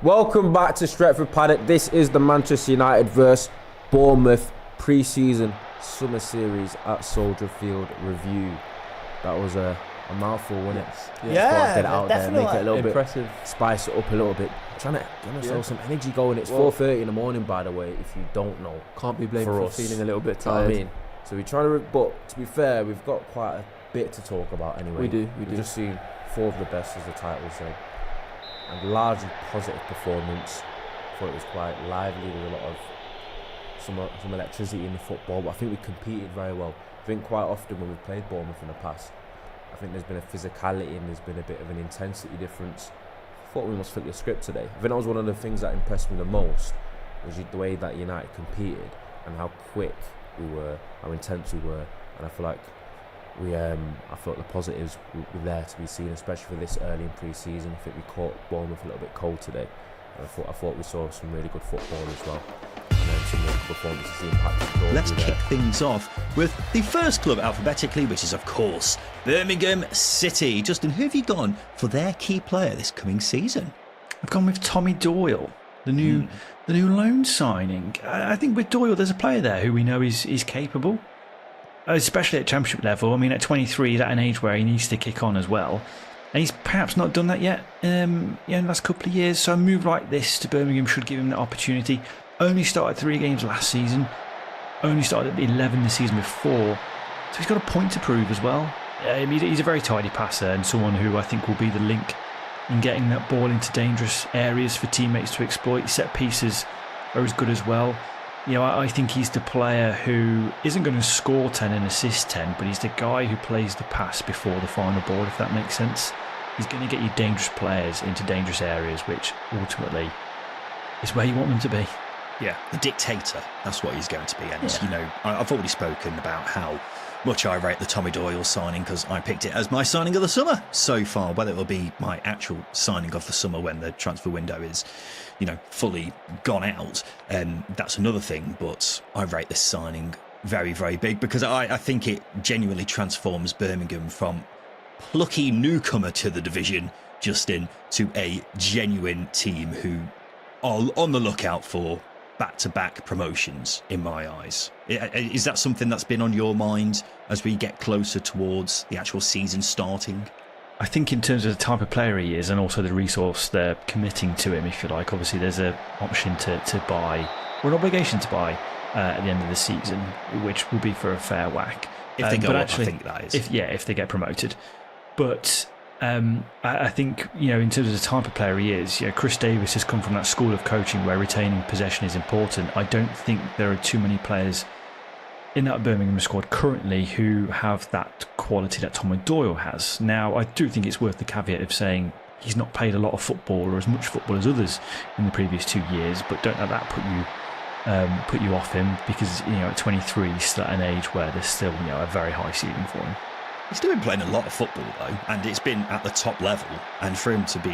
Welcome back to Stretford Paddock. This is the Manchester United vs Bournemouth pre-season summer series at Soldier Field review. That was a mouthful, wasn't it? Yeah, get it out definitely. there, make it a little Impressive. bit, spice it up a little bit. I'm trying to get myself some energy going. It's 4:30 in the morning, by the way, if you don't know. Can't be blamed for us. feeling a little bit You know what tired. I mean, so we're trying to, but to be fair, we've got quite a bit to talk about anyway. We do. We've just seen 4 of the best, as the title said, and largely positive performance. I thought it was quite lively with a lot of some electricity in the football, but I think we competed very well. I think quite often when we've played Bournemouth in the past, I think there's been a physicality and there's been a bit of an intensity difference. I thought we must flip the script today. I think that was one of the things that impressed me the most, was the way that United competed and how quick we were, how intense we were, and I feel like I thought the positives were there to be seen, especially for this early in pre-season. I think we caught Bournemouth a little bit cold today. And I thought we saw some really good football as well. And then some really good performances. The impact of Dorothy Let's there. kick things off with the first club alphabetically, which is, of course, Birmingham City. Justin, who have you gone for their key player this coming season? I've gone with Tommy Doyle, the new loan signing. I think with Doyle, there's a player there who we know is capable, especially at championship level. I mean, at 23, he's at an age where he needs to kick on as well. And he's perhaps not done that yet in the last couple of years. So a move like this to Birmingham should give him that opportunity. Only started 3 games last season. Only started 11 the season before. So he's got a point to prove as well. He's a very tidy passer and someone who I think will be the link in getting that ball into dangerous areas for teammates to exploit. Set pieces are as good as well. You know, I think he's the player who isn't going to score 10 and assist 10, but he's the guy who plays the pass before the final ball, if that makes sense. He's going to get you dangerous players into dangerous areas, which ultimately is where you want them to be. Yeah, the dictator. That's what he's going to be. And, you know, I've already spoken about how much I rate the Tommy Doyle signing because I picked it as my signing of the summer so far. Whether it will be my actual signing of the summer when the transfer window is, you know, fully gone out, that's another thing. But I rate this signing very, very big because I think it genuinely transforms Birmingham from plucky newcomer to the division, Justin, to a genuine team who are on the lookout for back-to-back promotions, in my eyes. Is that something that's been on your mind as we get closer towards the actual season starting? I think in terms of the type of player he is and also the resource they're committing to him, if you like, obviously there's an option to buy, or an obligation to buy at the end of the season, which will be for a fair whack. If they go but up, actually, I think that is. If they get promoted. But I think, you know, in terms of the type of player he is, you know, Chris Davis has come from that school of coaching where retaining possession is important. I don't think there are too many players in that Birmingham squad currently who have that quality that Tommy Doyle has. Now, I do think it's worth the caveat of saying he's not played a lot of football or as much football as others in the previous 2 years, but don't let that put you off him because, you know, at 23 he's still at an age where there's still, you know, a very high ceiling for him. He's still been playing a lot of football, though, and it's been at the top level. And for him to be,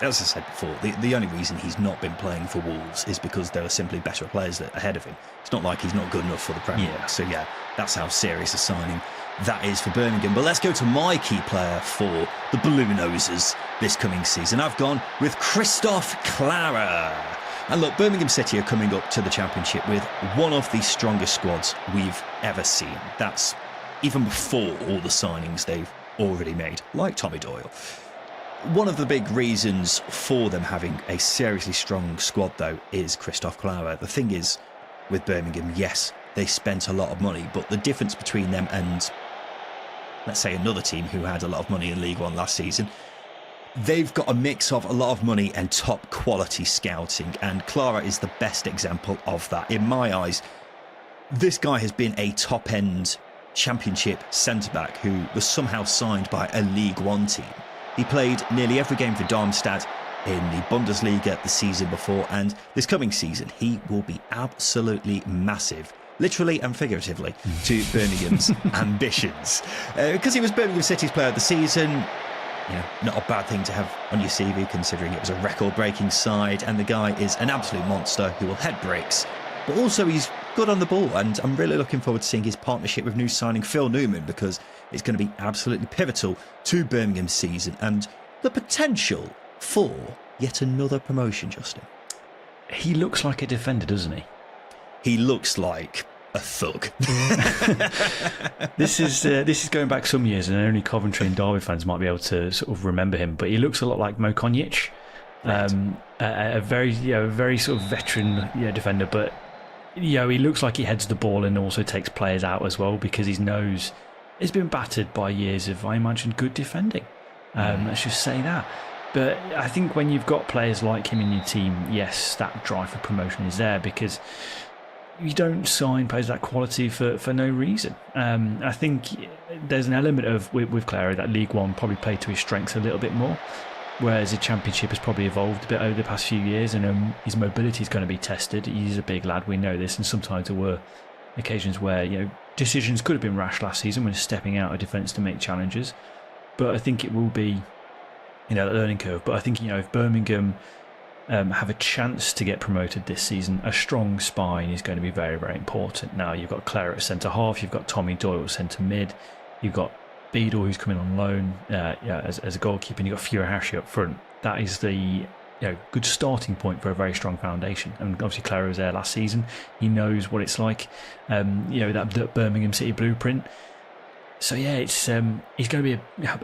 as I said before, the only reason he's not been playing for Wolves is because there are simply better players ahead of him. It's not like he's not good enough for the Premier League. So, yeah, that's how serious a signing that is for Birmingham. But let's go to my key player for the Blue Noses this coming season. I've gone with Christophe Clara. And look, Birmingham City are coming up to the Championship with one of the strongest squads we've ever seen. That's even before all the signings they've already made, like Tommy Doyle. One of the big reasons for them having a seriously strong squad, though, is Christophe Clara. The thing is, with Birmingham, yes, they spent a lot of money, but the difference between them and, let's say, another team who had a lot of money in League One last season, they've got a mix of a lot of money and top quality scouting, and Clara is the best example of that. In my eyes, this guy has been a top-end Championship centre-back who was somehow signed by a League One team. He played nearly every game for Darmstadt in the Bundesliga the season before, and this coming season he will be absolutely massive, literally and figuratively, to Birmingham's ambitions. Because he was Birmingham City's player of the season, you know, not a bad thing to have on your CV considering it was a record-breaking side, and the guy is an absolute monster who will head bricks, but also he's good on the ball, and I'm really looking forward to seeing his partnership with new signing Phil Newman because it's going to be absolutely pivotal to Birmingham's season and the potential for yet another promotion, Justin? He looks like a defender, doesn't he? He looks like a thug. This is going back some years, and only Coventry and Derby fans might be able to sort of remember him. But he looks a lot like Mo Konjic, a very sort of veteran defender. But he looks like he heads the ball and also takes players out as well, because he knows he's been battered by years of, I imagine, good defending. Let's just say that. But I think when you've got players like him in your team, yes, that drive for promotion is there, because you don't sign players of that quality for no reason. I think there's an element of, with Clary, that League One probably played to his strengths a little bit more, whereas the Championship has probably evolved a bit over the past few years, and his mobility is going to be tested. He's a big lad, we know this, and sometimes there were occasions where decisions could have been rash last season when stepping out of defence to make challenges. But I think it will be a learning curve. But I think if Birmingham have a chance to get promoted this season, a strong spine is going to be very, very important. Now you've got Clare at centre half, you've got Tommy Doyle at centre mid, you've got Beadle who's coming on loan as a goalkeeper, and you've got Furuhashi up front. That is the good starting point for a very strong foundation. And obviously Clare was there last season. He knows what it's like. That Birmingham City blueprint. So yeah, it's he's going to be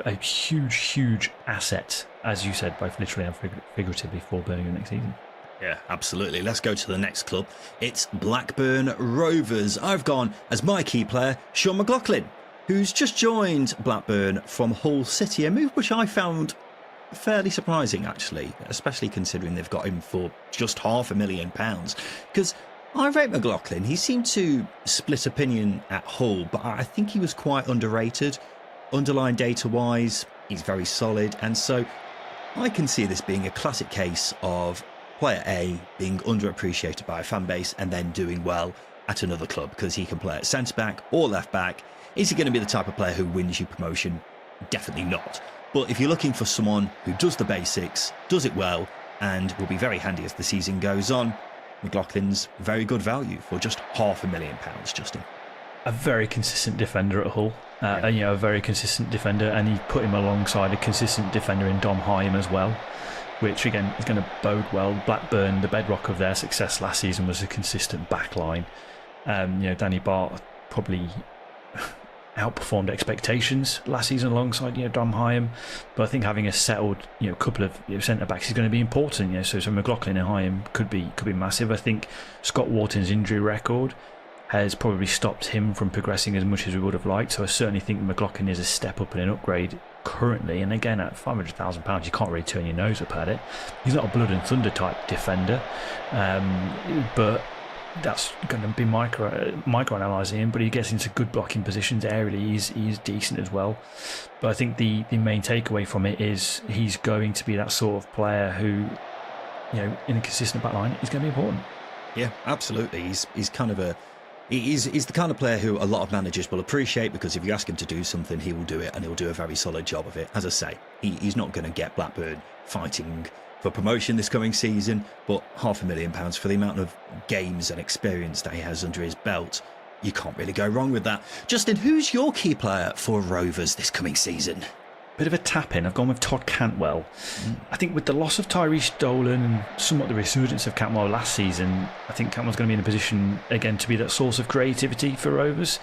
a huge, huge asset, as you said, both literally and figuratively, for Birmingham next season. Yeah, absolutely. Let's go to the next club. It's Blackburn Rovers. I've gone as my key player, Sean McLaughlin, who's just joined Blackburn from Hull City, a move which I found fairly surprising, actually, especially considering they've got him for just £500,000. Because I rate McLaughlin. He seemed to split opinion at Hull, but I think he was quite underrated. Underlying data-wise, he's very solid, and so I can see this being a classic case of player A being underappreciated by a fan base and then doing well at another club, because he can play at centre-back or left-back. Is he going to be the type of player who wins you promotion? Definitely not. But if you're looking for someone who does the basics, does it well, and will be very handy as the season goes on, McLaughlin's very good value for just £500,000, Justin. A very consistent defender at Hull, a very consistent defender, and he put him alongside a consistent defender in Dom Hyam as well, which again is going to bode well. Blackburn, the bedrock of their success last season was a consistent back line. Danny Bart probably outperformed expectations last season alongside Dom Hyam, but I think having a settled couple of centre backs is going to be important. So McLaughlin and Hyam could be massive. I think Scott Wharton's injury record has probably stopped him from progressing as much as we would have liked. So I certainly think McLaughlin is a step up and an upgrade currently. And again, at £500,000, you can't really turn your nose up at it. He's not a blood and thunder type defender, but that's going to be micro-analysing him, but he gets into good blocking positions aerially. He's decent as well. But I think the main takeaway from it is he's going to be that sort of player who, in a consistent back line, is going to be important. Yeah, absolutely. He's kind of he's the kind of player who a lot of managers will appreciate, because if you ask him to do something, he will do it, and he'll do a very solid job of it. As I say, he's not going to get Blackburn fighting for promotion this coming season, but £500,000 for the amount of games and experience that he has under his belt, you can't really go wrong with that. Justin, who's your key player for Rovers this coming season? Bit of a tap-in. I've gone with Todd Cantwell. I think with the loss of Tyrese Dolan and somewhat the resurgence of Cantwell last season, I think Cantwell's going to be in a position again to be that source of creativity for Rovers.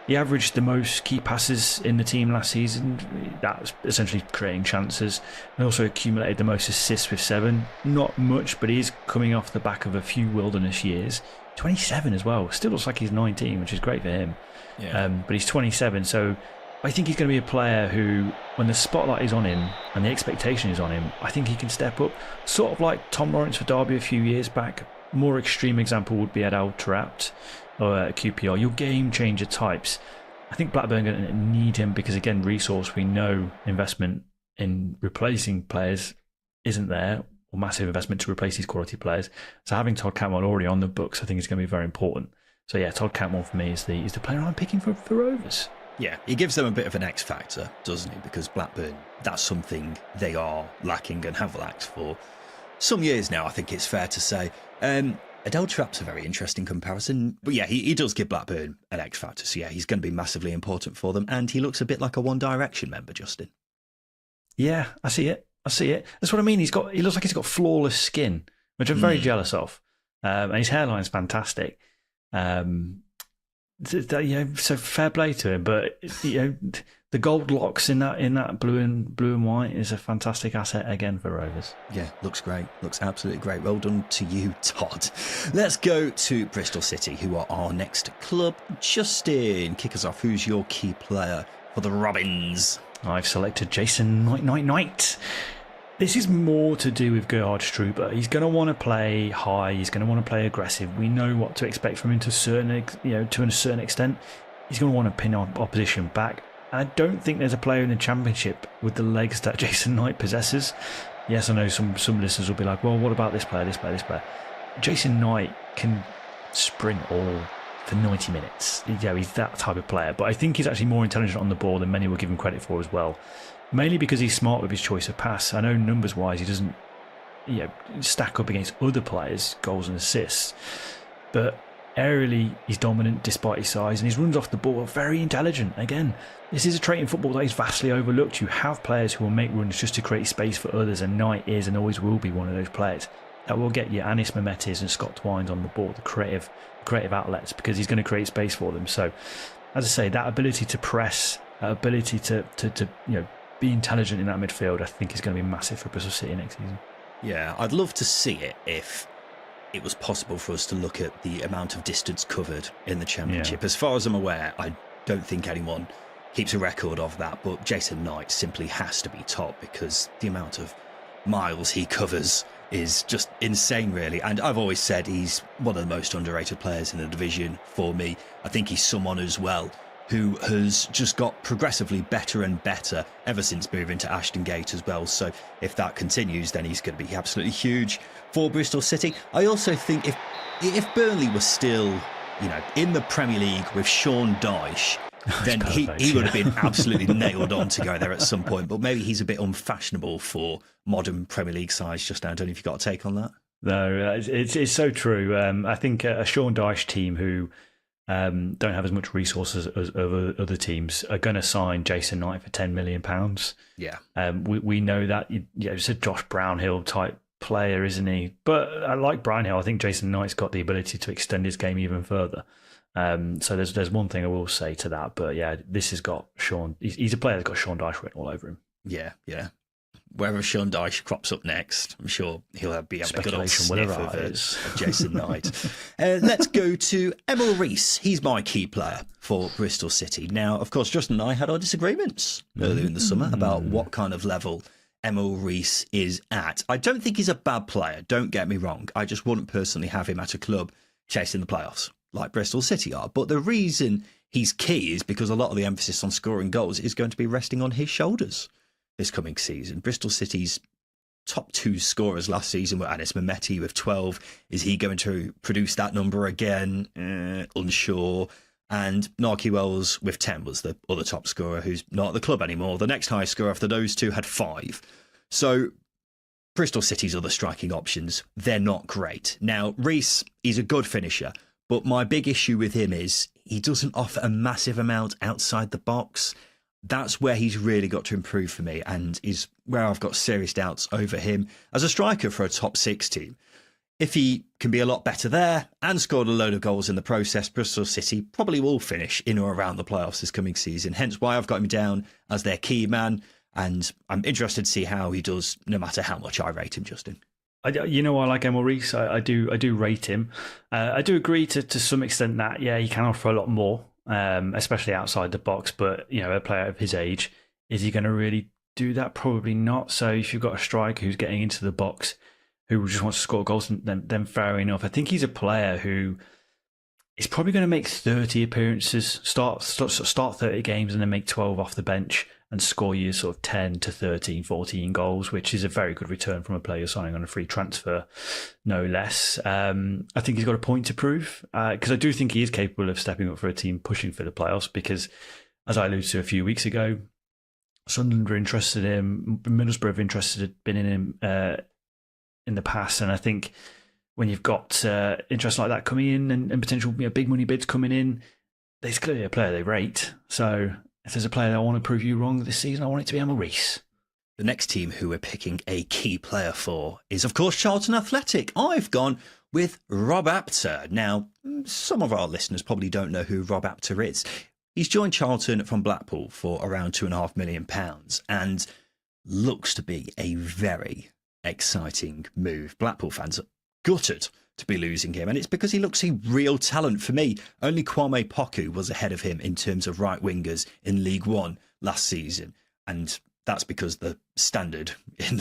He averaged the most key passes in the team last season. That's essentially creating chances. And also accumulated the most assists with 7. Not much, but he's coming off the back of a few wilderness years. 27 as well. Still looks like he's 19, which is great for him. Yeah. But he's 27, so I think he's going to be a player who, when the spotlight is on him and the expectation is on him, I think he can step up. Sort of like Tom Lawrence for Derby a few years back. More extreme example would be Adel Taarabt or QPR, your game changer types. I think Blackburn are going to need him because, again, resource, we know investment in replacing players isn't there, or massive investment to replace these quality players. So having Todd Cantwell already on the books, I think is going to be very important. So yeah, Todd Cantwell for me is the player I'm picking for Rovers. Yeah, he gives them a bit of an X factor, doesn't he? Because Blackburn, that's something they are lacking and have lacked for some years now, I think it's fair to say. Adel Taarabt's a very interesting comparison. But yeah, he does give Blackburn an X factor. So yeah, he's going to be massively important for them. And he looks a bit like a One Direction member, Justin. Yeah, I see it. I see it. That's what I mean. He looks like he's got flawless skin, which I'm very jealous of. And his hairline's fantastic. So fair play to him. But the gold locks in that blue and white is a fantastic asset again for Rovers. Yeah, looks great. Looks absolutely great. Well done to you, Todd. Let's go to Bristol City, who are our next club. Justin, kick us off. Who's your key player for the Robins? I've selected Jason Knight. This is more to do with Gerhard Struber. He's going to want to play high. He's going to want to play aggressive. We know what to expect from him to a certain extent. He's going to want to pin opposition back. And I don't think there's a player in the Championship with the legs that Jason Knight possesses. Yes, I know some listeners will be like, well, what about this player? Jason Knight can sprint all for 90 minutes. He's that type of player. But I think he's actually more intelligent on the ball than many will give him credit for as well. Mainly because he's smart with his choice of pass. I know numbers-wise he doesn't stack up against other players' goals and assists. But aerially, he's dominant despite his size, and his runs off the ball are very intelligent. Again, this is a trait in football that is vastly overlooked. You have players who will make runs just to create space for others, and Knight is and always will be one of those players. That will get you Anis Mehmetis and Scott Twines on the ball, the creative outlets, because he's going to create space for them. So, as I say, that ability to press, ability to be intelligent in that midfield, I think is going to be massive for Bristol City next season. Yeah, I'd love to see it if it was possible for us to look at the amount of distance covered in the Championship. Yeah. As far as I'm aware, I don't think anyone keeps a record of that, but Jason Knight simply has to be top because the amount of miles he covers is just insane, really. And I've always said he's one of the most underrated players in the division for me. I think he's someone as well who has just got progressively better and better ever since moving to Ashton Gate as well. So if that continues, then he's going to be absolutely huge for Bristol City. I also think if Burnley was still, in the Premier League with Sean Dyche, then he would have been absolutely nailed on to go there at some point. But maybe he's a bit unfashionable for modern Premier League sides just now. I don't know if you've got a take on that. No, it's so true. I think a Sean Dyche team who don't have as much resources as other teams are going to sign Jason Knight for £10 million. Yeah. We know that. It's a Josh Brownhill type player, isn't he? But I like Brownhill. I think Jason Knight's got the ability to extend his game even further. So there's one thing I will say to that. But yeah, this has got Sean. He's a player that's got Sean Dyche written all over him. Yeah. Wherever Sean Dyche crops up next, I'm sure he'll be having a good old sniff of Jason Knight. Let's go to Emil Rees. He's my key player for Bristol City. Now, of course, Justin and I had our disagreements earlier in the summer about what kind of level Emil Rees is at. I don't think he's a bad player, don't get me wrong. I just wouldn't personally have him at a club chasing the playoffs like Bristol City are. But the reason he's key is because a lot of the emphasis on scoring goals is going to be resting on his shoulders this coming season. Bristol City's top two scorers last season were Anis Mehmeti with 12. Is he going to produce that number again? Unsure. And Narky Wells with 10 was the other top scorer who's not at the club anymore. The next highest scorer after those two had 5. So Bristol City's other striking options, they're not great. Now, Rees, he's a good finisher, but my big issue with him is he doesn't offer a massive amount outside the box. That's where he's really got to improve for me, and is where I've got serious doubts over him as a striker for a top 6 team. If he can be a lot better there and scored a load of goals in the process, Bristol City probably will finish in or around the playoffs this coming season. Hence why I've got him down as their key man, and I'm interested to see how he does, no matter how much I rate him, Justin. I like Emil Rees. I do rate him. I do agree to some extent that he can offer a lot more. Especially outside the box, but a player of his age, is he going to really do that? Probably not. So if you've got a striker who's getting into the box, who just wants to score goals, then fair enough. I think he's a player who is probably going to make 30 appearances, start 30 games, and then make 12 off the bench and score you sort of 10 to 13, 14 goals, which is a very good return from a player signing on a free transfer, no less. I think he's got a point to prove, because I do think he is capable of stepping up for a team pushing for the playoffs, because, as I alluded to a few weeks ago, Sunderland are interested in him, Middlesbrough have been in him in the past, and I think when you've got interest like that coming in and potential big money bids coming in, there's clearly a player they rate. So if there's a player that I want to prove you wrong this season, I want it to be Emil Rees. The next team who we're picking a key player for is, of course, Charlton Athletic. I've gone with Rob Apter. Now, some of our listeners probably don't know who Rob Apter is. He's joined Charlton from Blackpool for around £2.5 million and looks to be a very exciting move. Blackpool fans are gutted to be losing him, and it's because he looks a real talent. For me, only Kwame Poku was ahead of him in terms of right wingers in League One last season, and that's because the standard in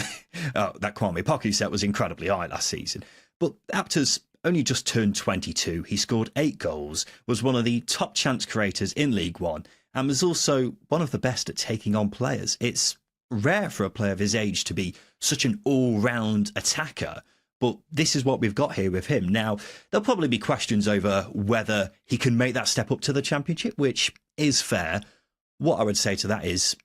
that Kwame Poku set was incredibly high last season. But Apter's only just turned 22. He scored 8 goals, was one of the top chance creators in League One, and was also one of the best at taking on players. It's rare for a player of his age to be such an all-round attacker, but this is what we've got here with him. Now, there'll probably be questions over whether he can make that step up to the Championship, which is fair. What I would say to that is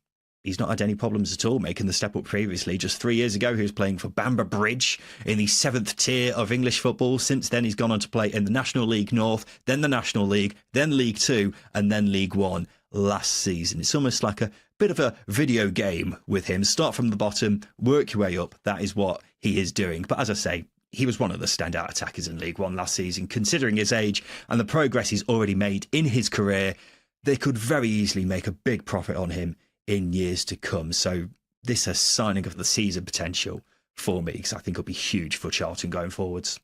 he's not had any problems at all making the step up previously. Just 3 years ago, he was playing for Bamber Bridge in the 7th tier of English football. Since then, he's gone on to play in the National League North, then the National League, then League 2, and then League 1 last season. It's almost like a bit of a video game with him. Start from the bottom, work your way up. That is what he is doing. But as I say, he was one of the standout attackers in League 1 last season. Considering his age and the progress he's already made in his career, they could very easily make a big profit on him in years to come. So this is signing of the season potential for me, because I think it'll be huge for Charlton going forwards.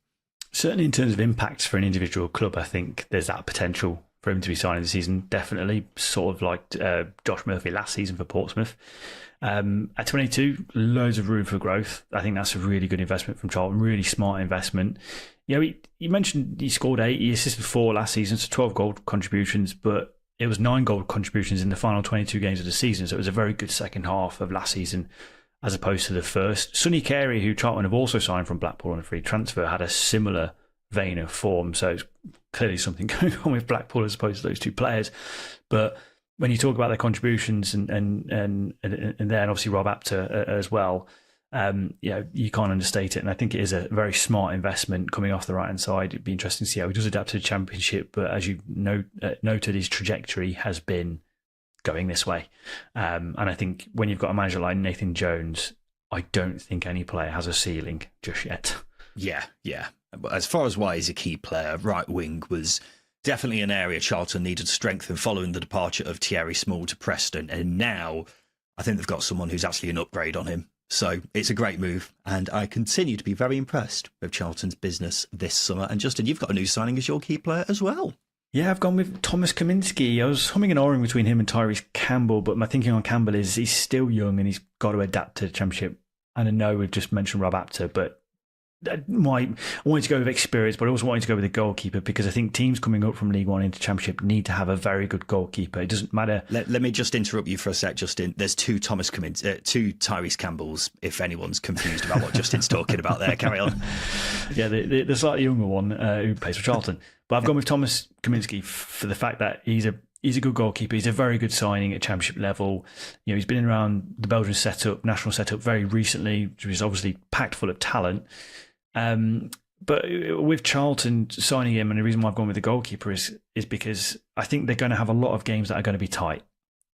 Certainly in terms of impacts for an individual club, I think there's that potential for him to be signing the season. Definitely, sort of like Josh Murphy last season for Portsmouth. At 22, loads of room for growth. I think that's a really good investment from Charlton, really smart investment. You know, you mentioned he scored 8, he assisted 4 last season, so 12 goal contributions, but it was 9 goal contributions in the final 22 games of the season, so it was a very good second half of last season as opposed to the first. Sonny Carey, who Charlton have also signed from Blackpool on a free transfer, had a similar vein of form, so it's clearly something going on with Blackpool as opposed to those two players. But when you talk about their contributions and then obviously Rob Apter as well, you can't understate it. And I think it is a very smart investment coming off the right hand side. It'd be interesting to see how he does adapt to the Championship. But as you noted, his trajectory has been going this way. And I think when you've got a manager like Nathan Jones, I don't think any player has a ceiling just yet. Yeah. But as far as why he's a key player, right wing was definitely an area Charlton needed to strengthen following the departure of Thierry Small to Preston. And now I think they've got someone who's actually an upgrade on him. So it's a great move. And I continue to be very impressed with Charlton's business this summer. And Justin, you've got a new signing as your key player as well. Yeah, I've gone with Thomas Kaminski. I was humming and hawing between him and Tyrese Campbell, but my thinking on Campbell is he's still young and he's got to adapt to the Championship. And I know we've just mentioned Rob Apter, but I wanted to go with experience, but I also wanted to go with a goalkeeper because I think teams coming up from League One into Championship need to have a very good goalkeeper. It doesn't matter. Let me just interrupt you for a sec, Justin. There's two Tyrese Campbells, if anyone's confused about what Justin's talking about there. Carry on. Yeah, the slightly younger one who plays for Charlton. But I've gone with Thomas Kaminski for the fact that he's a good goalkeeper. He's a very good signing at Championship level. You know, he's been around the Belgian setup, national setup very recently, which is obviously packed full of talent. But with Charlton signing him, and the reason why I've gone with the goalkeeper is because I think they're going to have a lot of games that are going to be tight.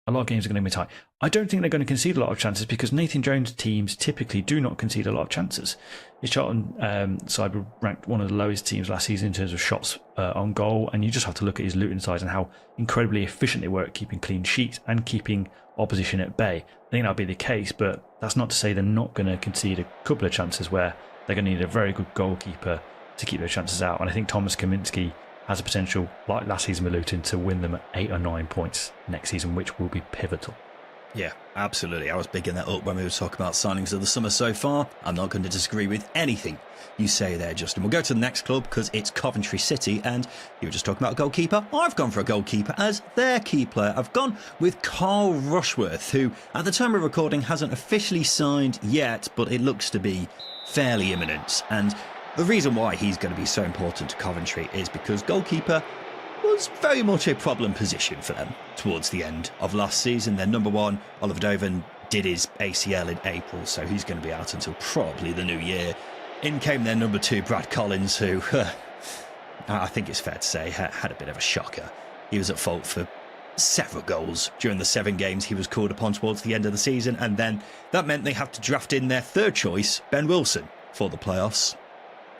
A lot of games are going to be tight. I don't think they're going to concede a lot of chances because Nathan Jones' teams typically do not concede a lot of chances. His Charlton side were ranked one of the lowest teams last season in terms of shots on goal, and you just have to look at his Luton side and how incredibly efficient they were at keeping clean sheets and keeping opposition at bay. I think that'll be the case, but that's not to say they're not going to concede a couple of chances where they're going to need a very good goalkeeper to keep those chances out. And I think Thomas Kaminski has a potential, like last season with Luton, to win them 8 or 9 points next season, which will be pivotal. Yeah, absolutely. I was bigging that up when we were talking about signings of the summer so far. I'm not going to disagree with anything you say there, Justin. We'll go to the next club because it's Coventry City, and you were just talking about a goalkeeper. I've gone for a goalkeeper as their key player. I've gone with Carl Rushworth, who at the time of recording hasn't officially signed yet, but it looks to be fairly imminent. And the reason why he's going to be so important to Coventry is because goalkeeper was very much a problem position for them towards the end of last season. Their number one, Oliver Doven, did his ACL in April, so he's going to be out until probably the new year. In came their number 2, Brad Collins, who I think it's fair to say had a bit of a shocker. He was at fault for several goals during the 7 games he was called upon towards the end of the season, and then that meant they had to draft in their third choice, Ben Wilson, for the playoffs.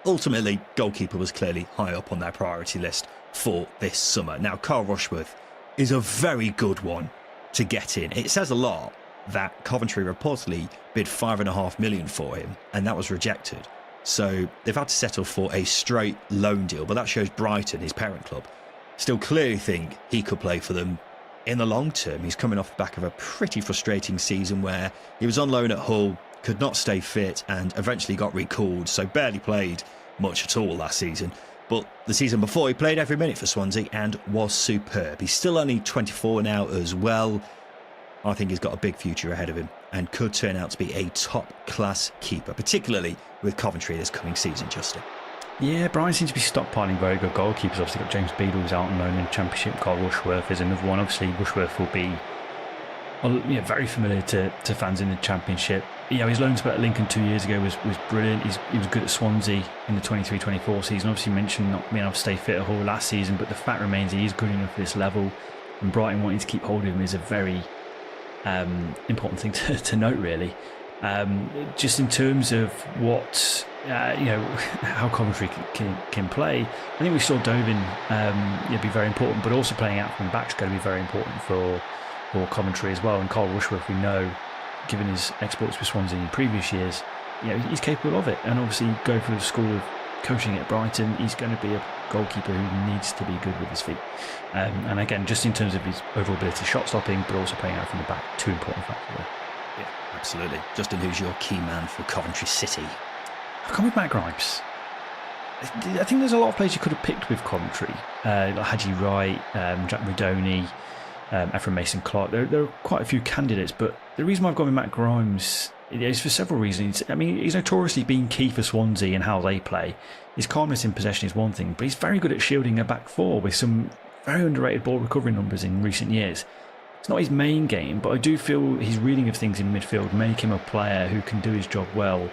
Ultimately, goalkeeper was clearly high up on their priority list for this summer. Now, Carl Rushworth is a very good one to get in. It says a lot that Coventry reportedly bid $5.5 million for him, and that was rejected. So they've had to settle for a straight loan deal, but that shows Brighton, his parent club, still clearly think he could play for them in the long term. He's coming off the back of a pretty frustrating season where he was on loan at Hull, could not stay fit, and eventually got recalled, so barely played much at all last season. But the season before, he played every minute for Swansea and was superb. He's still only 24 now as well. I think he's got a big future ahead of him and could turn out to be a top-class keeper, particularly with Coventry this coming season, Justin. Yeah, Brighton seems to be stockpiling very good goalkeepers. Obviously got James Beadle, who's out on loan in the Championship. Carl Rushworth is another one. Obviously, Rushworth will be very familiar to fans in the Championship. His loan spell at Lincoln 2 years ago was brilliant. He was good at Swansea in the 23-24 season. Obviously, mentioned not being able to stay fit at Hull last season, but the fact remains he is good enough for this level. And Brighton wanting to keep hold of him is a very important thing to note, really. Just in terms of what how Coventry can play, I think we saw Dovin be very important, but also playing out from the back is going to be very important for Coventry as well. And Carl Rushworth, we know, given his exploits with Swansea in previous years, he's capable of it. And obviously, go through the school of coaching at Brighton, he's going to be a goalkeeper who needs to be good with his feet. And again, just in terms of his overall ability, shot stopping, but also playing out from the back, 2 important factors there. Yeah, absolutely. Justin, who's your key man for Coventry City? I've gone with Matt Grimes. I think there's a lot of players you could have picked with Coventry, like Haji Wright, Jack Redoni, Ephraim Mason-Clark. There are quite a few candidates, but the reason why I've gone with Matt Grimes is for several reasons. I mean, he's notoriously been key for Swansea and how they play. His calmness in possession is one thing, but he's very good at shielding a back four with some very underrated ball recovery numbers in recent years. It's not his main game, but I do feel his reading of things in midfield make him a player who can do his job well,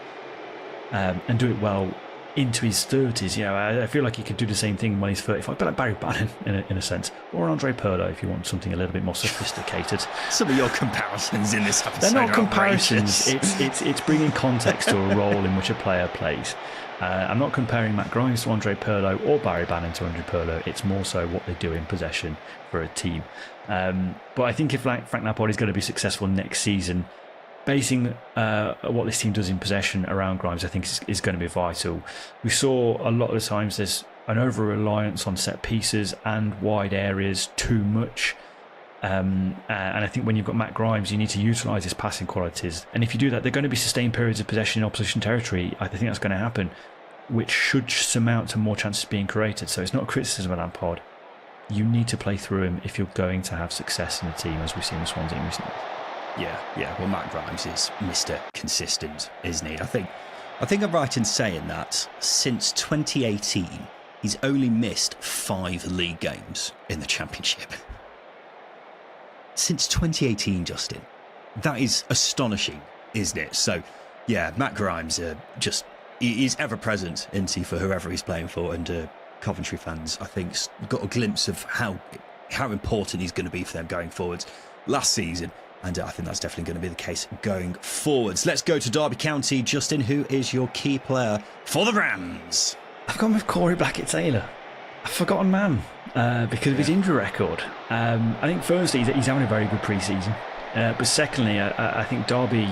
and do it well into his 30s. I feel like he could do the same thing when he's 35, but like Barry Bannon in a sense, or Andre Pirlo if you want something a little bit more sophisticated. Some of your comparisons in this episode they're not comparisons. It's bringing context to a role in which a player plays. I'm not comparing Matt Grimes to Andre Pirlo or Barry Bannon to Andre Pirlo. It's more so what they do in possession for a team. But I think if Frank Lampard is going to be successful next season, basing what this team does in possession around Grimes, I think is going to be vital. We saw a lot of the times there's an over-reliance on set pieces and wide areas too much. And I think when you've got Matt Grimes, you need to utilise his passing qualities. And if you do that, there are going to be sustained periods of possession in opposition territory. I think that's going to happen, which should surmount to more chances being created. So it's not a criticism of Lampard. You need to play through him if you're going to have success in the team, as we've seen with Swansea in recent years. Yeah. Well, Matt Grimes is Mr. Consistent, isn't he? I think I'm right in saying that since 2018, he's only missed 5 league games in the Championship. Since 2018, Justin. That is astonishing, isn't it? So, yeah, Matt Grimes he's ever present, isn't he, for whoever he's playing for, and Coventry fans, I think, got a glimpse of how important he's going to be for them going forwards last season. And I think that's definitely going to be the case going forwards. Let's go to Derby County. Justin, who is your key player for the Rams? I've gone with Corey Blackett-Taylor. A forgotten man because of his injury record. I think firstly, he's having a very good pre-season. But secondly, I think Derby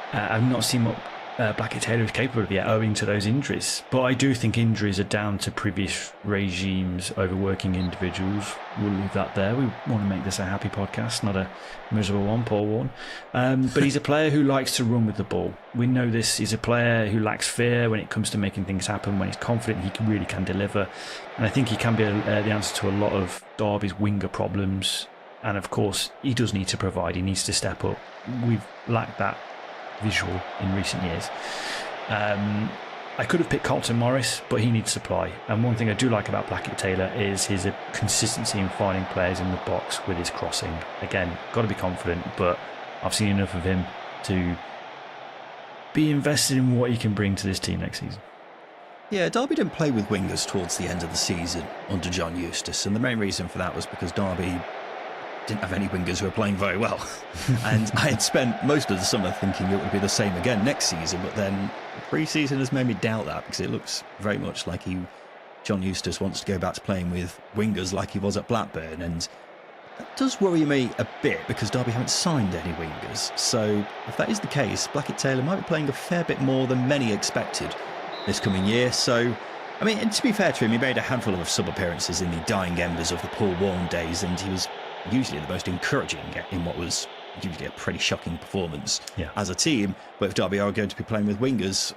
have not seen what Blackett-Taylor is capable of yet, owing to those injuries. But I do think injuries are down to previous regimes overworking individuals. We'll leave that there. We want to make this a happy podcast, not a miserable one, Paul Warne. But he's a player who likes to run with the ball. We know this. He's a player who lacks fear when it comes to making things happen. When he's confident, he really can deliver. And I think he can be the answer to a lot of Derby's winger problems. And of course, he does need to provide. He needs to step up. We've lacked that visual in recent years. I could have picked Carlton Morris, but he needs supply. And one thing I do like about Blackett-Taylor is his consistency in finding players in the box with his crossing. Again, got to be confident, but I've seen enough of him to be invested in what he can bring to this team next season. Yeah, Derby didn't play with wingers towards the end of the season under John Eustace, and the main reason for that was because Derby didn't have any wingers who were playing very well. And I had spent most of the summer thinking it would be the same again next season, but then pre-season has made me doubt that, because it looks very much like John Eustace wants to go back to playing with wingers like he was at Blackburn, and that does worry me a bit because Derby haven't signed any wingers. So if that is the case, Blackett-Taylor might be playing a fair bit more than many expected this coming year. So, I mean, and to be fair to him, he made a handful of sub-appearances in the dying embers of the Paul Warne days, and he was usually the most encouraging in what was usually a pretty shocking performance as a team. But if Derby are going to be playing with wingers,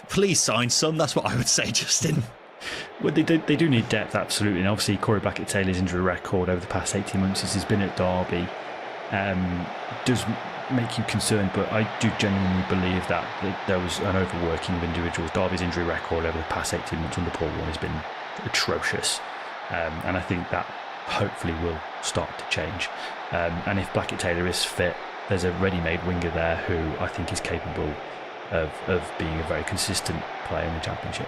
please sign some. That's what I would say, Justin. Well, they do need depth, absolutely. And obviously, Corey Blackett-Taylor's injury record over the past 18 months since he's been at Derby does make you concerned, but I do genuinely believe that there was an overworking of individuals. Derby's injury record over the past 18 months under Paul Warne has been atrocious. And I think that hopefully will start to change. And if Blackett-Taylor is fit, there's a ready-made winger there who I think is capable of being a very consistent player in the Championship.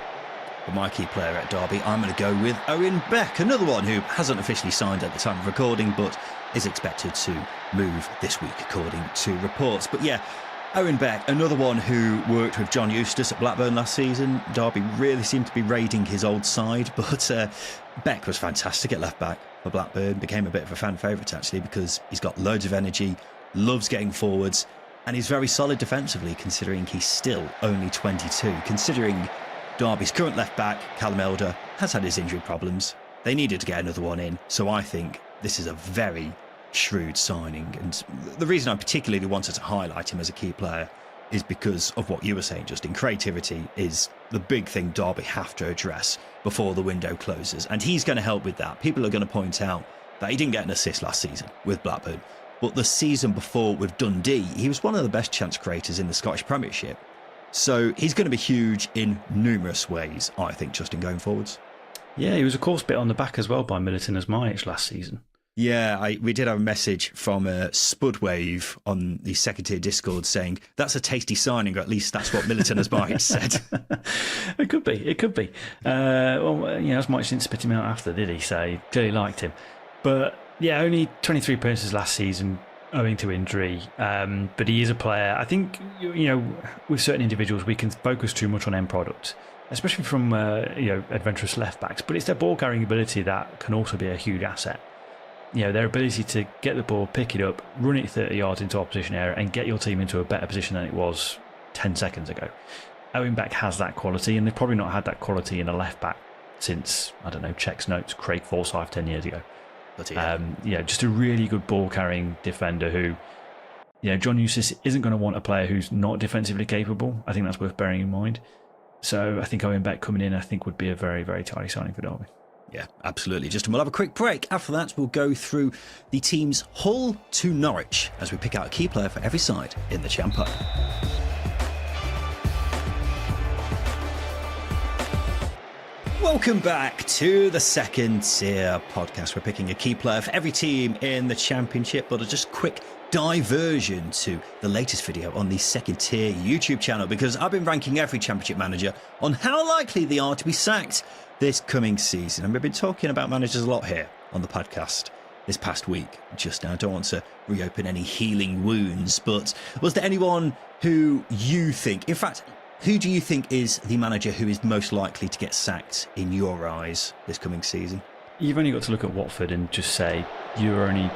For my key player at Derby, I'm going to go with Owen Beck, another one who hasn't officially signed at the time of recording, but is expected to move this week, according to reports. But yeah, Owen Beck, another one who worked with John Eustace at Blackburn last season. Derby really seemed to be raiding his old side, but Beck was fantastic at left-back for Blackburn, became a bit of a fan favourite, actually, because he's got loads of energy, loves getting forwards, and he's very solid defensively, considering he's still only 22. Considering Derby's current left-back, Callum Elder, has had his injury problems. They needed to get another one in, so I think this is a very shrewd signing. And the reason I particularly wanted to highlight him as a key player is because of what you were saying, Justin. Creativity is the big thing Derby have to address before the window closes, and he's going to help with that. People are going to point out that he didn't get an assist last season with Blackburn, but the season before with Dundee, he was one of the best chance creators in the Scottish Premiership. So he's going to be huge in numerous ways, I think, Justin, going forwards. Yeah, he was, of course, bit on the back as well by Middleton as Majic last season. Yeah, we did have a message from Spudwave on the second tier Discord saying that's a tasty signing, or at least that's what Middleton as Majic said. It could be. Well, you know, as Majic didn't spit him out after, did he? So he clearly liked him. But yeah, only 23 appearances last season, owing to injury, but he is a player. I think, you know, with certain individuals we can focus too much on end product, especially from adventurous left backs, but it's their ball carrying ability that can also be a huge asset. You know, their ability to get the ball, pick it up, run it 30 yards into opposition area and get your team into a better position than it was 10 seconds ago. Owen Beck has that quality, and they've probably not had that quality in a left back since, I don't know, checks notes, Craig Forsyth 10 years ago. Just a really good ball carrying defender who, you know, John Eustace isn't going to want a player who's not defensively capable. I think that's worth bearing in mind. So I think Owen Beck coming in, I think, would be a very, very tidy signing for Derby. Yeah, absolutely. Justin, we'll have a quick break. After that, we'll go through the team's Hull to Norwich as we pick out a key player for every side in the Champion. Welcome back to the Second Tier Podcast. We're picking a key player for every team in the Championship, but a just quick diversion to the latest video on the Second Tier YouTube channel, because I've been ranking every Championship manager on how likely they are to be sacked this coming season. And we've been talking about managers a lot here on the podcast this past week. Just now, I don't want to reopen any healing wounds, but was there anyone who you think, in fact, who do you think is the manager who is most likely to get sacked in your eyes this coming season? You've only got to look at Watford and just say you're only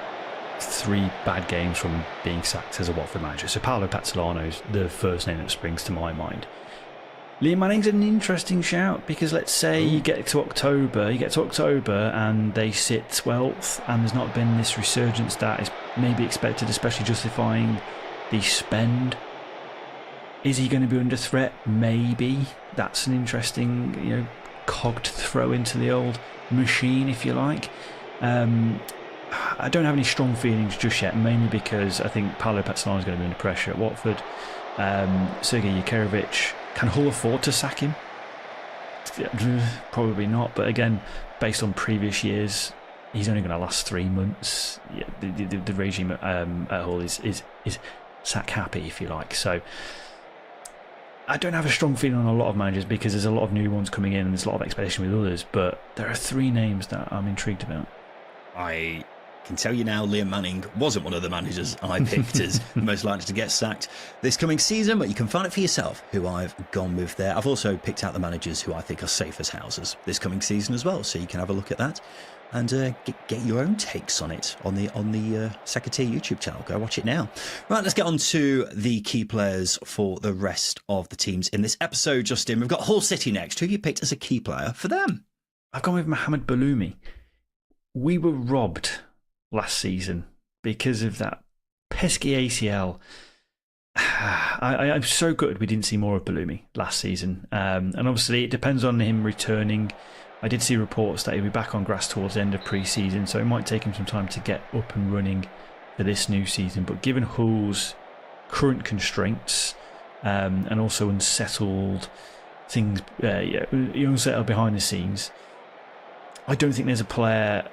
3 bad games from being sacked as a Watford manager. So Paolo Pezzolano's the first name that springs to my mind. Liam Manning's an interesting shout, because let's say you get to October and they sit 12th and there's not been this resurgence that is maybe expected, especially justifying the spend. Is he going to be under threat? Maybe. That's an interesting, cog to throw into the old machine, if you like. I don't have any strong feelings just yet, mainly because I think Paolo Pezzolano is going to be under pressure at Watford. Sergej Jikerovic, can Hull afford to sack him? Probably not, but again, based on previous years, he's only going to last 3 months. Yeah, the regime at Hull is sack happy, if you like. So I don't have a strong feeling on a lot of managers, because there's a lot of new ones coming in and there's a lot of expectation with others, but there are 3 names that I'm intrigued about. I can tell you now, Liam Manning wasn't one of the managers I picked as most likely to get sacked this coming season, but you can find it for yourself who I've gone with there. I've also picked out the managers who I think are safe as houses this coming season as well, so you can have a look at that and get your own takes on it on the Second Tier YouTube channel. Go watch it now. Right, let's get on to the key players for the rest of the teams in this episode, Justin. We've got Hull City next. Who have you picked as a key player for them? I've gone with Mohamed Baloumi. We were robbed last season because of that pesky ACL. I'm so gutted we didn't see more of Baloumi last season. And obviously it depends on him returning. I did see reports that he'll be back on grass towards the end of pre-season, so it might take him some time to get up and running for this new season. But given Hull's current constraints and also unsettled things, unsettled behind the scenes, I don't think there's a player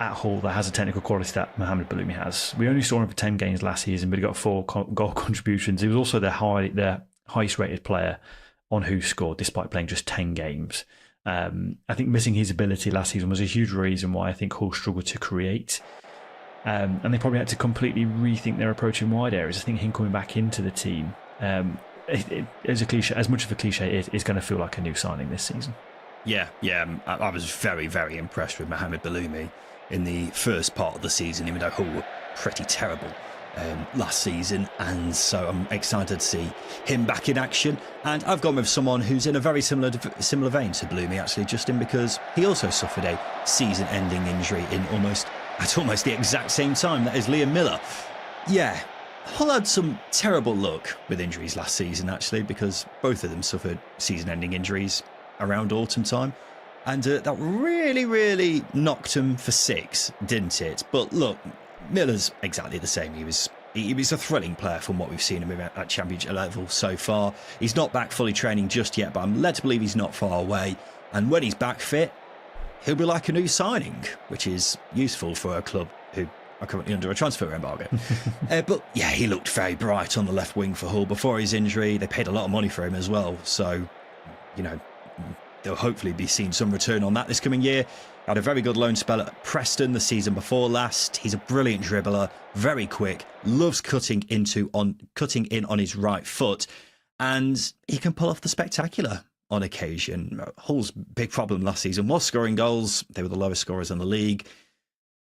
at Hull that has a technical quality that Mohamed Baloumi has. We only saw him for 10 games last season, but he got 4 goal contributions. He was also the highest rated player on Who Scored, despite playing just 10 games. I think missing his ability last season was a huge reason why I think Hull struggled to create. And they probably had to completely rethink their approach in wide areas. I think him coming back into the team, as much of a cliche it is going to feel like a new signing this season. Yeah, I was very, very impressed with Mohamed Baloumi in the first part of the season, even though Hull were pretty terrible last season, and so I'm excited to see him back in action. And I've gone with someone who's in a very similar vein to Baloumi, actually, Justin, because he also suffered a season-ending injury at almost the exact same time. That is Liam Miller. Yeah, Hull had some terrible luck with injuries last season, actually, because both of them suffered season-ending injuries around autumn time. And that really, really knocked him for 6, didn't it? But look, Miller's exactly the same. He was a thrilling player from what we've seen him at championship level so far. He's not back fully training just yet, but I'm led to believe he's not far away. And when he's back fit, he'll be like a new signing, which is useful for a club who are currently under a transfer embargo. But yeah, he looked very bright on the left wing for Hull before his injury. They paid a lot of money for him as well. So, they'll hopefully be seeing some return on that this coming year. Had a very good loan spell at Preston the season before last. He's a brilliant dribbler, very quick, loves cutting in on his right foot, and he can pull off the spectacular on occasion. Hull's big problem last season was scoring goals. They were the lowest scorers in the league.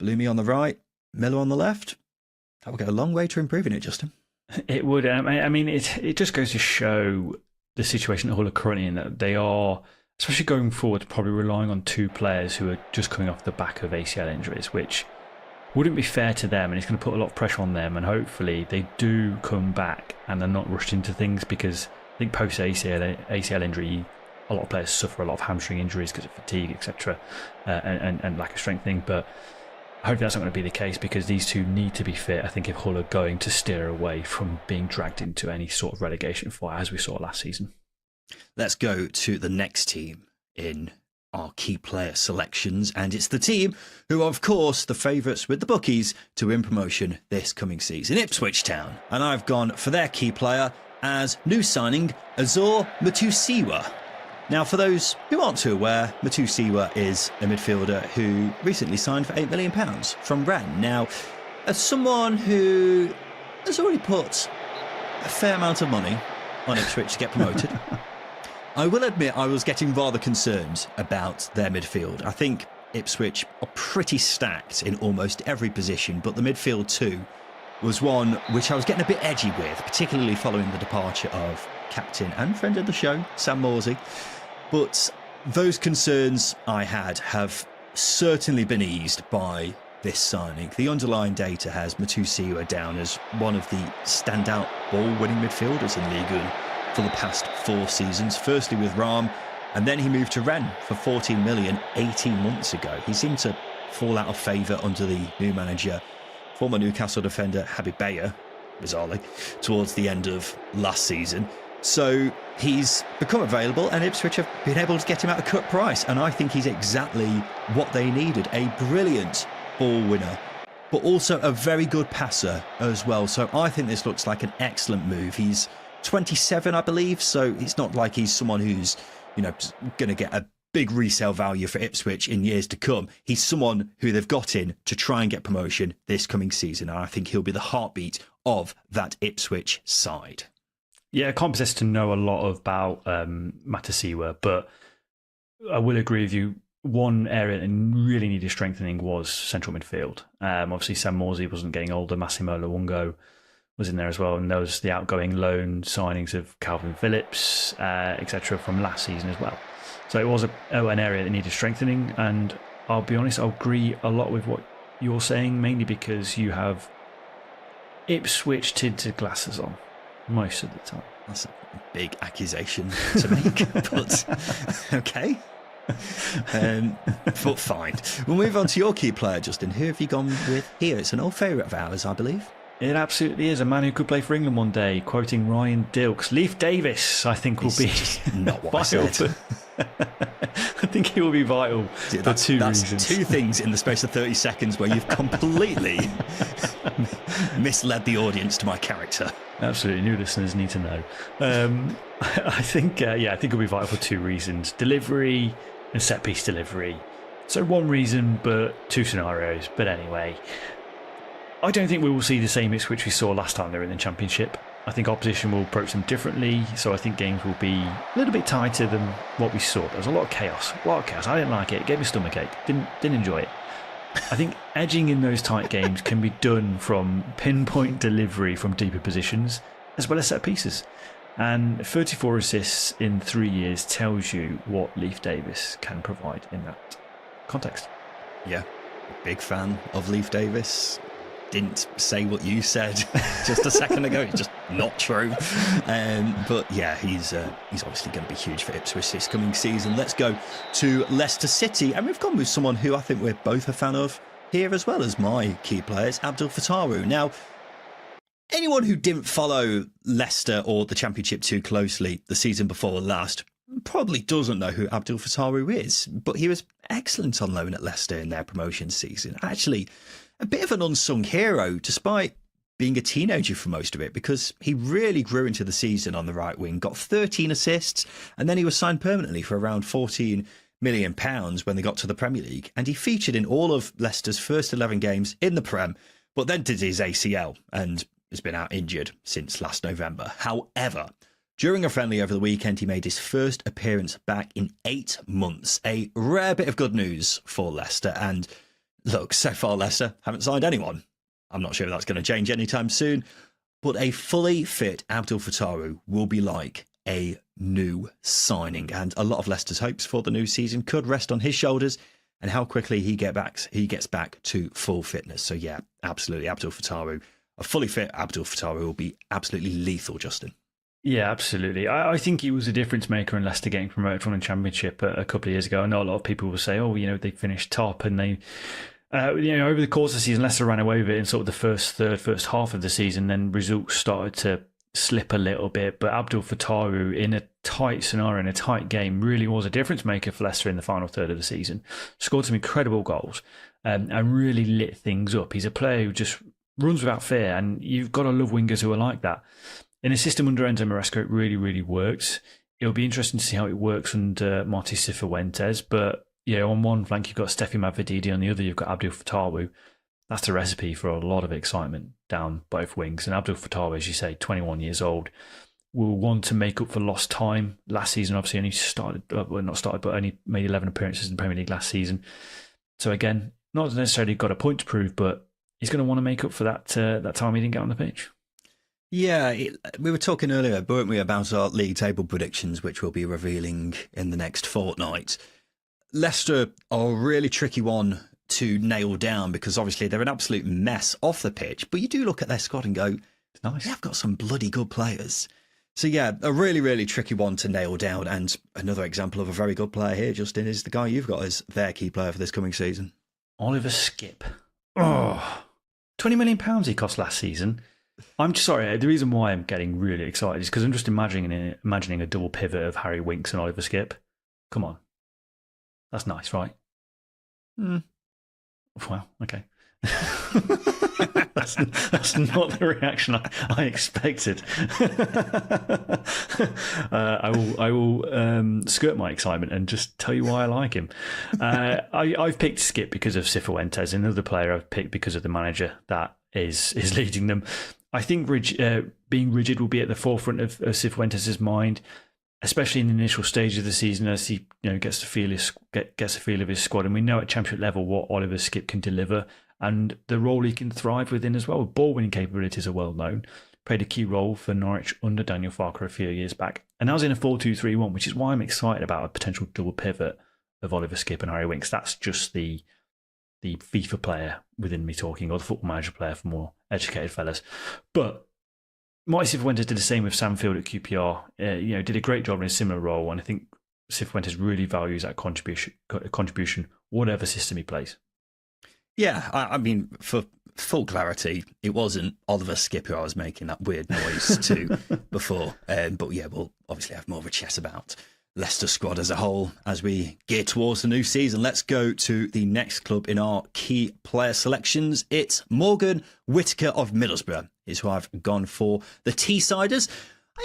Baloumi on the right, Miller on the left. That will go a long way to improving it, Justin. It would. It just goes to show the situation that Hull are currently in, that they are, especially going forward, probably relying on 2 players who are just coming off the back of ACL injuries, which wouldn't be fair to them, and it's going to put a lot of pressure on them. And hopefully they do come back and they're not rushed into things, because I think post ACL injury, a lot of players suffer a lot of hamstring injuries because of fatigue, etc., and lack of strengthening. But hopefully that's not going to be the case, because these 2 need to be fit, I think, if Hull are going to steer away from being dragged into any sort of relegation fight, as we saw last season. Let's go to the next team in our key player selections, and it's the team who are, of course, the favourites with the bookies to win promotion this coming season, Ipswich Town. And I've gone for their key player as new signing Azor Matusiwa. Now, for those who aren't too aware, Matusiwa is a midfielder who recently signed for £8 million from Rennes. Now, as someone who has already put a fair amount of money on Ipswich to get promoted, I will admit I was getting rather concerned about their midfield. I think Ipswich are pretty stacked in almost every position, but the midfield too was one which I was getting a bit edgy with, particularly following the departure of captain and friend of the show, Sam Morsey. But those concerns I had have certainly been eased by this signing. The underlying data has Matusiwa down as one of the standout ball-winning midfielders in Ligue 1 for the past 4 seasons, firstly with Ram, and then he moved to Rennes for 14 million 18 months ago. He seemed to fall out of favour under the new manager, former Newcastle defender Habib Beye, bizarrely, towards the end of last season. So he's become available, and Ipswich have been able to get him at a cut price, and I think he's exactly what they needed. A brilliant ball winner, but also a very good passer as well. So I think this looks like an excellent move. He's 27, I believe, so it's not like he's someone who's, going to get a big resale value for Ipswich in years to come. He's someone who they've got in to try and get promotion this coming season. And I think he'll be the heartbeat of that Ipswich side. Yeah, I can't possess to know a lot about Matasiwa, but I will agree with you. One area that really needed strengthening was central midfield. Obviously, Sam Morsey wasn't getting older. Massimo Luongo was in there as well. And there was the outgoing loan signings of Calvin Phillips, etc., from last season as well. So it was an area that needed strengthening. And I'll be honest, I'll agree a lot with what you're saying, mainly because you have Ipswich tinted glasses on most of the time. That's a big accusation to make, but okay. But fine. We'll move on to your key player, Justin. Who have you gone with here? It's an old favourite of ours, I believe. It absolutely is. A man who could play for England one day, quoting Ryan Dilks. Leif Davis, I think, will be not what I said. I think he will be vital for two reasons. That's two things in the space of 30 seconds where you've completely misled the audience to my character. Absolutely, new listeners need to know. I think he'll be vital for two reasons: delivery and set piece delivery. So one reason, but two scenarios. But anyway, I don't think we will see the same Ipswich we saw last time they were in the Championship. I think opposition will approach them differently, so I think games will be a little bit tighter than what we saw. There was a lot of chaos. I didn't like it. It gave me a stomachache. Didn't enjoy it. I think edging in those tight games can be done from pinpoint delivery from deeper positions, as well as set pieces. And 34 assists in 3 years tells you what Leif Davis can provide in that context. Yeah, big fan of Leif Davis. Didn't say what you said just a second ago. It's just not true. But yeah, he's obviously going to be huge for Ipswich this coming season. Let's go to Leicester City, and we've gone with someone who I think we're both a fan of here as well as my key players, Abdul Fatawu. Now, anyone who didn't follow Leicester or the Championship too closely the season before last probably doesn't know who Abdul Fatawu is, but he was excellent on loan at Leicester in their promotion season. Actually, a bit of an unsung hero, despite being a teenager for most of it, because he really grew into the season on the right wing, got 13 assists, and then he was signed permanently for around £14 million when they got to the Premier League. And he featured in all of Leicester's first 11 games in the Prem, but then did his ACL and has been out injured since last November. However, during a friendly over the weekend, he made his first appearance back in 8 months. A rare bit of good news for Leicester. And look, so far Leicester haven't signed anyone. I'm not sure that's going to change anytime soon. But a fully fit Abdul Fatawu will be like a new signing. And a lot of Leicester's hopes for the new season could rest on his shoulders and how quickly he gets back to full fitness. So yeah, absolutely, Abdul Fatawu. A fully fit Abdul Fatawu will be absolutely lethal, Justin. Yeah, absolutely. I think he was a difference maker in Leicester getting promoted from the Championship a couple of years ago. I know a lot of people will say, they finished top and they, over the course of the season, Leicester ran away with it in sort of the first half of the season. Then results started to slip a little bit. But Abdul Fatawu, in a tight scenario, in a tight game, really was a difference maker for Leicester in the final third of the season. Scored some incredible goals and really lit things up. He's a player who just runs without fear, and you've got to love wingers who are like that. In a system under Enzo Maresca, it really, really works. It'll be interesting to see how it works under Martí Cifuentes. But on one flank, you've got Steffi Mavrididi, on the other, you've got Abdul Fatawu. That's the recipe for a lot of excitement down both wings. And Abdul Fatawu, as you say, 21 years old, will want to make up for lost time. Last season, obviously, only made 11 appearances in the Premier League last season. So again, not necessarily got a point to prove, but he's going to want to make up for that time he didn't get on the pitch. Yeah, we were talking earlier, weren't we, about our league table predictions, which we'll be revealing in the next fortnight. Leicester are a really tricky one to nail down because obviously they're an absolute mess off the pitch. But you do look at their squad and go, nice. They've got some bloody good players. So yeah, a really, really tricky one to nail down. And another example of a very good player here, Justin, is the guy you've got as their key player for this coming season. Oliver Skipp. Oh, £20 million he cost last season. I'm just sorry. The reason why I'm getting really excited is because I'm just imagining a double pivot of Harry Winks and Oliver Skipp. Come on, that's nice, right? Well, okay. That's not the reaction I expected. I will skirt my excitement and just tell you why I like him. I've picked Skip because of Cifuentes, another player I've picked because of the manager that is leading them. I think being rigid will be at the forefront of Cifuentes' mind, especially in the initial stage of the season as he gets a feel of his squad. And we know at championship level what Oliver Skip can deliver and the role he can thrive within as well. Ball winning capabilities are well known. Played a key role for Norwich under Daniel Farke a few years back. And that was in a 4-2-3-1, which is why I'm excited about a potential double pivot of Oliver Skip and Harry Winks. That's just the FIFA player within me talking, or the Football Manager player for more educated fellas. But Marty Cifuentes did the same with Sam Field at QPR. Did a great job in a similar role, and I think Cifuentes really values that contribution, whatever system he plays. Yeah, I mean, for full clarity, it wasn't Oliver Skip who I was making that weird noise to before. But yeah, we'll obviously have more of a chat about Leicester squad as a whole as we gear towards the new season. Let's go to the next club in our key player selections. It's Morgan Whittaker of Middlesbrough is who I've gone for. The Teesiders.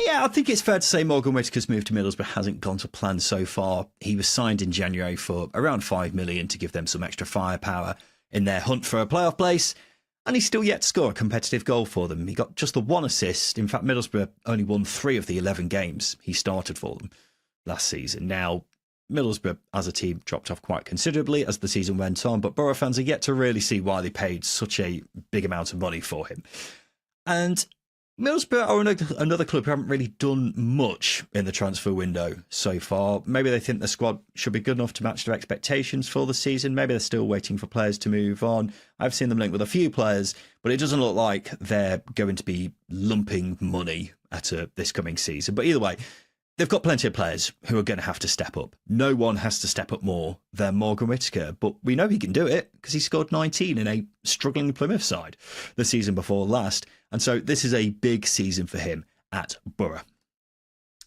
Yeah, I think it's fair to say Morgan Whittaker's move to Middlesbrough hasn't gone to plan so far. He was signed in January for around $5 million to give them some extra firepower in their hunt for a playoff place, and he's still yet to score a competitive goal for them. He got just the one assist. In fact, Middlesbrough only won 3 of the 11 games he started for them last season. Now, Middlesbrough as a team dropped off quite considerably as the season went on, but Borough fans are yet to really see why they paid such a big amount of money for him. And Middlesbrough are another club who haven't really done much in the transfer window so far. Maybe they think the squad should be good enough to match their expectations for the season. Maybe they're still waiting for players to move on. I've seen them linked with a few players, but it doesn't look like they're going to be lumping money at this coming season. But either way, they've got plenty of players who are going to have to step up. No one has to step up more than Morgan Whittaker, but we know he can do it because he scored 19 in a struggling Plymouth side the season before last. And so this is a big season for him at Borough.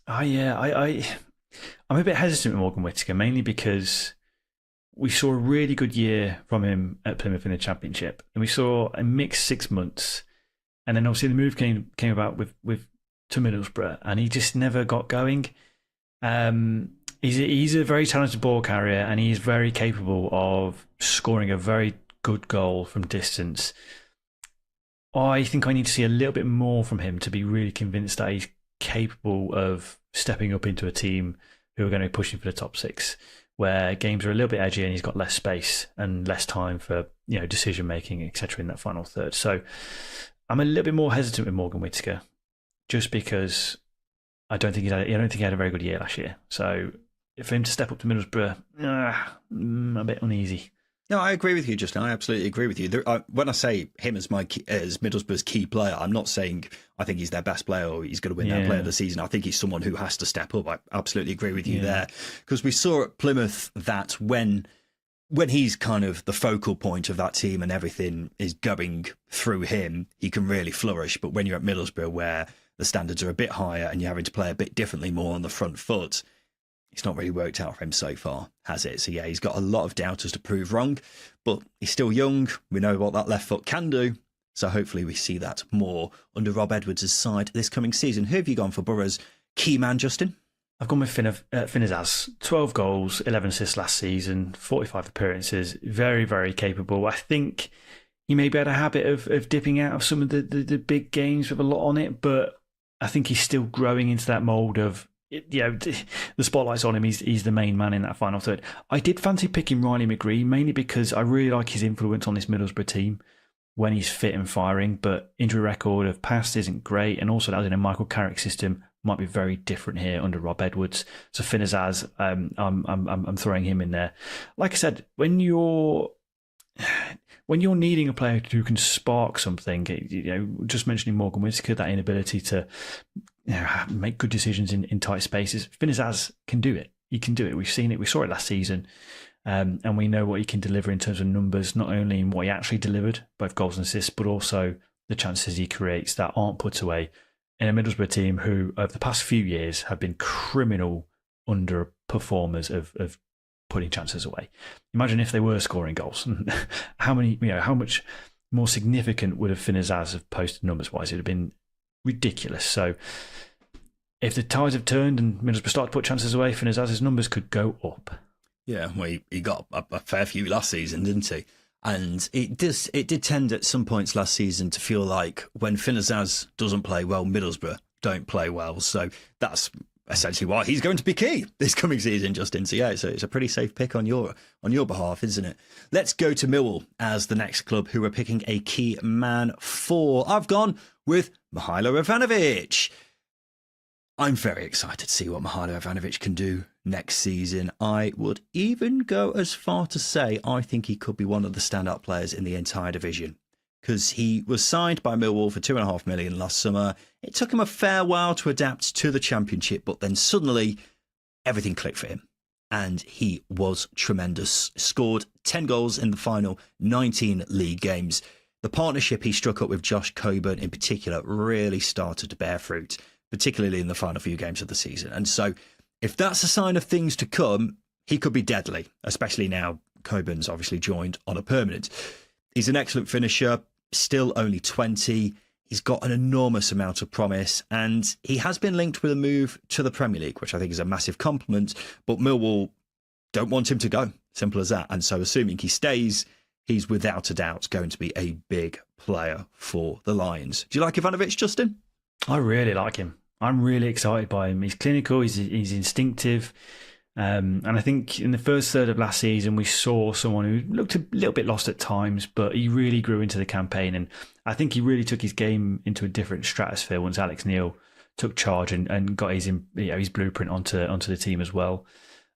I'm a bit hesitant with Morgan Whittaker, mainly because we saw a really good year from him at Plymouth in the Championship, and we saw a mixed 6 months, and then obviously the move came about to Middlesbrough, and he just never got going. He's a very talented ball carrier, and he's very capable of scoring a very good goal from distance. I think I need to see a little bit more from him to be really convinced that he's capable of stepping up into a team who are going to be pushing for the top 6, where games are a little bit edgy and he's got less space and less time for decision making, etc. in that final third. So I'm a little bit more hesitant with Morgan Whittaker, just because I don't think he had a very good year last year. So for him to step up to Middlesbrough, a bit uneasy. No, I agree with you, Justin. I absolutely agree with you. When I say him as Middlesbrough's key player, I'm not saying I think he's their best player or he's going to win their player of the season. I think he's someone who has to step up. I absolutely agree with you there. Because we saw at Plymouth that when he's kind of the focal point of that team and everything is going through him, he can really flourish. But when you're at Middlesbrough, where the standards are a bit higher and you're having to play a bit differently, more on the front foot, it's not really worked out for him so far, has it? So yeah, he's got a lot of doubters to prove wrong, but he's still young. We know what that left foot can do. So hopefully we see that more under Rob Edwards' side this coming season. Who have you gone for Borough's key man, Justin? I've gone with Finizas. 12 goals, 11 assists last season, 45 appearances. Very, very capable. I think he may be had a habit of dipping out of some of the big games with a lot on it, but I think he's still growing into that mould of, the spotlight's on him. He's the main man in that final third. I did fancy picking Riley McGree, mainly because I really like his influence on this Middlesbrough team when he's fit and firing, but injury record of past isn't great, and also that was in a Michael Carrick system, might be very different here under Rob Edwards. So Finizas, I'm throwing him in there. Like I said, when you're needing a player who can spark something, just mentioning Morgan Whittaker, that inability to make good decisions in tight spaces, Finizas can do it. He can do it. We've seen it. We saw it last season. And we know what he can deliver in terms of numbers, not only in what he actually delivered, both goals and assists, but also the chances he creates that aren't put away in a Middlesbrough team who, over the past few years, have been criminal underperformers of putting chances away. Imagine if they were scoring goals. How much more significant would have Finn Azaz have posted numbers-wise? It would have been ridiculous. So if the tides have turned and Middlesbrough start to put chances away, Finn Azaz's numbers could go up. Yeah, well, he got a fair few last season, didn't he? And it did tend at some points last season to feel like when Finn Azaz doesn't play well, Middlesbrough don't play well. So that's essentially why he's going to be key this coming season, Justin. So yeah, it's a pretty safe pick on your behalf, isn't it? Let's go to Millwall as the next club who are picking a key man for. I've gone with Mihailo Ivanovic. I'm very excited to see what Mihailo Ivanovic can do next season. I would even go as far to say I think he could be one of the standout players in the entire division, because he was signed by Millwall for $2.5 million last summer. It took him a fair while to adapt to the Championship, but then suddenly everything clicked for him. And he was tremendous. Scored 10 goals in the final 19 league games. The partnership he struck up with Josh Coburn in particular really started to bear fruit, particularly in the final few games of the season. And so if that's a sign of things to come, he could be deadly, especially now Coburn's obviously joined on a permanent. He's an excellent finisher, still only 20. He's got an enormous amount of promise, and he has been linked with a move to the Premier League, which I think is a massive compliment, but Millwall don't want him to go. Simple as that. And so assuming he stays, he's without a doubt going to be a big player for the Lions. Do you like Ivanovic, Justin? I really like him. I'm really excited by him. He's clinical, he's instinctive. And I think in the first third of last season, we saw someone who looked a little bit lost at times, but he really grew into the campaign. And I think he really took his game into a different stratosphere once Alex Neil took charge and got his blueprint onto the team as well.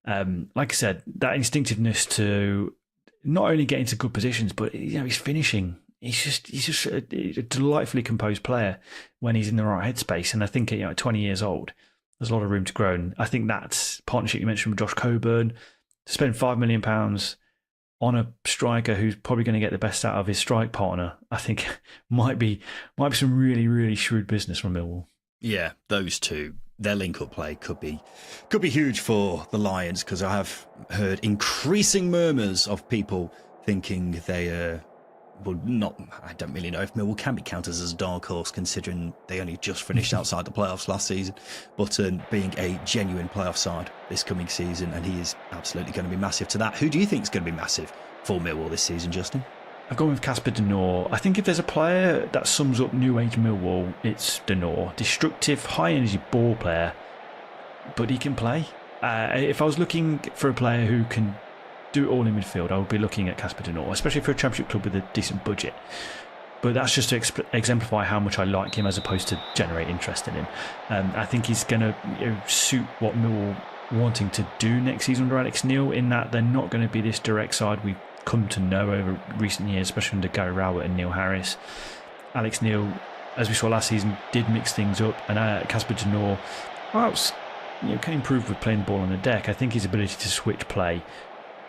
Like I said, that instinctiveness to not only get into good positions, but his finishing. He's just a delightfully composed player when he's in the right headspace. And I think at 20 years old, there's a lot of room to grow. And I think that partnership you mentioned with Josh Coburn, to spend £5 million on a striker who's probably going to get the best out of his strike partner, I think might be some really, really shrewd business from Millwall. Yeah, those two, their link-up play could be huge for the Lions, because I have heard increasing murmurs of people thinking they I don't really know if Millwall can be counted as a dark horse, considering they only just finished outside the playoffs last season, but being a genuine playoff side this coming season, and he is absolutely going to be massive to that. Who do you think is going to be massive for Millwall this season, Justin? I've gone with Casper De Norre. I think if there's a player that sums up new age Millwall, it's De Norre. Destructive, high energy ball player, but he can play. If I was looking for a player who can do it all in midfield, I would be looking at Casper De Norre, especially for a Championship club with a decent budget. But that's just to exemplify how much I like him as opposed to generate interest in him. I think he's going to suit what Millwall wanting to do next season under Alex Neil, in that they're not going to be this direct side we've come to know over recent years, especially under Gary Rowett and Neil Harris. Alex Neil, as we saw last season, did mix things up, and Casper De Norre can improve with playing the ball on the deck. I think his ability to switch play,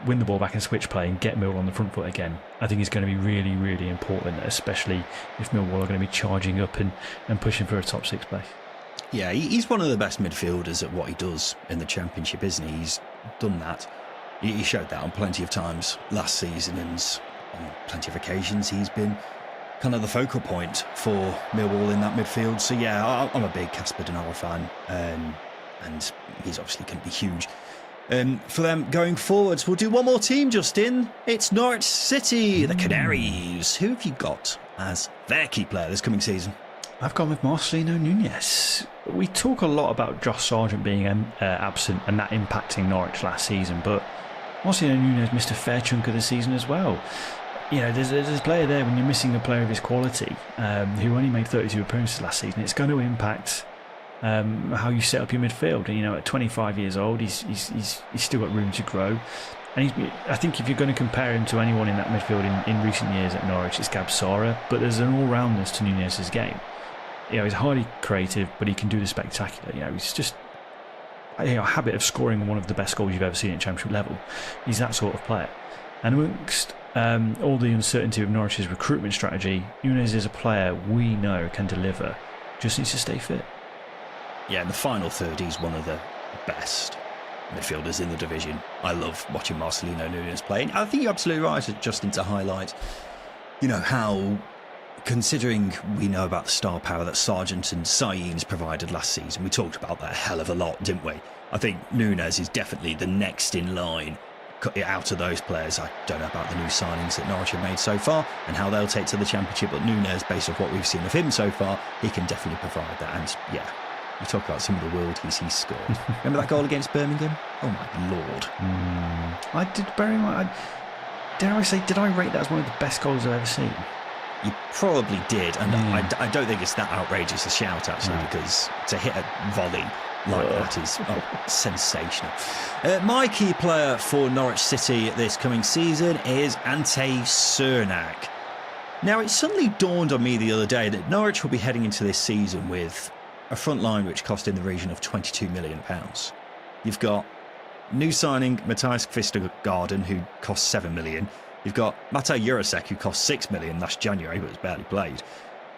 win the ball back and switch play and get Millwall on the front foot again, I think is going to be really, really important, especially if Millwall are going to be charging up and pushing for a top 6 place. Yeah, he's one of the best midfielders at what he does in the Championship, isn't he? He's done that. He showed that on plenty of times last season, and on plenty of occasions he's been kind of the focal point for Millwall in that midfield. So yeah, I'm a big Casper De Norre fan, and he's obviously going to be huge for them going forwards. We'll do one more team, Justin. It's Norwich City, the Canaries. Who have you got as their key player this coming season? I've gone with Marcelino Nunes. We talk a lot about Josh Sargent being absent and that impacting Norwich last season, but Marcelino Nunes missed a fair chunk of the season as well. There's a player there when you're missing a player of his quality who only made 32 appearances last season. It's going to impact how you set up your midfield. At 25 years old, he's still got room to grow. And I think if you're going to compare him to anyone in that midfield in recent years at Norwich, it's Gab Sara. But there's an all-roundness to Nunes' game. He's highly creative, but he can do the spectacular. He's just a habit of scoring one of the best goals you've ever seen at Championship level. He's that sort of player. And amongst all the uncertainty of Norwich's recruitment strategy, Nunes is a player we know can deliver. Just needs to stay fit. Yeah, in the final third, he's one of the best. midfielders in the division. I love watching Marcelino Núñez play. And I think you're absolutely right, Justin, to highlight, how, considering we know about the star power that Sargent and Saïns provided last season, we talked about that a hell of a lot, didn't we? I think Núñez is definitely the next in line out of those players. I don't know about the new signings that Norwich have made so far and how they'll take to the Championship, but Núñez, based off what we've seen of him so far, he can definitely provide that. And yeah, you talk about some of the worldies he's scored. Remember that goal against Birmingham? Oh my lord! I did very much. Dare I say, did I rate that as one of the best goals I've ever seen? You probably did, and I don't think it's that outrageous a shout actually, because to hit a volley like that is sensational. My key player for Norwich City this coming season is Ante Cernak. Now, it suddenly dawned on me the other day that Norwich will be heading into this season with a front line which cost in the region of £22 million. You've got new signing Matthias Kvistergaarden, who cost £7 million. You've got Matej Jurasek, who cost £6 million last January, but was barely played.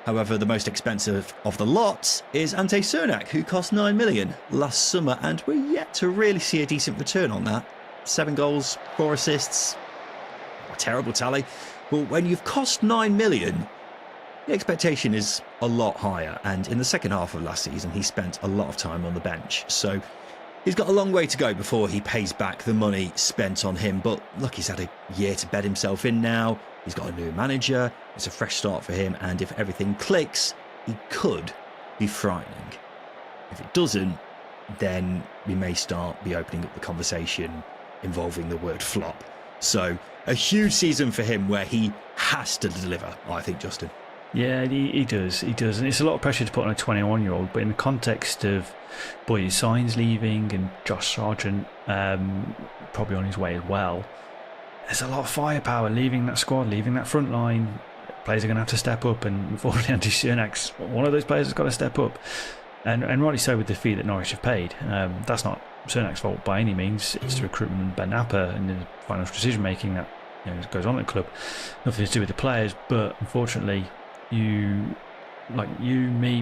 However, the most expensive of the lot is Ante Cernak, who cost £9 million last summer, and we're yet to really see a decent return on that. 7 goals, 4 assists, a terrible tally. But when you've cost £9 million, the expectation is a lot higher, and in the second half of last season, he spent a lot of time on the bench. So he's got a long way to go before he pays back the money spent on him. But look, he's had a year to bed himself in now. He's got a new manager. It's a fresh start for him. And if everything clicks, he could be frightening. If it doesn't, then we may be opening up the conversation involving the word flop. So a huge season for him where he has to deliver, I think, Justin. Yeah, he does. And it's a lot of pressure to put on a 21-year-old, but in the context of Boye Saïns leaving and Josh Sargent probably on his way as well, there's a lot of firepower leaving that squad, leaving that front line. Players are going to have to step up, and unfortunately Ante Cernak's one of those players that's got to step up. And rightly so with the fee that Norwich have paid. That's not Cernak's fault by any means. It's the recruitment Ben Napper and the financial decision making that goes on at the club. Nothing to do with the players, but unfortunately me,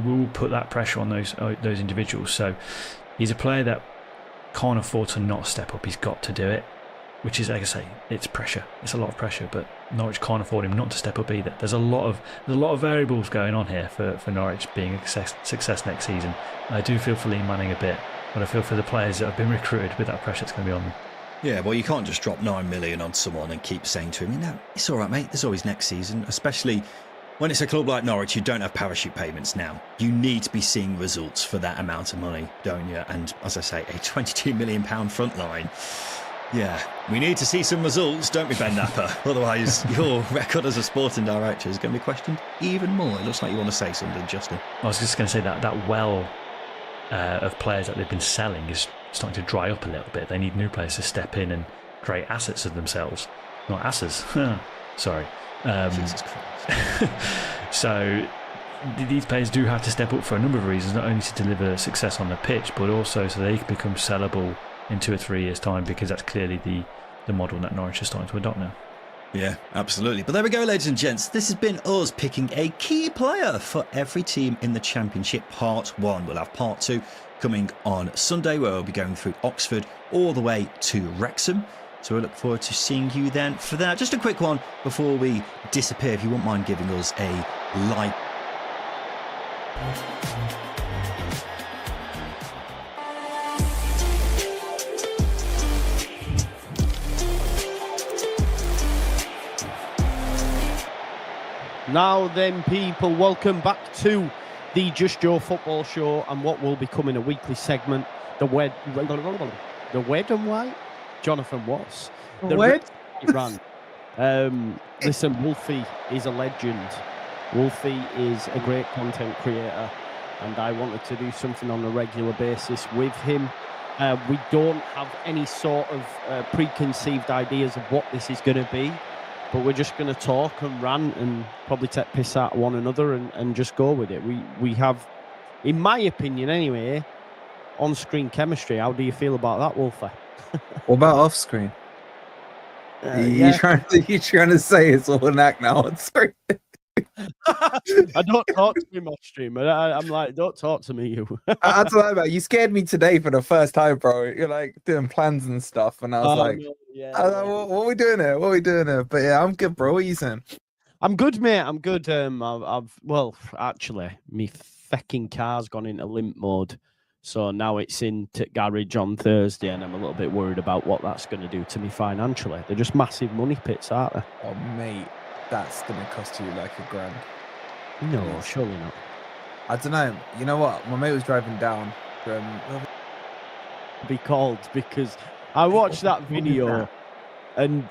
will put that pressure on those individuals. So he's a player that can't afford to not step up. He's got to do it, which is, like I say, it's pressure. It's a lot of pressure, but Norwich can't afford him not to step up either. There's a lot of variables going on here for Norwich being a success next season. I do feel for Lee Manning a bit, but I feel for the players that have been recruited with that pressure that's going to be on them. Yeah, well, you can't just drop $9 million on someone and keep saying to him, it's all right, mate, there's always next season, especially when it's a club like Norwich. You don't have parachute payments now. You need to be seeing results for that amount of money, don't you? And as I say, a £22 million front line. Yeah, we need to see some results, don't we, Ben Napper? Otherwise, your record as a sporting director is going to be questioned even more. It looks like you want to say something, Justin. I was just going to say that well of players that they've been selling is starting to dry up a little bit. They need new players to step in and create assets of themselves, not asses. Sorry. Jesus Christ. So these players do have to step up for a number of reasons, not only to deliver success on the pitch, but also so they can become sellable in 2 or 3 years' time, because that's clearly the model that Norwich is starting to adopt now. Yeah, absolutely. But there we go, ladies and gents. This has been us picking a key player for every team in the Championship, part 1. We'll have part 2 coming on Sunday, where we'll be going through Oxford all the way to Wrexham. So we look forward to seeing you then for that. Just a quick one before we disappear. If you wouldn't mind giving us a like. Now then, people, welcome back to the Just Your Football Show and what will become a weekly segment, the Wed and White. Jonathan Watts. The Red Run. Listen, Wolfie is a legend. Wolfie is a great content creator, and I wanted to do something on a regular basis with him. We don't have any sort of preconceived ideas of what this is going to be, but we're just going to talk and rant and probably take piss at one another and just go with it. We have, in my opinion anyway, on-screen chemistry. How do you feel about that, Wolfie? What about off-screen? You're trying to say it's all an act now on screen. I don't talk to him off stream. I'm like, don't talk to me, you. I don't know, man. You scared me today for the first time, bro. You're like doing plans and stuff, and I was like, no, yeah, I was like, what are we doing here? What are we doing here? But yeah, I'm good, bro. What are you saying? I'm good, mate. I'm good. Well, actually, me fecking car's gone into limp mode, so now it's in garage on Thursday, and I'm a little bit worried about what that's going to do to me financially. They're just massive money pits, aren't they? Oh, mate, that's gonna cost you like $1,000. No, surely not. I don't know. You know what? My mate was driving down from. Be called because I watched that video, and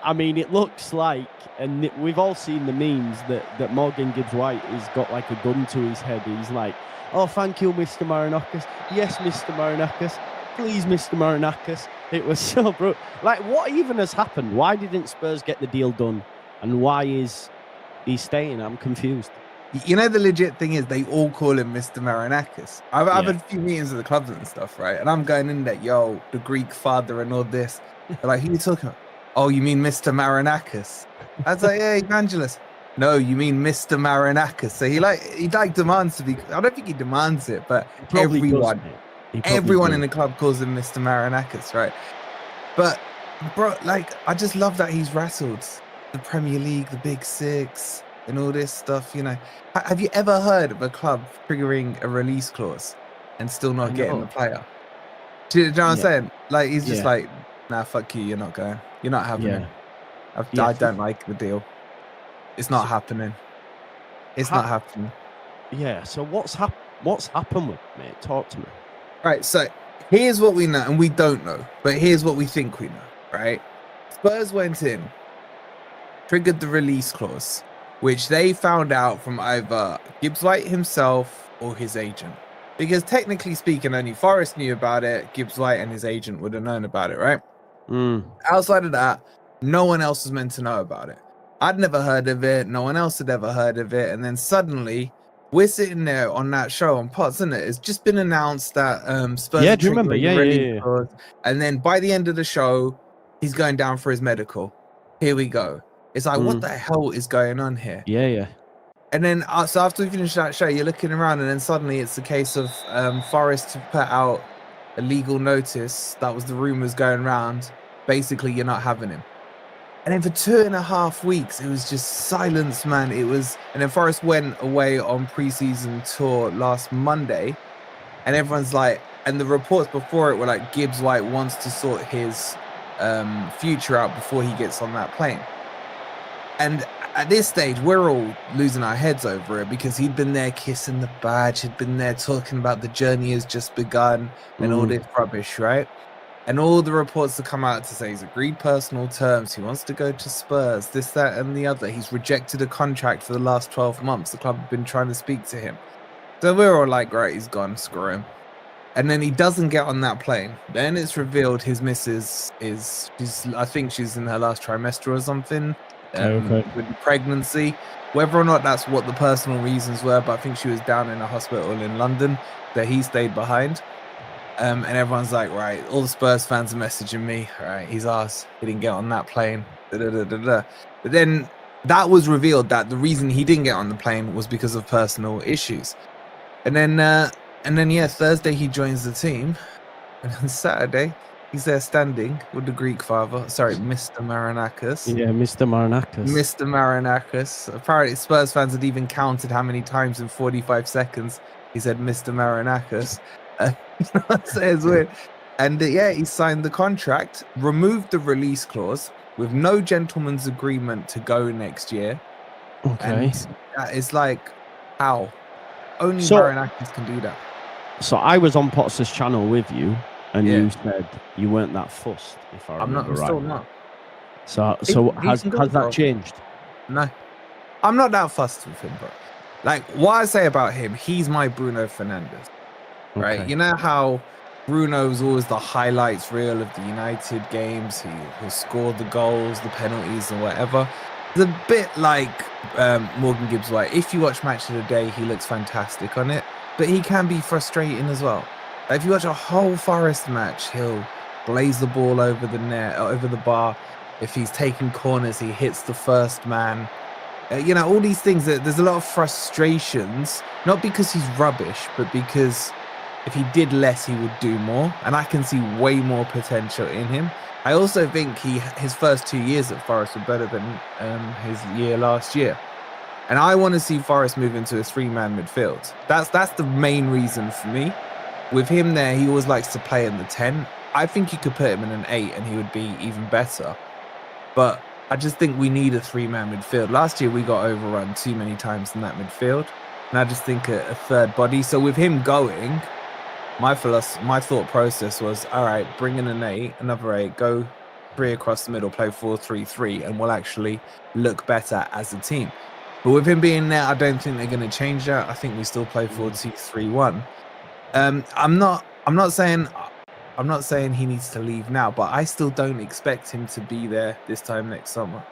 I mean, it looks like, and we've all seen the memes that Morgan Gibbs-White has got like a gun to his head. He's like, "Oh, thank you, Mr. Marinakis. Yes, Mr. Marinakis. Please, Mr. Marinakis." It was so bro. Like, what even has happened? Why didn't Spurs get the deal done? And why is he staying? I'm confused. You know, the legit thing is they all call him Mr. Marinakis. I've had a few meetings with the clubs and stuff, right? And I'm going in there, yo, the Greek father and all this. They're like, who are you talking about? Oh, you mean Mr. Marinakis? I was like, yeah, Evangelist. No, you mean Mr. Marinakis. So he demands to be. I don't think he demands it, but everyone in the club calls him Mr. Marinakis, right? But bro, like, I just love that he's wrestled the Premier League, the Big Six, and all this stuff. You know, have you ever heard of a club triggering a release clause and still not getting the player? Do you know what I'm saying? Like, he's just like, nah, fuck you. You're not going. You're not having it. I don't like the deal. It's not happening. It's not happening. Yeah. So what's happened with it, mate? Talk to me. Right. So here's what we know, and we don't know, but here's what we think we know. Right. Spurs went in, triggered the release clause, which they found out from either Gibbs-White himself or his agent. Because technically speaking, only Forest knew about it. Gibbs-White and his agent would have known about it, right? Outside of that, no one else was meant to know about it. I'd never heard of it. No one else had ever heard of it. And then suddenly, we're sitting there on that show on Pots, isn't it? It's just been announced that Spurs. Yeah, do you remember? Yeah. And then by the end of the show, he's going down for his medical. Here we go. It's like, what the hell is going on here? Yeah. And then, so after we finish that show, you're looking around, and then suddenly it's a case of Forest to put out a legal notice. That was the rumors going around. Basically, you're not having him. And then for 2.5 weeks, it was just silence, man. It was, and then Forest went away on pre-season tour last Monday, and everyone's like, and the reports before it were like, Gibbs-White wants to sort his future out before he gets on that plane. And at this stage, we're all losing our heads over it because he'd been there kissing the badge, he'd been there talking about the journey has just begun and all this rubbish, right? And all the reports that come out to say he's agreed personal terms, he wants to go to Spurs, this, that, and the other. He's rejected a contract for the last 12 months. The club have been trying to speak to him. So we're all like, right, he's gone, screw him. And then he doesn't get on that plane. Then it's revealed his missus I think she's in her last trimester or something. With the pregnancy, whether or not that's what the personal reasons were, but I think she was down in a hospital in London that he stayed behind. And everyone's like, right, all the Spurs fans are messaging me, all right, he's asked, he didn't get on that plane, But then that was revealed that the reason he didn't get on the plane was because of personal issues. And then Thursday he joins the team, and on Saturday he's there standing with the Greek father. Sorry, Mr. Marinakis. Yeah, Mr. Marinakis. Mr. Marinakis. Apparently, Spurs fans had even counted how many times in 45 seconds he said Mr. Marinakis. It's weird. And he signed the contract, removed the release clause with no gentleman's agreement to go next year. Okay. And it's like, how? Only Marinakis can do that. So I was on Potts' channel with you. And you said you weren't that fussed, if I remember right. I'm still not. So has that changed? No. I'm not that fussed with him, bro. Like, what I say about him, he's my Bruno Fernandes. Right? Okay. You know how Bruno's always the highlights reel of the United games? He'll score the goals, the penalties, and whatever. It's a bit like Morgan Gibbs-White. If you watch Match of the Day, he looks fantastic on it. But he can be frustrating as well. If you watch a whole Forest match, he'll blaze the ball over the net, over the bar. If he's taking corners, he hits the first man. All these things. There's a lot of frustrations, not because he's rubbish, but because if he did less, he would do more. And I can see way more potential in him. I also think his first 2 years at Forest were better than his year last year. And I want to see Forest move into a 3-man midfield. That's the main reason for me. With him there, he always likes to play in the 10. I think you could put him in an 8 and he would be even better. But I just think we need a 3-man midfield. Last year, we got overrun too many times in that midfield. And I just think a third body. So with him going, my thought process was, all right, bring in an 8, another 8, go 3 across the middle, play 4-3-3, and we'll actually look better as a team. But with him being there, I don't think they're going to change that. I think we still play 4-2-3-1. I'm not saying he needs to leave now, but I still don't expect him to be there this time next summer.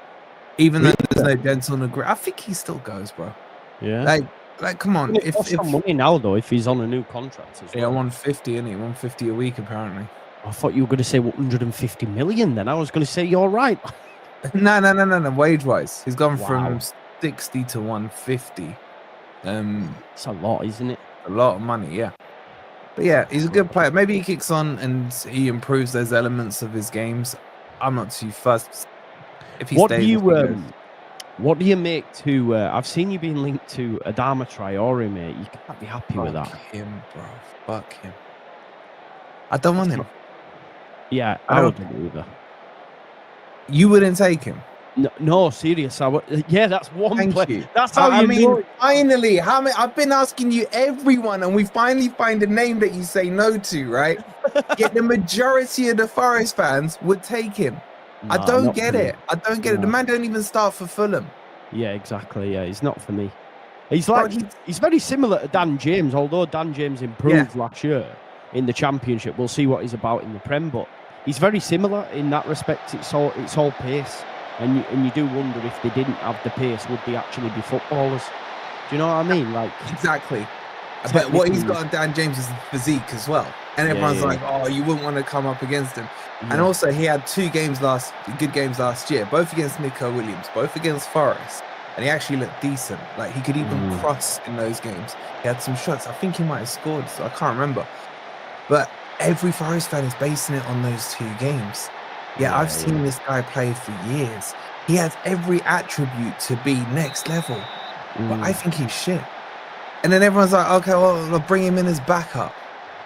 Even though there's no Denzel Negreira, I think he still goes, bro. Yeah. Like, come on. If some money now though, if he's on a new contract as well. Yeah, 150, isn't he? 150 a week apparently. I thought you were going to say 150 million. Then I was going to say you're right. No. Wage wise, he's gone from 60 to 150. It's a lot, isn't it? A lot of money, yeah. But yeah, he's a good player. Maybe he kicks on and he improves those elements of his games. I'm not too fussed. If he stays, what do you make to? I've seen you being linked to Adama Traore, mate. You can't be happy with that. Fuck him, bro. Fuck him. I don't want him. Yeah, I wouldn't either. You wouldn't take him? No, serious. Yeah, that's one Thank play. you. That's how you know it. Finally, I've been asking you everyone, and we finally find a name that you say no to, right? Yet the majority of the Forest fans would take him. I don't get it. I don't get it. The man don't even start for Fulham. Yeah, exactly. Yeah, he's not for me. He's he's very similar to Dan James, although Dan James improved last year in the Championship. We'll see what he's about in the Prem, but he's very similar in that respect. It's all pace. And you do wonder if they didn't have the pace, would they actually be footballers? Do you know what I mean? Like exactly. But what he's got on Dan James is physique as well. And everyone's like, oh, you wouldn't want to come up against him. Yeah. And also he had 2 good games last year, both against Nico Williams, both against Forest. And he actually looked decent. Like he could even cross in those games. He had some shots. I think he might have scored, so I can't remember. But every Forest fan is basing it on those 2 games. Yeah, I've seen this guy play for years. He has every attribute to be next level. But I think he's shit. And then everyone's like, okay, well, I'll bring him in as backup.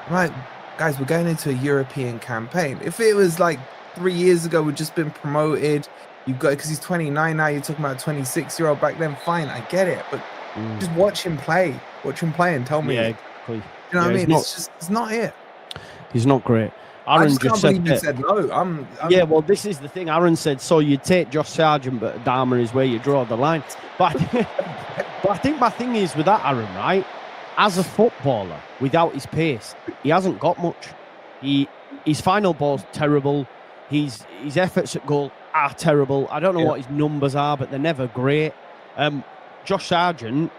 Right, guys, we're going into a European campaign. If it was like 3 years ago, we'd just been promoted. You've got, because he's 29 now, you're talking about a 26-year-old back then. Fine, I get it. But just watch him play. Watch him play and tell me. Yeah, exactly. You know what I mean? It's not it. He's not great. Aaron I just can't believe you said no. Yeah, well, this is the thing. Aaron said, so you take Josh Sargent, but Adama is where you draw the line. But I think my thing is with that, Aaron, right? As a footballer, without his pace, he hasn't got much. His final ball's terrible. His efforts at goal are terrible. I don't know what his numbers are, but they're never great. Josh Sargent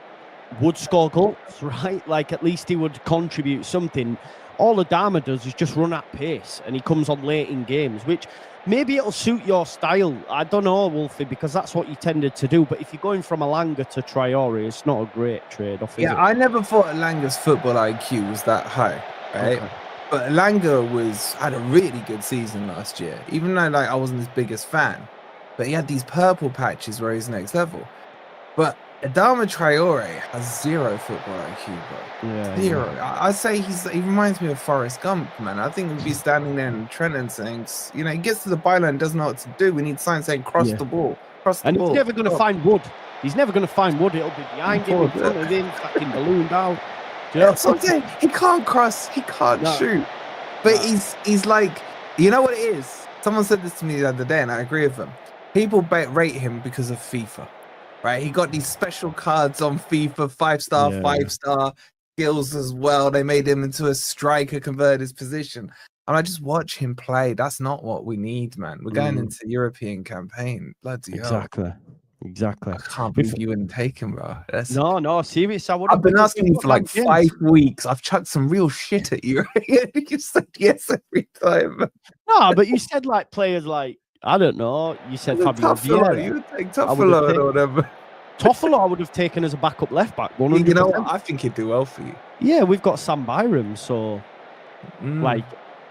would score goals, right? Like, at least he would contribute something. All Adama does is just run at pace, and he comes on late in games, which maybe it'll suit your style. I don't know, Wolfie, because that's what you tended to do. But if you're going from Elanga to Traore, it's not a great trade-off, is it? I never thought Elanga's football IQ was that high, right? Okay. But Elanga had a really good season last year, even though I wasn't his biggest fan. But he had these purple patches where he's next level. But Adama Traore has 0 football IQ, bro. Yeah, 0. Yeah. I say he reminds me of Forrest Gump, man. I think we'd be standing there in Trenton saying, he gets to the byline and doesn't know what to do. We need signs saying cross the ball. Cross the ball. He's never going to find Wood. He's never going to find Wood. It'll be behind him, in front of him, fucking ballooned out. So I'm saying, he can't cross. He can't shoot. But he's like, you know what it is? Someone said this to me the other day, and I agree with them. People rate him because of FIFA. Right, he got these special cards on FIFA, 5-star, 5-star skills as well. They made him into a striker, converted his position. And I just watch him play. That's not what we need, man. We're going into European campaign. Bloody hell. Exactly. I can't believe you wouldn't take him, bro. No, serious. I've been asking you for like 5 weeks. I've chucked some real shit at you. You said yes every time. No, but you said like players like, I don't know. You said Fabio Vieira. You would take Toffolo or whatever. Toffolo I would have taken as a backup left back. 100%. You know what? I think he'd do well for you. Yeah, we've got Sam Byram, so like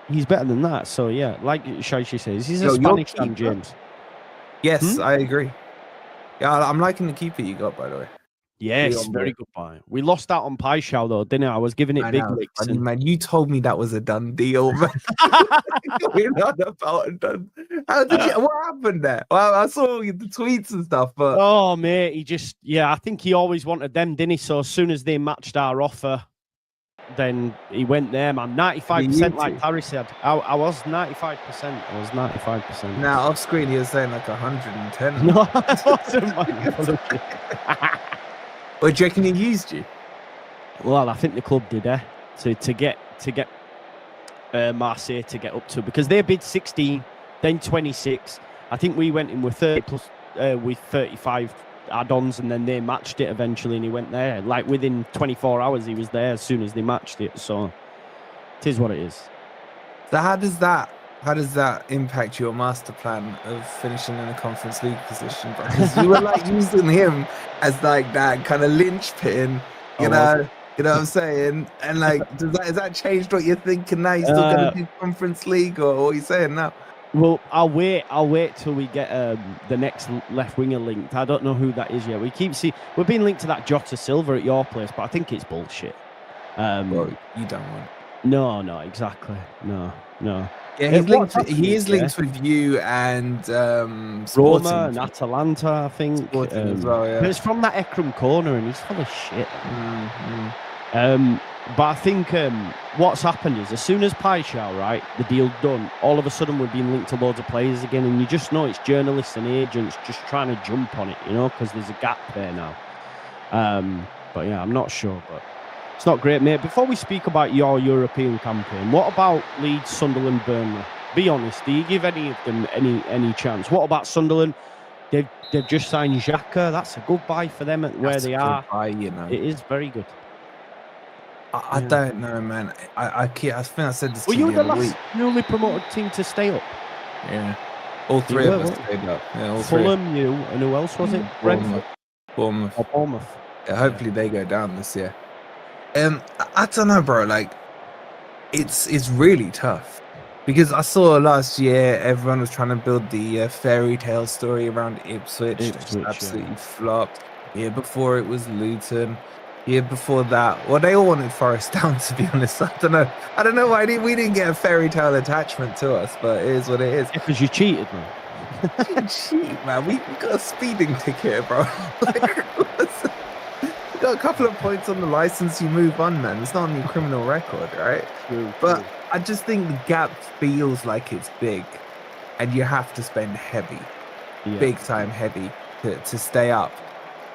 he's better than that. So yeah, like Shaishi says, he's a Spanish Sam James. Yes, I agree. Yeah, I'm liking the keeper you got, by the way. Yes, very good buy. We lost out on Paixão though, didn't I? I was giving it big licks. Funny, man, you told me that was a done deal, man. We're not about it done. How did you? What happened there? Well, I saw the tweets and stuff, but oh mate, I think he always wanted them, didn't he? So as soon as they matched our offer, then he went there, man. 95%, like Harry said. I was 95%. I was 95%. Now off screen, he was saying like 110. No, I wasn't, man. Or do you reckon he used you? Well, I think the club did, to get Marseille to get up to, because they bid 16, then 26. I think we went in with 30 plus with 35 add-ons, and then they matched it eventually, and he went there. Like within 24 hours, he was there as soon as they matched it. So it is what it is. So how does that impact your master plan of finishing in a Conference League position? Because you were like using him as like that kind of linchpin, you know what I'm saying? And like, has that changed what you're thinking now? You still going to do Conference League, or what are you saying now? Well, I'll wait till we get the next left winger linked. I don't know who that is yet. We're being linked to that Jota Silva at your place, but I think it's bullshit. Well, you don't want. No, exactly. No. Yeah, he is linked with you and Roma and Atalanta, I think. As well, yeah. But it's from that Ekram corner, and he's full of shit. But I think what's happened is, as soon as Paixão, right, the deal done, all of a sudden we're being linked to loads of players again, and you just know it's journalists and agents just trying to jump on it, because there's a gap there now. But yeah, I'm not sure, but it's not great, mate. Before we speak about your European campaign, what about Leeds, Sunderland, Burnley? Be honest, do you give any of them any chance? What about Sunderland? They've just signed Xhaka. That's a good buy for them at where they are. Buy, It is very good. I don't know, man. I think I said this. Were to you you the last newly promoted team to stay up? Yeah, all three of us stayed up. Yeah, all three. Fulham, you, and who else was it? Bournemouth. Bournemouth. Yeah, hopefully they go down this year. I don't know, bro. Like, it's really tough because I saw last year everyone was trying to build the fairy tale story around Ipswich. Which absolutely flopped. Year before it was Luton. Year before that, well, they all wanted Forest down. To be honest, I don't know why we didn't get a fairy tale attachment to us, but it is what it is. Because you cheated, man. You cheat, man. We got a speeding ticket, bro. You got a couple of points on the license, you move on, man. It's not on your criminal record, right? But I just think the gap feels like it's big, and you have to spend heavy, big time heavy to stay up.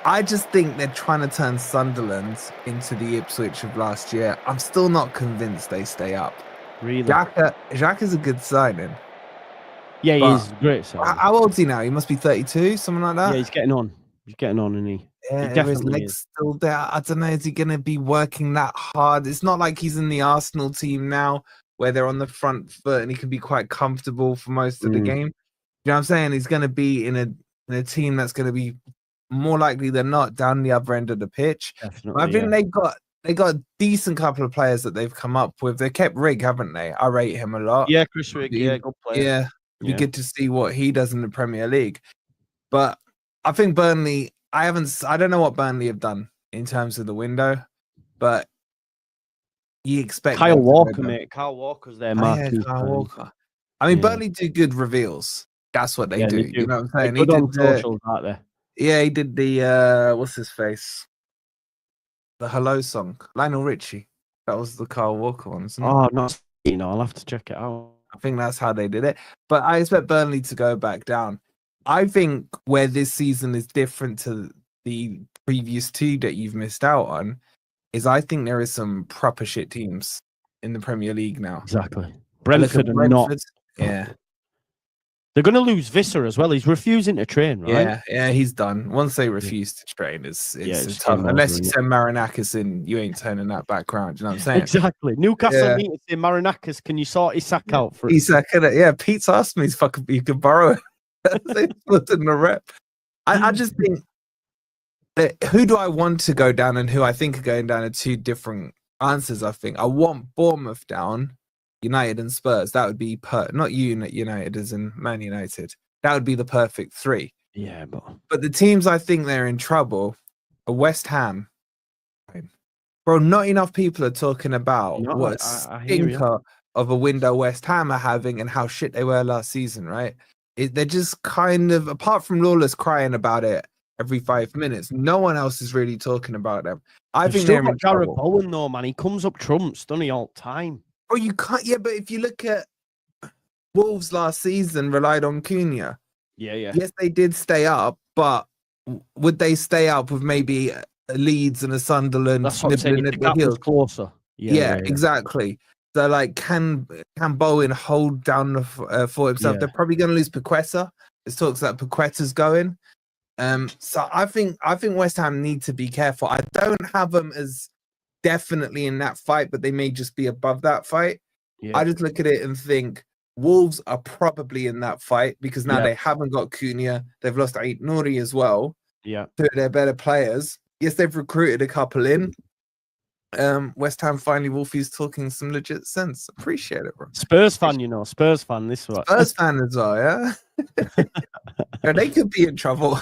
I just think they're trying to turn Sunderland into the Ipswich of last year. I'm still not convinced they stay up. Really? Xhaka's a good signing. Yeah, he is great. How old is he now? He must be 32, something like that. Yeah, he's getting on. Isn't he? Yeah, he definitely his legs still there. I don't know. Is he going to be working that hard? It's not like he's in the Arsenal team now, where they're on the front foot and he can be quite comfortable for most of the game. You know what I'm saying? He's going to be in a team that's going to be more likely than not down the other end of the pitch. Definitely, I think they got a decent couple of players that they've come up with. They kept Rigg, haven't they? I rate him a lot. Yeah, Chris Rigg, good player. Yeah, it'd be good to see what he does in the Premier League. But I think Burnley, I don't know what Burnley have done in terms of the window, but you expect Kyle Walker, mate. Kyle Walker's there, Mark. Kyle Walker. I mean, Burnley do good reveals. That's what they do. You know what I'm saying? They're good on socials, aren't they? Yeah, he did the what's his face? The Hello song. Lionel Richie. That was the Kyle Walker one, isn't it? Oh, not I'll have to check it out. I think that's how they did it. But I expect Burnley to go back down. I think where this season is different to the previous two that you've missed out on is I think there is some proper shit teams in the Premier League now. Exactly. Brentford are not. Yeah. They're going to lose Visser as well. He's refusing to train, right? Yeah, he's done. Once they refuse to train, it's tough. Unless you send Marinakis in, you ain't turning that back round. You know what I'm saying? Exactly. Newcastle need to say, Marinakis, can you sort Isak out for us? Isak, yeah, Pete's asked me if you could borrow it. They put in the rep. I just think Who do I want to go down and who I think are going down are two different answers. I think I want Bournemouth down, United and Spurs. That would be not United as in Man United. That would be the perfect three. Yeah, but the teams I think they're in trouble are West Ham. Bro, not enough people are talking about what I hear you. stinker of a window West Ham are having and how shit they were last season, right? They're just kind of, apart from Lawless crying about it every 5 minutes, no one else is really talking about them. I think they're in Jared trouble. Bowen, though, man. He comes up trumps, doesn't he, all the time? Bro, you can't, but if you look at Wolves last season, relied on Cunha. Yeah. Yes, they did stay up, but would they stay up with maybe a Leeds and a Sunderland That's what I'm saying. nibbling If at the the gap was heels? closer. Yeah, exactly. So, like, can Bowen hold down the for himself? Yeah. They're probably going to lose Paqueta. There's talks that Paqueta's going. So I think West Ham need to be careful. I don't have them as definitely in that fight, but they may just be above that fight. Yeah. I just look at it and think Wolves are probably in that fight because now they haven't got Cunha. They've lost Ait Nouri as well. Yeah. Two of their better players. Yes, they've recruited a couple in. West Ham finally, Wolfie's talking some legit sense. Appreciate it, bro. Spurs fan, Spurs fan. This one. Spurs fan as well, yeah. Yeah, they could be in trouble.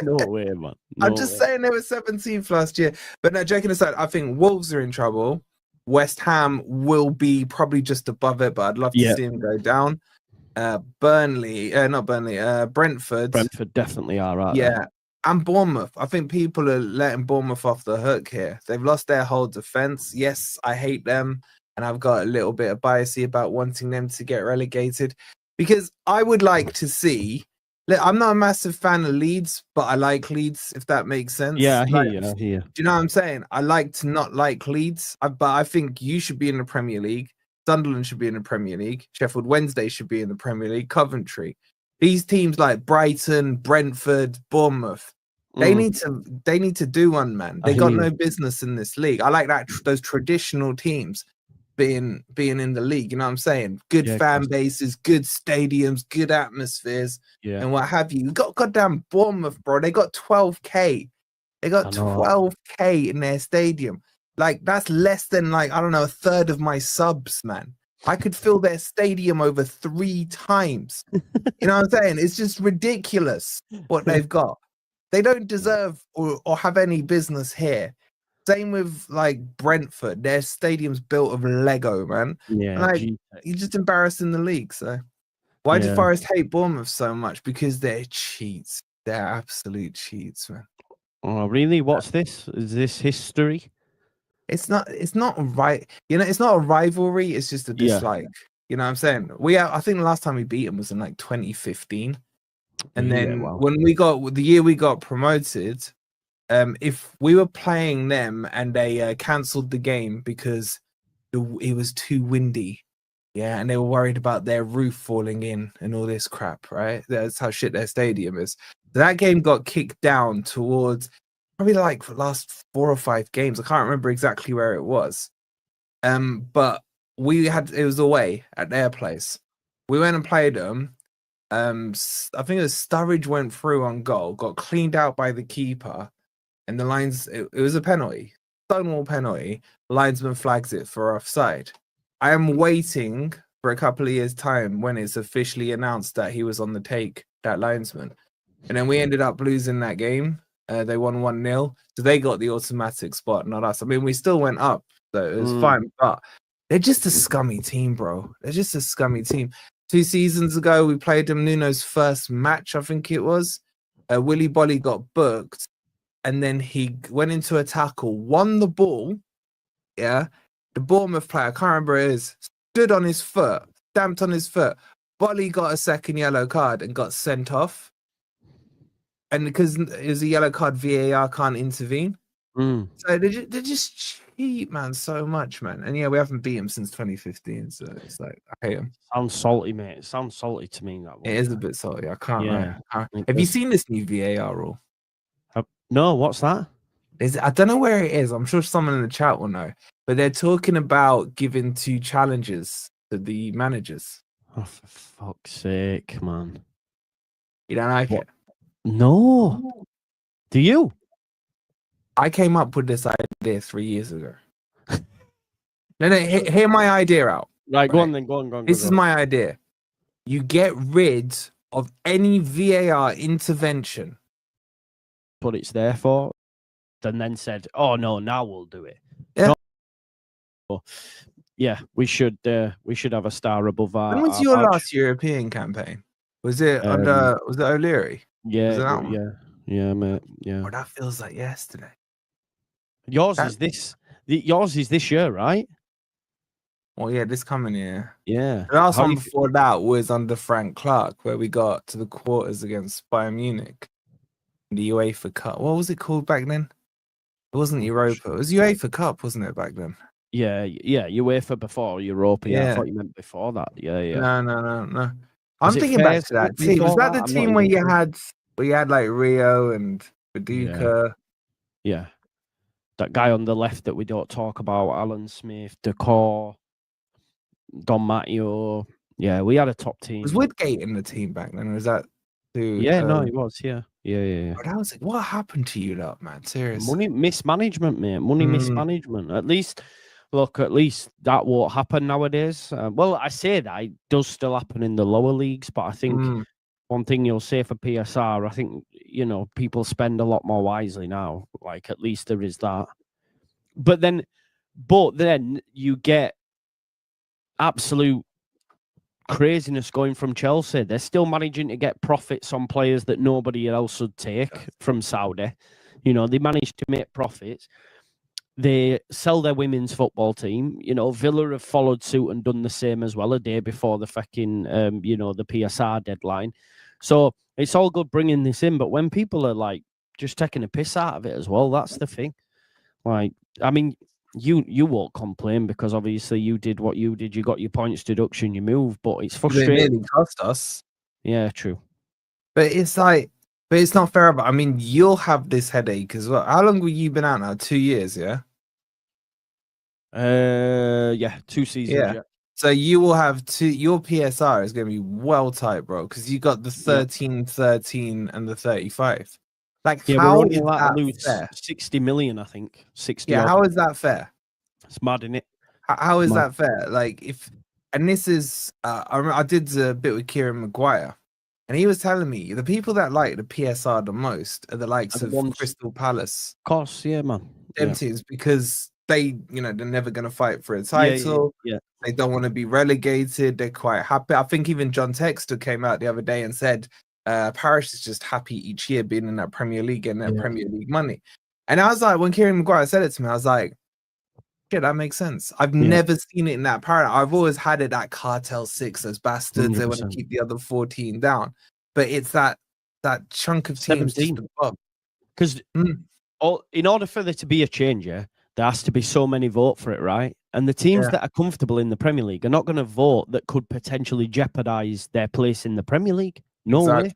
No way, man. I'm just saying they were 17th last year. But no, joking aside, I think Wolves are in trouble. West Ham will be probably just above it, but I'd love to see them go down. Brentford. Brentford definitely are, right? Yeah. And Bournemouth. I think people are letting Bournemouth off the hook here. They've lost their whole defense. Yes, I hate them. And I've got a little bit of bias about wanting them to get relegated because I would like to see. I'm not a massive fan of Leeds, but I like Leeds, if that makes sense. Yeah, I hear Like, you. I hear you. Do you know what I'm saying? I like to not like Leeds, but I think you should be in the Premier League. Sunderland should be in the Premier League. Sheffield Wednesday should be in the Premier League. Coventry. These teams like Brighton, Brentford, Bournemouth, they need to do one, man. They got no business in this league. I like that those traditional teams being in the league. You know what I'm saying? Good fan bases, good stadiums, good atmospheres, and what have you. You got goddamn Bournemouth, bro. They got 12K. They got 12K in their stadium. Like that's less than I don't know, a third of my subs, man. I could fill their stadium over 3 times. You know what I'm saying? It's just ridiculous what they've got. They don't deserve or have any business here. Same with like Brentford. Their stadium's built of Lego, man. Yeah. You're just embarrassing the league. So why do Forest hate Bournemouth so much? Because they're cheats. They're absolute cheats, man. Oh, really? What's this? Is this history? It's not right. It's not a rivalry. It's just a dislike. You know what I'm saying? I think the last time we beat them was in like 2015. And then when the year we got promoted, if we were playing them and they cancelled the game because it was too windy, and they were worried about their roof falling in and all this crap, right? That's how shit their stadium is. That game got kicked down towards probably like the last 4 or 5 games. I can't remember exactly where it was. But it was away at their place. We went and played them. I think it was Sturridge went through on goal, got cleaned out by the keeper, and the lines. It was a penalty, Stonewall penalty. Linesman flags it for offside. I am waiting for a couple of years' time when it's officially announced that he was on the take, that linesman, and then we ended up losing that game. They won 1-0, so they got the automatic spot, not us. I mean, we still went up, so it was fine, but they're just a scummy team, bro. They're just a scummy team. 2 seasons ago, we played them. Nuno's first match, I think it was. Willy Bolly got booked, and then he went into a tackle, won the ball. Yeah, the Bournemouth player, I can't remember who it is, stood on his foot, stamped on his foot. Bolly got a second yellow card and got sent off. And because it was a yellow card, VAR can't intervene. So they're just cheap, man, so much, man. And we haven't beat him since 2015, so it's like I hate him. Sounds salty, mate. It sounds salty to me. That one. It is a bit salty. I can't. Have you seen this new VAR rule? No, what's that? I don't know where it is. I'm sure someone in the chat will know. But they're talking about giving 2 challenges to the managers. Oh, for fuck's sake, man! You don't like it? No. Do you? I came up with this idea 3 years ago. No, hear my idea out. Right, go on then. Go on. This is my idea. You get rid of any VAR intervention. But it's there for. And then said, "Oh no, now we'll do it." Yeah. No. Yeah, we should have a star above our. When was our your badge. last European campaign? Was it was it O'Leary? Yeah, Was it that one? yeah, mate. Yeah. Oh, that feels like yesterday. Yours is this year, right? Well, yeah, this coming year. Yeah. The last How one do you before that was under Frank Clark, where we got to the quarters against Bayern Munich. The UEFA Cup. What was it called back then? It wasn't Europa. It was UEFA Cup, wasn't it, back then? Yeah, UEFA before Europa. Yeah, I Yeah. thought you meant before that. Yeah. No. I'm Was it thinking back Fairs to that team. before Was that the I'm not team where even you sure. had like Rio and Paducah? Yeah. That guy on the left that we don't talk about, Alan Smith, Decor, Don Matteo. Yeah, we had a top team. Was Woodgate in the team back then? Or was that dude? Yeah, no, he was. Yeah. But I was like, what happened to you, lot, man? Seriously. Money mismanagement, mate. Money mismanagement. At least that won't happen nowadays. Well, I say that it does still happen in the lower leagues, but I think one thing you'll say for PSR, I think people spend a lot more wisely now. Like at least there is that. But then you get absolute craziness going from Chelsea. They're still managing to get profits on players that nobody else would take from Saudi. They manage to make profits. They sell their women's football team. Villa have followed suit and done the same as well a day before the fucking, the PSR deadline. So it's all good bringing this in, but when people are like just taking a piss out of it as well, that's the thing. Like, I mean, you won't complain because obviously you did what you did. You got your points deduction, you moved, but it's frustrating. It nearly cost us. Yeah, true. But it's not fair. But I mean, you'll have this headache as well. How long have you been out now? 2 years, yeah? Yeah, 2 seasons. Yeah. So you will have your PSR is going to be well tight, bro, because you got the 13, 13, and the 35. Like, Yeah, how we're only is allowed that to lose fair? 60 million, I think. 60. Yeah, odd. how is that fair? It's mad, isn't it? How is Mad. that fair? Like, and this is, I did a bit with Kieran Maguire, and he was telling me the people that like the PSR the most are the likes of Crystal Palace. Of course, yeah, man. Them Yeah. teams, because they're never going to fight for a title. Yeah. They don't want to be relegated. They're quite happy. I think even John Textor came out the other day and said Parish is just happy each year being in that Premier League and that Premier League money. And I was like, when Kieran Maguire said it to me, I was like, shit, that makes sense. I've never seen it in that paradigm. I've always had it that Cartel 6, those bastards. They want to 100%. keep the other 14 down. But it's that chunk of teams just 17. above. Because in order for there to be a change, there has to be so many vote for it, right? And the teams that are comfortable in the Premier League are not going to vote that could potentially jeopardise their place in the Premier League. No way.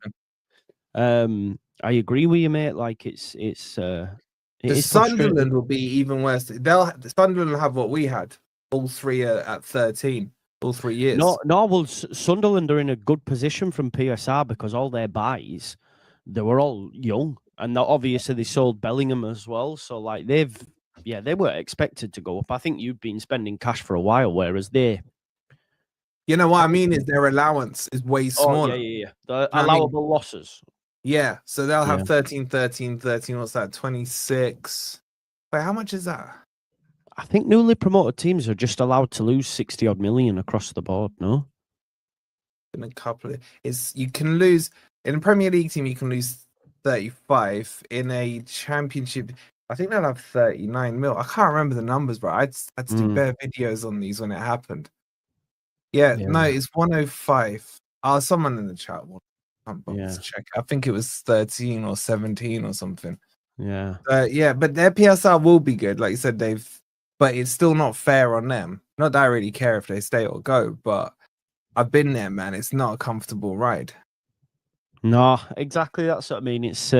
I agree with you, mate. Like it's Sunderland will be even worse. Sunderland will have what we had. All three are at 13. All 3 years. No. Well, Sunderland are in a good position from PSR because all their buys, they were all young, and obviously they sold Bellingham as well. So like they were expected to go up. I think you've been spending cash for a while, whereas they. You know what I mean? Is their allowance is way smaller. Oh, yeah. The allowable losses. Yeah, so they'll have Yeah. 13, 13, 13. What's that? 26. Wait, how much is that? I think newly promoted teams are just allowed to lose 60 odd million across the board, no? In a couple of you can lose in a Premier League team, you can lose 35. In a championship, I think they'll have 39 mil. I can't remember the numbers, bro. I had to do bare videos on these when it happened. Yeah, no, it's 105. Someone in the chat will check. I think it was 13 or 17 or something. Yeah. But their PSR will be good. Like you said, but it's still not fair on them. Not that I really care if they stay or go, but I've been there, man. It's not a comfortable ride. No, exactly. That's what I mean. It's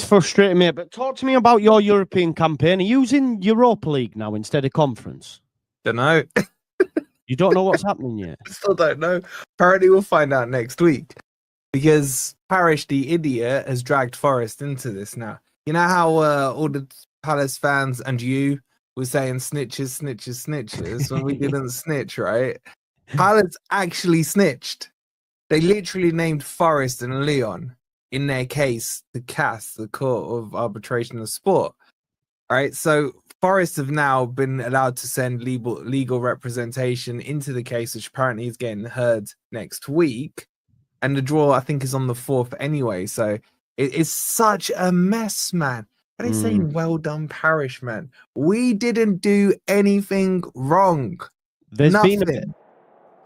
frustrating, mate. But talk to me about your European campaign. Are you using Europa League now instead of Conference? Don't know. You don't know what's happening yet? Still don't know. Apparently, we'll find out next week. Because Parish, the idiot, has dragged Forest into this now. You know how all the Palace fans and you were saying snitches, snitches, snitches when we didn't snitch, right? Palace actually snitched. They literally named Forest and Leon in their case to CAS, the Court of Arbitration of Sport. All right, so Forest have now been allowed to send legal representation into the case, which apparently is getting heard next week. And the draw, I think, is on the 4th anyway. So it is such a mess, man. And it's saying, well done, Parish, man. We didn't do anything wrong. There's Nothing. been a bit.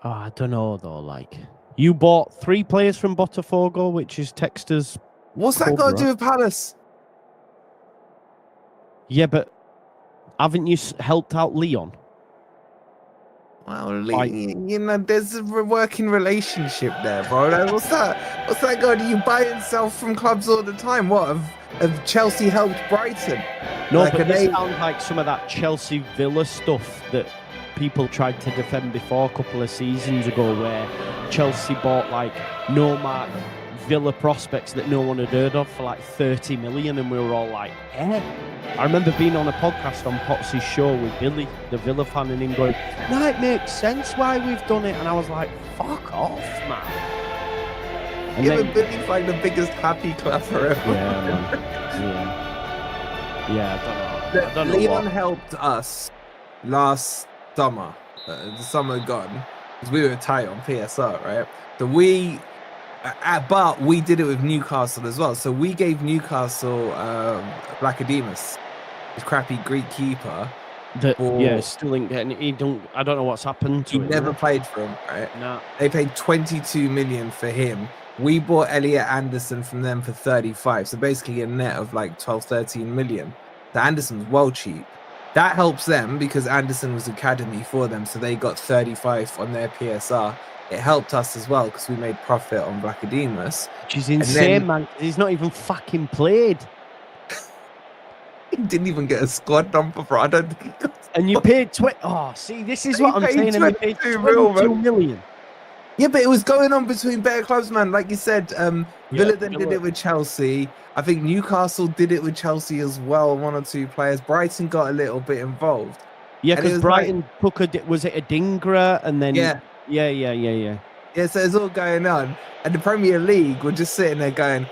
Oh, I don't know, though. Like, you bought 3 players from Botafogo, which is Textor's. What's that got to do with Palace? Yeah, but haven't you helped out Leon? Well, you know, there's a working relationship there, bro. Like, what's that? What's that going? You buy and sell from clubs all the time. What? Have Chelsea helped Brighton? No, like, but this sounds like some of that Chelsea Villa stuff that people tried to defend before a couple of seasons ago, where Chelsea bought like no-mark Villa prospects that no one had heard of for like 30 million, and we were all like, eh. I remember being on a podcast on Potsy's show with Billy, the Villa fan, and him going, no, it makes sense why we've done it. And I was like, fuck off, man. And then Billy's like the biggest happy clapper ever. Yeah, man. Yeah, I don't know. Leon helped us last summer, the summer gone, because we were tight on PSR, right? So but we did it with Newcastle as well. So we gave Newcastle Blackademus, his crappy Greek keeper. Still ain't getting. I don't know what's happened to him. He never played for him, right? No. They paid 22 million for him. We bought Elliot Anderson from them for 35. So basically a net of like 12, 13 million. The Anderson's well cheap. That helps them because Anderson was academy for them. So they got 35 on their PSR. It helped us as well because we made profit on Blackademus. Which is insane, man. He's not even fucking played. He didn't even get a squad number for. I don't think he got. And you paid see, this is what I'm saying. And you paid 22 million. Yeah, but it was going on between better clubs, man. Like you said, Villa then did it with Chelsea. I think Newcastle did it with Chelsea as well. 1 or 2 players. Brighton got a little bit involved. Yeah, because Brighton took was it a Dingra, and then Yeah, so it's all going on. And the Premier League were just sitting there going,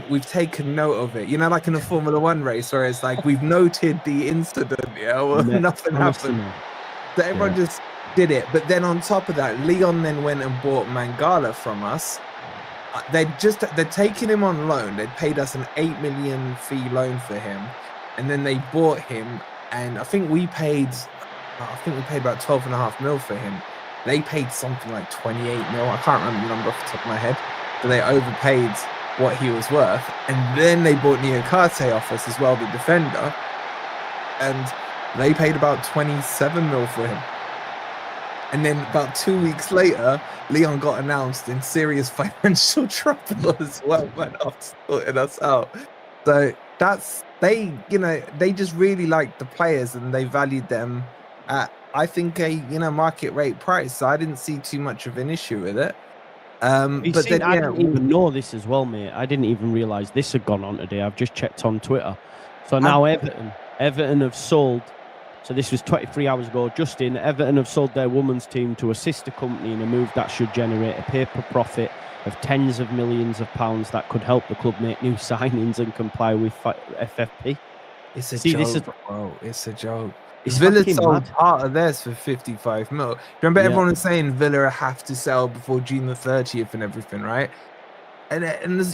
we've taken note of it. You know, like in a Formula 1 race where it's like, we've noted the incident, nothing happened. So everyone just did it. But then on top of that, Leon then went and bought Mangala from us. They're taking him on loan. They paid us an 8 million fee loan for him. And then they bought him. And I think we paid about 12.5 mil for him. They paid something like 28 mil. I can't remember the number off the top of my head. So they overpaid what he was worth. And then they bought Niokate off us as well, the defender. And they paid about 27 mil for him. And then about 2 weeks later, Leon got announced in serious financial trouble as well, man, after sorting us out. So they just really liked the players and they valued them at, I think, a market rate price. So I didn't see too much of an issue with it. I didn't even know this as well, mate. I didn't even realise this had gone on today. I've just checked on Twitter. So now Everton have sold. So this was 23 hours ago. Just in, Everton have sold their women's team to a sister company in a move that should generate a paper profit of tens of millions of pounds that could help the club make new signings and comply with FFP. It's a joke, bro. It's a joke. It's Villa fucking sold mad. part of theirs for 55 mil. Remember everyone was saying Villa have to sell before June the 30th and everything, right? And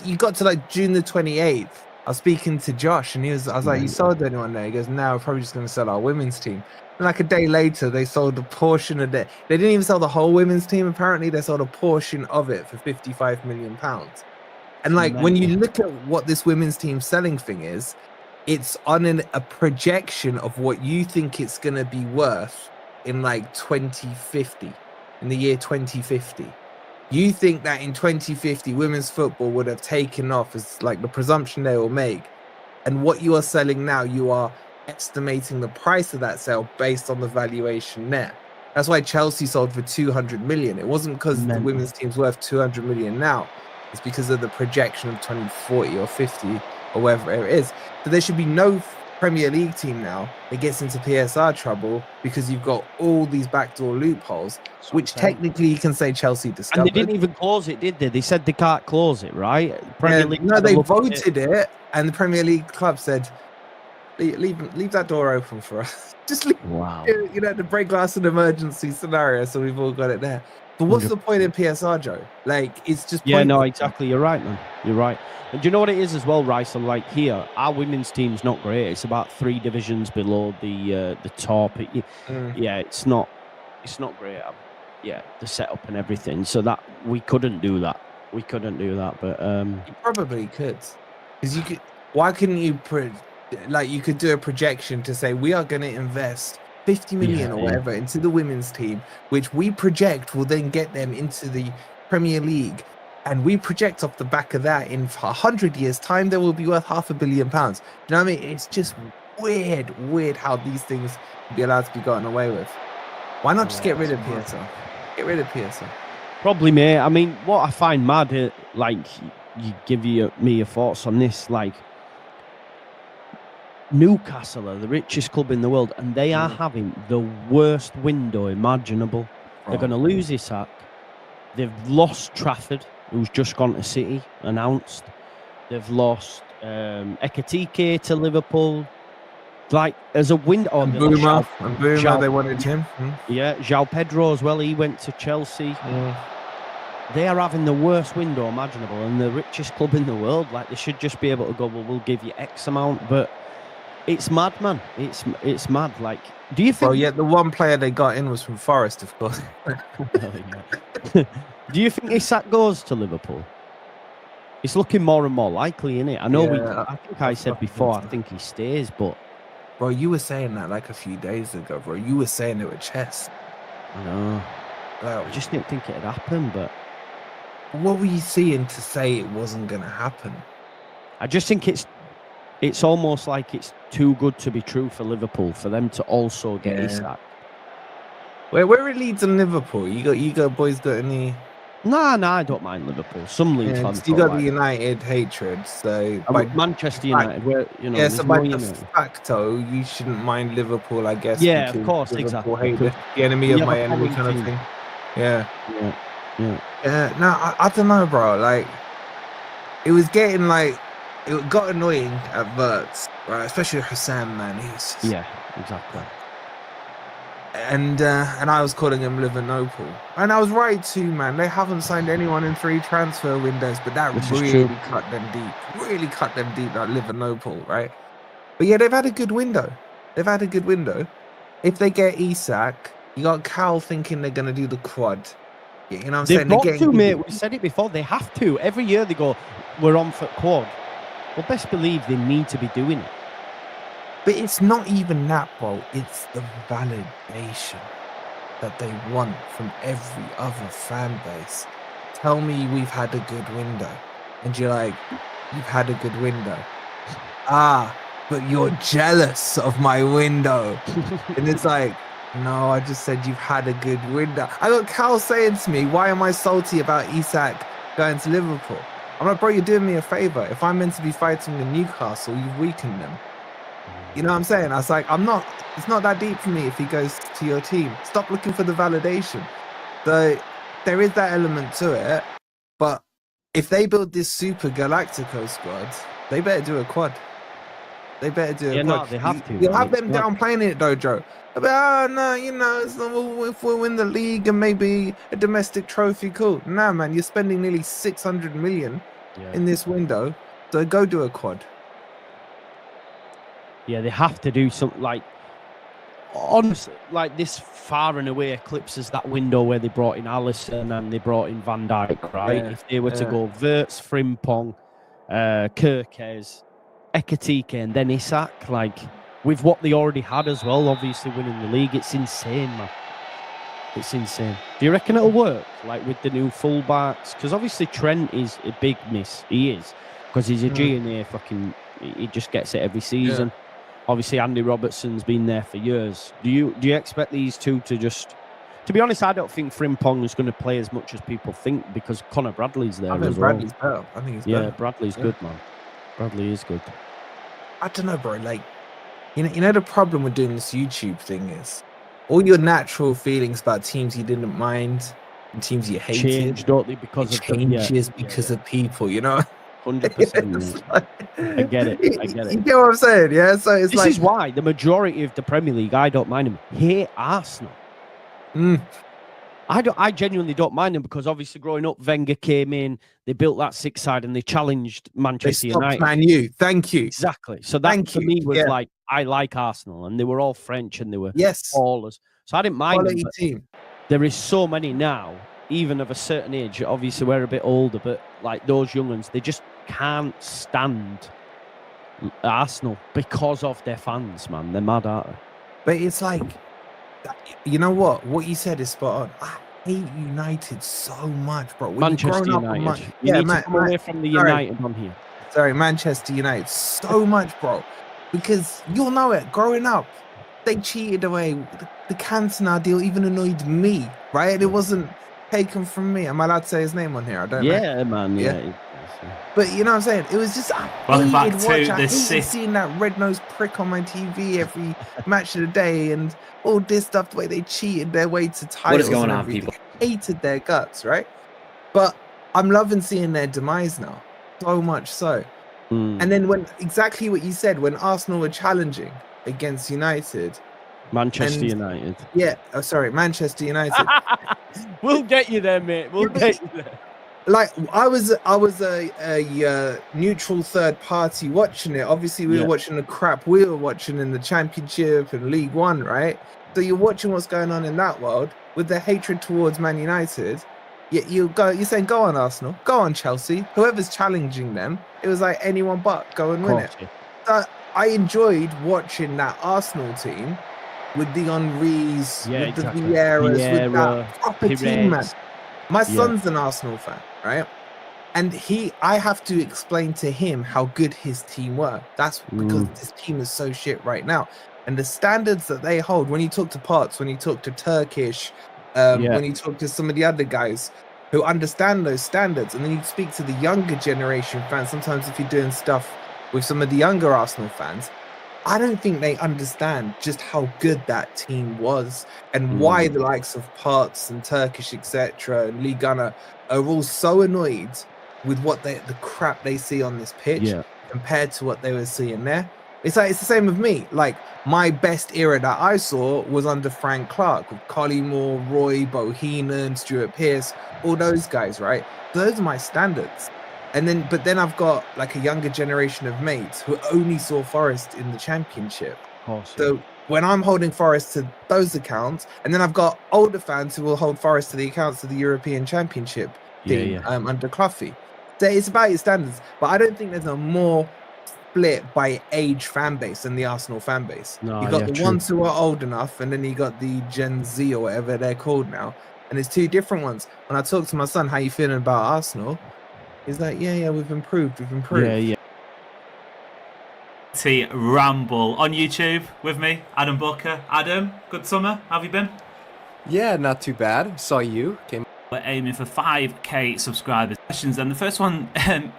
you got to like June the 28th. I was speaking to Josh and I was like, you sold anyone there? He goes, no, we're probably just going to sell our women's team. And like a day later, they sold a portion of it. They didn't even sell the whole women's team. Apparently, they sold a portion of it for £55 million. And like, when you look at what this women's team selling thing is, it's on a projection of what you think it's going to be worth in like 2050, in the year 2050. You think that in 2050, women's football would have taken off as like the presumption they will make. And what you are selling now, you are estimating the price of that sale based on the valuation net. That's why Chelsea sold for 200 million. It wasn't because the women's team's worth 200 million now. It's because of the projection of 2040 or 50 or whatever it is. So there should be no Premier League team now that gets into PSR trouble because you've got all these backdoor loopholes, which technically you can say Chelsea discovered. And they didn't even close it, did they? They said they can't close it, right? Premier League no, had a they look at voted it, and the Premier League club said, leave that door open for us. Just leave, the break glass and emergency scenario, so we've all got it there. But what's the point in PSR, Joe? Like, it's just no, exactly. You're right, man. You're right. And do you know what it is as well, Rice? And like here, our women's team's not great. It's about 3 divisions below the top. Yeah, it's not great. Yeah, the setup and everything. So that we couldn't do that. But you probably could, because you could. Why couldn't you you could do a projection to say we are going to invest 50 million or whatever into the women's team, which we project will then get them into the Premier League. And we project off the back of that in 100 years' time, they will be worth £500 million. Do you know what I mean? It's just weird how these things can be allowed to be gotten away with. Why not just get rid of PSL? Get rid of PSL. Probably, mate. I mean, what I find mad, like, you give me your thoughts on this, like, Newcastle are the richest club in the world, and they are having the worst window imaginable. They're going to lose Isak. They've lost Trafford, who's just gone to City, announced. They've lost Ekitike to Liverpool. Like, as a window... And Boomer, they wanted him. Yeah, João Pedro as well, he went to Chelsea. They are having the worst window imaginable, and the richest club in the world. Like, they should just be able to go, well, we'll give you X amount, but it's mad, man. It's mad. Like, do you think... Well, yeah, the one player they got in was from Forest, of course. Do you think Isak goes to Liverpool? It's looking more and more likely, isn't it? I know I think I said before, I think he stays, but... Bro, you were saying that like a few days ago, bro. You were saying it with chest. I know. I just didn't think it'd happen, but... What were you seeing to say it wasn't going to happen? I just think it's almost like it's too good to be true for Liverpool, for them to also get Isak. Where it Leeds and Liverpool? You got boys got any? Nah, I don't mind Liverpool. Some Leeds fans. You got the United hatred, so Manchester United, where so by de facto, you shouldn't mind Liverpool, I guess. Yeah, of course, exactly. The enemy of my enemy, kind of thing. Yeah. No, I don't know, bro. Like, it was getting like. It got annoying at Verts, right? Especially Hussein, man. He was just... Yeah, exactly. And I was calling him Liverpool. And I was right too, man. They haven't signed anyone in 3 transfer windows, but that really cut them deep. Really cut them deep, like Liverpool, right? But yeah, they've had a good window. If they get Isak, you got Cal thinking they're going to do the quad. You know what I'm saying? They've got to, mate. We said it before. They have to. Every year they go, we're on for quad. Well, best believe they need to be doing it. But it's not even that, bro. It's the validation that they want from every other fan base. Tell me we've had a good window. And you're like, you've had a good window. But you're jealous of my window. And it's like, no, I just said you've had a good window. I got Cal saying to me, why am I salty about Isak going to Liverpool? I'm like, bro, you're doing me a favour. If I'm meant to be fighting in Newcastle, you've weakened them. You know what I'm saying? I was like, it's not that deep for me if he goes to your team. Stop looking for the validation. So there is that element to it. But if they build this super Galactico squad, they better do a quad. They better do a quad. No, they have to. You'll have them downplaying it though, Joe. But, no, if we win the league and maybe a domestic trophy, cool. Nah, man, you're spending nearly 600 million in this window, so go do a quad. Yeah, they have to do something. Like, honestly, like this far and away eclipses that window where they brought in Alisson and they brought in Van Dijk, right? If they were to go Verts, Frimpong, Kerkez, Ekitike, and then Isak, like, with what they already had as well, obviously winning the league, it's insane, man. It's insane. Do you reckon it'll work, like with the new fullbacks? Because obviously Trent is a big miss. He is, because he's a G&A fucking. He just gets it every season. Yeah. Obviously Andy Robertson's been there for years. Do you expect these two to To be honest, I don't think Frimpong is going to play as much as people think because Connor Bradley's there I think as Bradley's well. better. I think he's Yeah, better. Bradley's Yeah. good, man. Bradley is good. I don't know, bro. Like, you know, the problem with doing this YouTube thing is all your natural feelings about teams you didn't mind and teams you hated Change, don't they? Because it of the- yeah, changes because of people. You know, 100%. I get it. I get you it. get what I'm saying? Yeah. So it's This like is why the majority of the Premier League, I don't mind them, hate Arsenal. I genuinely don't mind them because obviously growing up, Wenger came in, they built that six side and they challenged they Manchester stopped United. Man U. Thank you. Exactly. So that Thank for you. me was Yeah. like, I like Arsenal and they were all French and they were Yes. ballers. So I didn't mind them. Quality But team. there is so many now, even of a certain age. Obviously, we're a bit older, but like those young ones, they just can't stand Arsenal because of their fans, man. They're mad, aren't they? But it's like, you know what? What you said is spot on. I hate United so much, bro. When you've Manchester grown up on United. Man- You yeah, need man, to come away from the sorry. United on here. Sorry, Manchester United. So much, bro. Because you'll know it. Growing up, they cheated away. The Cantona deal even annoyed me, right? It wasn't taken from me. Am I allowed to say his name on here? I don't know. Yeah, man. Yeah. But you know what I'm saying? It was just I Welcome back hated to watching. I the hated City. seeing that red-nosed prick on my TV every match of the day and all this stuff, the way they cheated their way to titles. What is going and on, everything. people? Hated their guts, right? But I'm loving seeing their demise now. So much so. And then when exactly what you said, when Arsenal were challenging against United. Manchester and- United. Yeah, Manchester United. We'll get you there, mate. We'll get you there. Like I was a neutral third party watching it. Obviously, we Yeah. were watching the crap we were watching in the Championship and League One, right? So you're watching what's going on in that world with the hatred towards Man United. You're saying go on Arsenal, go on Chelsea, whoever's challenging them. It was like anyone but go and win it. So I enjoyed watching that Arsenal team with the Henrys, Yeah, with exactly. the Vieiras, with Vieira, that proper team, man. Pires. My Yeah. son's an Arsenal fan, right? And I have to explain to him how good his team were. That's because this team is so shit right now. And the standards that they hold, when you talk to Potts, when you talk to Turkish, when you talk to some of the other guys who understand those standards, and then you speak to the younger generation fans, sometimes if you're doing stuff with some of the younger Arsenal fans, I don't think they understand just how good that team was and why the likes of Potts and Turkish, etc., and Lee Gunner are all so annoyed with what the crap they see on this pitch compared to what they were seeing there. It's like it's the same with me. Like my best era that I saw was under Frank Clark with Collymore, Roy, Bohinen, Stuart Pearce, all those guys, right? Those are my standards. But then I've got like a younger generation of mates who only saw Forest in the Championship. So when I'm holding Forest to those accounts, and then I've got older fans who will hold Forest to the accounts of the European Championship team under Cloughy. So it's about your standards, but I don't think there's a more split by age fan base than the Arsenal fan base. No, You got yeah, the true. ones who are old enough, and then you got the Gen Z or whatever they're called now, and it's two different ones. When I talk to my son, how you feeling about Arsenal? He's like, yeah, we've improved. Ramble on YouTube with me, Adam Booker. Adam, good summer. How have you been? Yeah, not too bad. Saw you. Came. We're aiming for 5k subscribers. Questions, and the first one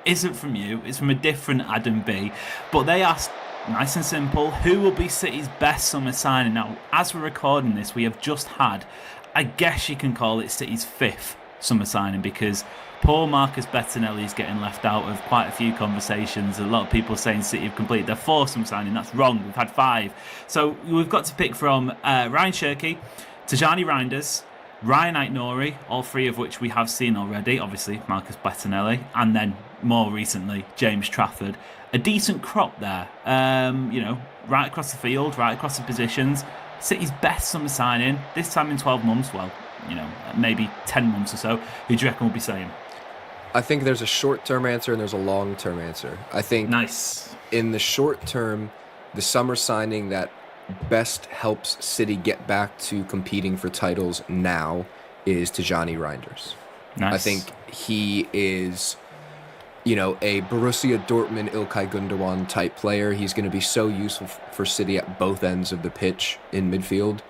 isn't from you, it's from a different Adam B. But they asked, nice and simple, who will be City's best summer signing? Now, as we're recording this, we have just had, I guess you can call it City's 5th summer signing, because poor Marcus Bettinelli is getting left out of quite a few conversations. A lot of people saying City have completed their 4th summer signing. That's wrong. We've had 5. So we've got to pick from Ryan Shirky, Tajani Reinders, Ryan Aït-Nouri, all 3 of which we have seen already, obviously Marcus Bettinelli, and then more recently James Trafford. A decent crop there, right across the field, right across the positions. City's best summer signing, this time in 12 months, well, maybe 10 months or so. Who do you reckon we'll be saying? I think there's a short-term answer and there's a long-term answer. I think in the short term, the summer signing that best helps City get back to competing for titles now is Tajani Reinders. Nice. I think he is, a Borussia Dortmund Ilkay Gundogan type player. He's going to be so useful for City at both ends of the pitch in midfield.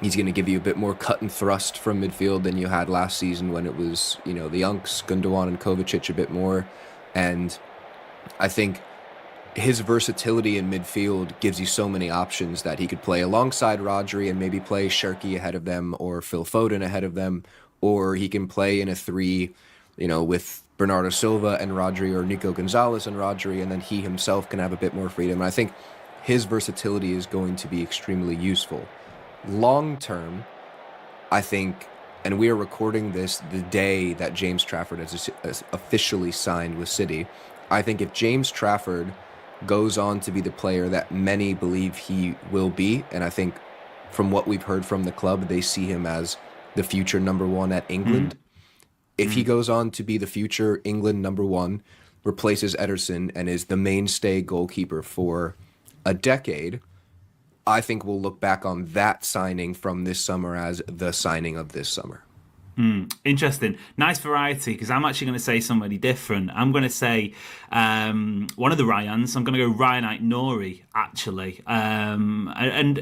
He's going to give you a bit more cut and thrust from midfield than you had last season when it was, the Unks, Gundogan and Kovacic a bit more. And I think his versatility in midfield gives you so many options that he could play alongside Rodri and maybe play Cherki ahead of them or Phil Foden ahead of them, or he can play in a 3, with Bernardo Silva and Rodri, or Nico Gonzalez and Rodri, and then he himself can have a bit more freedom. And I think his versatility is going to be extremely useful. Long term, I think, and we are recording this the day that James Trafford has officially signed with City, I think if James Trafford goes on to be the player that many believe he will be, and I think from what we've heard from the club, they see him as the future number 1 at England. If he goes on to be the future England number 1, replaces Ederson, and is the mainstay goalkeeper for a decade, I think we'll look back on that signing from this summer as the signing of this summer. Interesting. Nice variety, because I'm actually going to say somebody different. I'm going to say one of the Ryans. I'm going to go Ryan Aït-Nouri, actually. And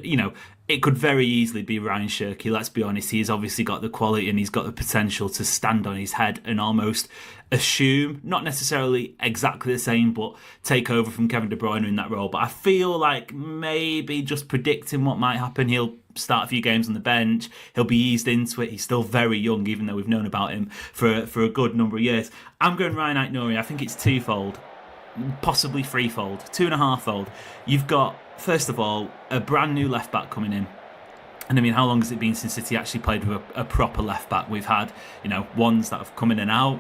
it could very easily be Ryan Cherki, let's be honest. He's obviously got the quality and he's got the potential to stand on his head and almost assume, not necessarily exactly the same, but take over from Kevin De Bruyne in that role. But I feel like maybe just predicting what might happen, he'll start a few games on the bench. He'll be eased into it. He's still very young, even though we've known about him for a good number of years. I'm going Ryan Aït-Nouri. I think it's twofold, possibly threefold, 2.5-fold. You've got, first of all, a brand new left back coming in. And I mean, how long has it been since City actually played with a proper left back? We've had, ones that have come in and out,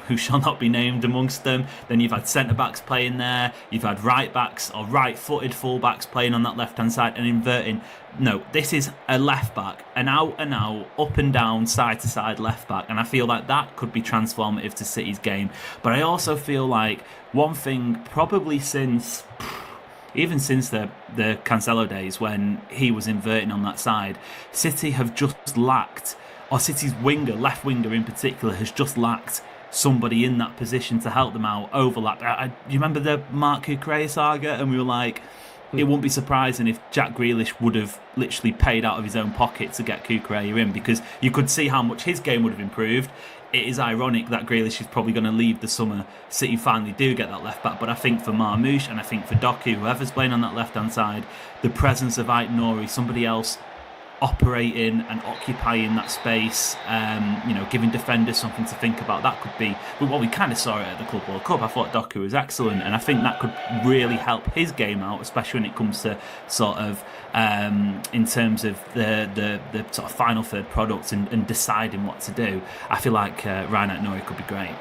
who shall not be named amongst them. Then you've had centre backs playing there. You've had right backs or right-footed full backs playing on that left-hand side and inverting. No, this is a left back, an out and out, up and down, side to side left back, and I feel like that could be transformative to City's game. But I also feel like one thing, probably since the Cancelo days when he was inverting on that side, City have just lacked, or City's left winger in particular, has just lacked somebody in that position to help them out, overlap. You remember the Marc Cucurella saga? And we were like, it wouldn't be surprising if Jack Grealish would have literally paid out of his own pocket to get Cucurella in, because you could see how much his game would have improved. It is ironic that Grealish is probably going to leave the summer. City finally do get that left back, but I think for Marmoush and I think for Doku, whoever's playing on that left hand side, the presence of Aït-Nouri, somebody else operating and occupying that space, giving defenders something to think about, that could be, well, we kind of saw it at the Club World Cup. I thought Doku was excellent, and I think that could really help his game out, especially when it comes to sort of in terms of the sort of final third product and deciding what to do. I feel like Ryan Aït-Nouri could be great.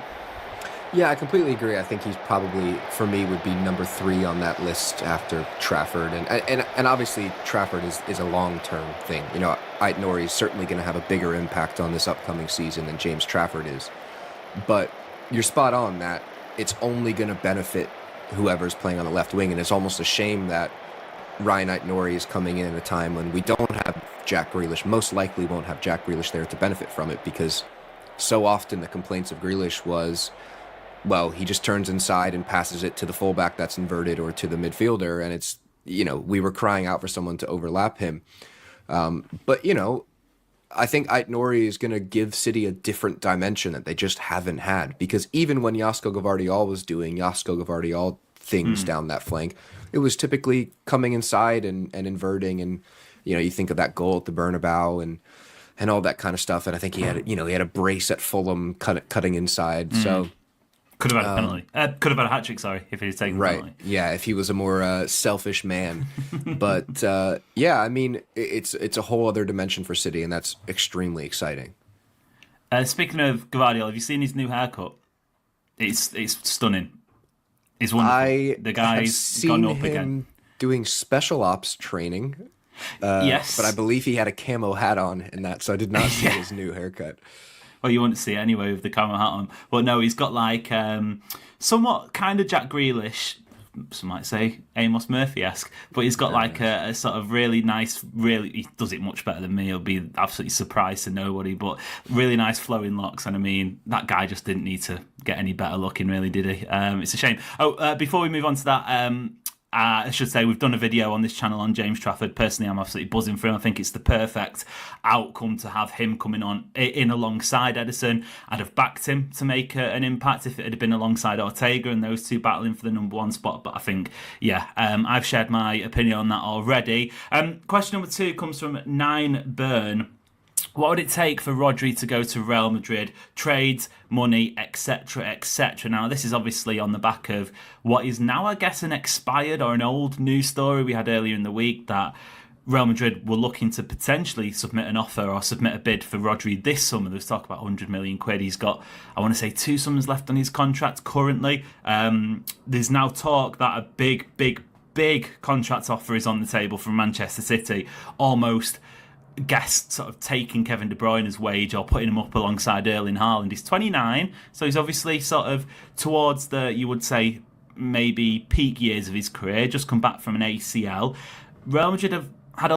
Yeah, I completely agree. I think he's probably, for me, would be number 3 on that list after Trafford. And obviously Trafford is a long-term thing. Aït-Nouri is certainly going to have a bigger impact on this upcoming season than James Trafford is. But you're spot on that it's only going to benefit whoever's playing on the left wing. And it's almost a shame that Ryan Aït-Nouri is coming in at a time when we don't have Jack Grealish, most likely won't have Jack Grealish there to benefit from it, because so often the complaints of Grealish was, well, he just turns inside and passes it to the fullback that's inverted or to the midfielder, and it's, we were crying out for someone to overlap him. But I think Aït-Nouri is going to give City a different dimension that they just haven't had, because even when Josko Gvardiol was doing Josko Gvardiol things down that flank, it was typically coming inside and inverting, and you think of that goal at the Bernabeu and all that kind of stuff, and I think he had a brace at Fulham cutting inside, so could have had a penalty. Could have had a hat-trick, sorry, if he had taken the penalty. Yeah, if he was a more selfish man. But yeah, I mean, it's a whole other dimension for City, and that's extremely exciting. Speaking of Gvardiol, have you seen his new haircut? It's stunning. It's wonderful. The guy's gone up again. Doing special ops training. Yes. But I believe he had a camo hat on in that, so I did not see his new haircut. Well, you wouldn't see it anyway with the camo hat on. But no, he's got like somewhat kind of Jack Grealish, some might say Amos Murphy-esque, but he's got like a sort of really nice, he does it much better than me. He'll be absolutely surprised to nobody, but really nice flowing locks. And I mean, that guy just didn't need to get any better looking, really, did he? It's a shame. Before we move on to that, I should say we've done a video on this channel on James Trafford. Personally, I'm absolutely buzzing for him. I think it's the perfect outcome to have him coming on in alongside Ederson. I'd have backed him to make an impact if it had been alongside Ortega and those two battling for the number 1 spot. But I think, I've shared my opinion on that already. Question number 2 comes from 9 Burn. What would it take for Rodri to go to Real Madrid? Trades, money, etc., etc. Now, this is obviously on the back of what is now, I guess, an expired or an old news story we had earlier in the week that Real Madrid were looking to potentially submit an offer or submit a bid for Rodri this summer. There's talk about 100 million quid. He's got, I want to say, 2 summers left on his contract currently. There's now talk that a big contract offer is on the table from Manchester City, almost sort of taking Kevin De Bruyne's wage or putting him up alongside Erling Haaland. He's 29, so he's obviously sort of towards the, you would say, maybe peak years of his career, just come back from an ACL. Real Madrid have